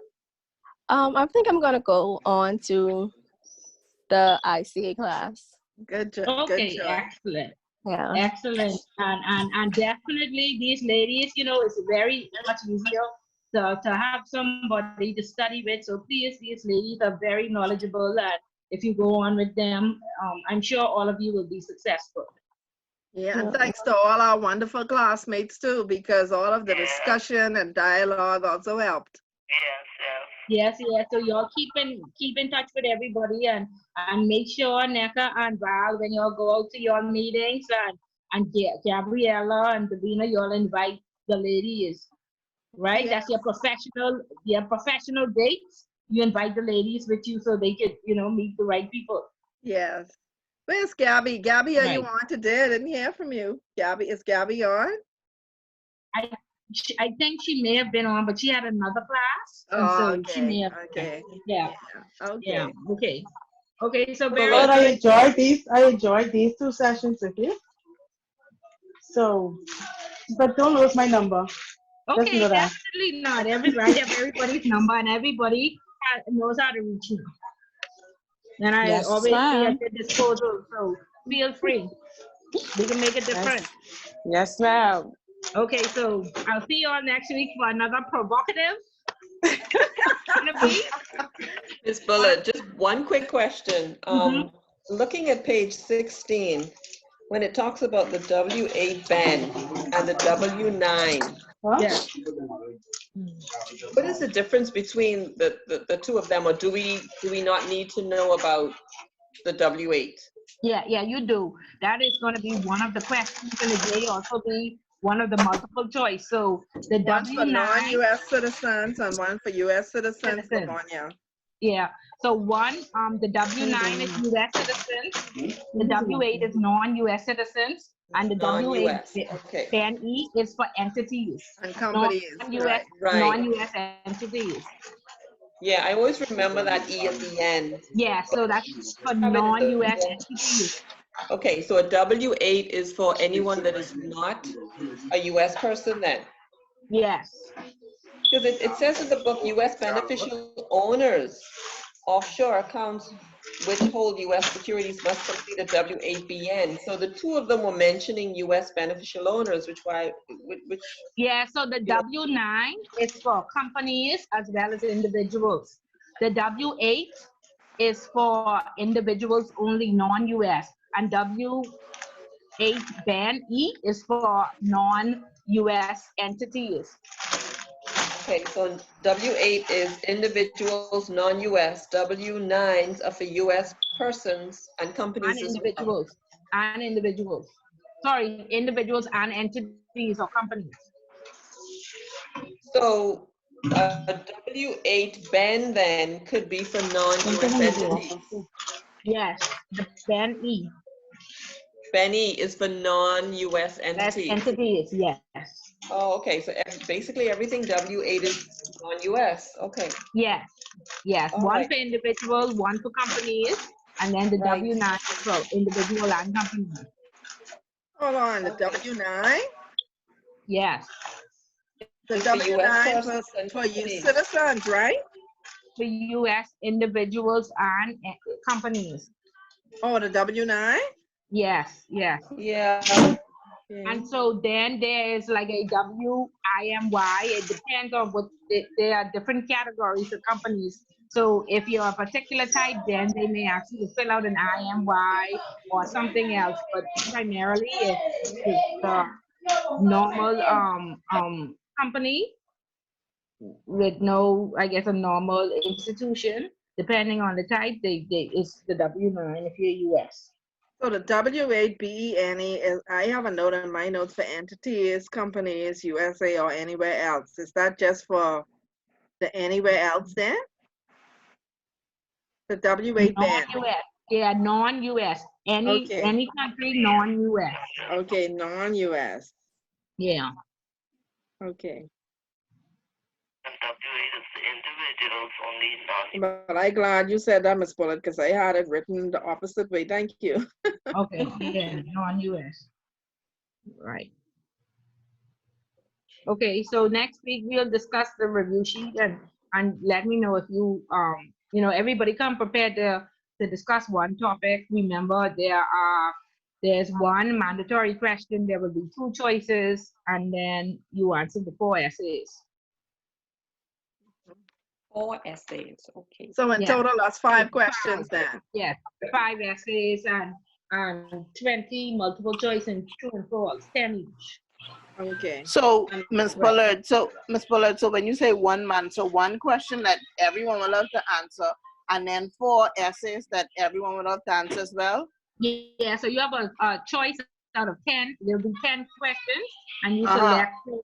I think I'm gonna go on to the ICA class. Good job. Okay, Good job. excellent. Yeah. Excellent. And definitely these ladies, it's very much easier to have somebody to study with. So please, these ladies are very knowledgeable, and if you go on with them, I'm sure all of you will be successful. Yeah, and thanks to all our wonderful classmates too, because all of the discussion and dialogue also helped. Yes. So y'all keep in touch with everybody and make sure Neka and Val, when y'all go out to your meetings and Gabriella and Davina, y'all invite the ladies, right? Yeah. That's your professional dates. You invite the ladies with you so they could, meet the right people. Yes. Where's Gabby? Gabby, are you Right. on today? I didn't hear from you. Gabby, is Gabby on? I think she may have been on, but she had another class, and so okay. she may have. Okay. Yeah. Okay. Yeah. Okay. So very But I good. enjoyed these two sessions with you. So, but don't lose my number. Just Okay, know that. definitely not. I have everybody's number, and everybody knows how to reach me. And I Yes, always be ma'am. at your disposal, so feel free. We can make a difference. Yes, ma'am. Okay, so I'll see you all next week for another provocative. Ms. Bullet, just one quick question. Looking at page 16, when it talks about the W8 band and the W9, Yes. what is the difference between the two of them, or do we not need to know about the W8? Yeah, you do. That is going to be one of the questions, and it may also be one of the multiple choice. So the One for W9. non-U.S. citizens and one for U.S. citizens. Yeah. So one, the W9 is U.S. citizens, the W8 is non-U.S. citizens, and the W8 band E is for entities. And companies. Non-U.S. Right. Non-U.S. entities. Yeah, I always remember that E at the end. Yeah, so that's for non-U.S. entities. Okay, so a W8 is for anyone that is not a U.S. person then? Yes. Because it says in the book, U.S. beneficial owners, offshore accounts which hold U.S. securities must complete a W8BN. So the two of them were mentioning U.S. beneficial owners, which. Yeah, so the W9 is for companies as well as individuals. The W8 is for individuals only, non-U.S. And W8 band E is for non-U.S. entities. Okay, so W8 is individuals, non-U.S. W9s are for U.S. persons and companies And individuals. And individuals. sorry, individuals and entities or companies. So a W-8 Ben then could be for non-US entities. Yes, the Ben E. Ben E is for non-US That's entities. entities, yes. Oh, okay. So basically everything W-8 is non-US. Okay. Yes, yes. All One right. for individual, one for companies, and then the Right. W9 for individual and companies. Hold on, the Okay. W-9? Yes, The Is for US W-9 persons and for you companies. citizens, right? for U.S. individuals and companies. Oh, the W-9? Yes, yes. Yeah. And so then there is like a WIMY. It depends on what there are different categories of companies. So if you're a particular type, then they may ask you to fill out an IMY or something else. But primarily, if it's the normal company with no, I guess, a normal institution, depending on the type, it's the W9 if you're US. So the W-8BENE is, I have a note in my notes for entities, companies, USA or anywhere else. Is that just for the anywhere else then? The W-8 ban. Non-US. Yeah, non-US. Okay. Any country non-US. Okay, non-US. Yeah. Okay. And W-8 is the individuals only, non. But I'm glad you said that, Ms. Bullitt, because I had it written the opposite way. Thank you. Okay. Yeah, non-US. Right. Okay, so next week we'll discuss the review sheet and let me know if you everybody come prepared to discuss one topic. Remember there's one mandatory question, there will be two choices, and then you answer the 4 essays. 4 essays. Okay. So in Yeah. total, that's 5 questions then. Yes, 5 essays and 20 multiple choice and true and false, 10 each. Okay. So, Ms. Right. Pollard, so when you say 1 month, so one question that everyone will have to answer, and then 4 essays that everyone will have to answer as well? Yeah, so you have a choice out of 10. There'll be 10 questions, and you Uh-huh. select 4.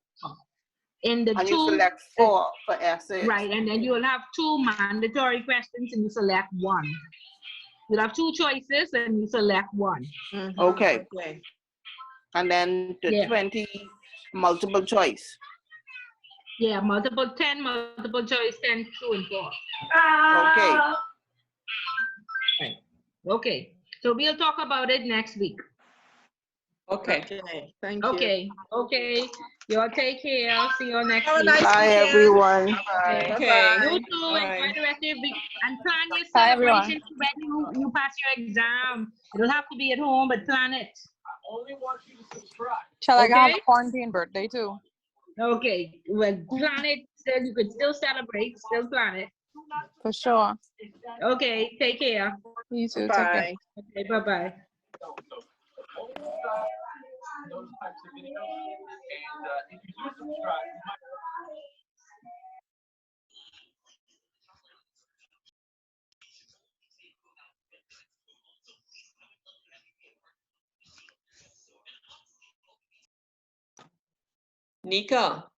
In the And you 2, select 4 for essays. right, and then you will have 2 mandatory questions, and you select 1. You'll have 2 choices, and you select 1. Mhm. Okay. Okay. And then the Yeah. 20 multiple choice. Yeah, 10 multiple choice, 10 true and false. Okay. Right. Okay, so we'll talk about it next week. Okay. Okay. Thank you. Okay. Y'all take care. I'll see you next Have a week. nice Bye, weekend. everyone. Okay. Okay. You Bye-bye. too. Bye. Enjoy the rest of your week and plan your Bye, everyone. celebration when you pass your exam. It'll have to be at home, but plan it. Shall I have Okay? a quarantine birthday too? Okay. Well, plan it. Still, you could still celebrate. Still plan it. For sure. Okay. Take care. You too. Take care. Bye. Okay. Bye-bye. Nika.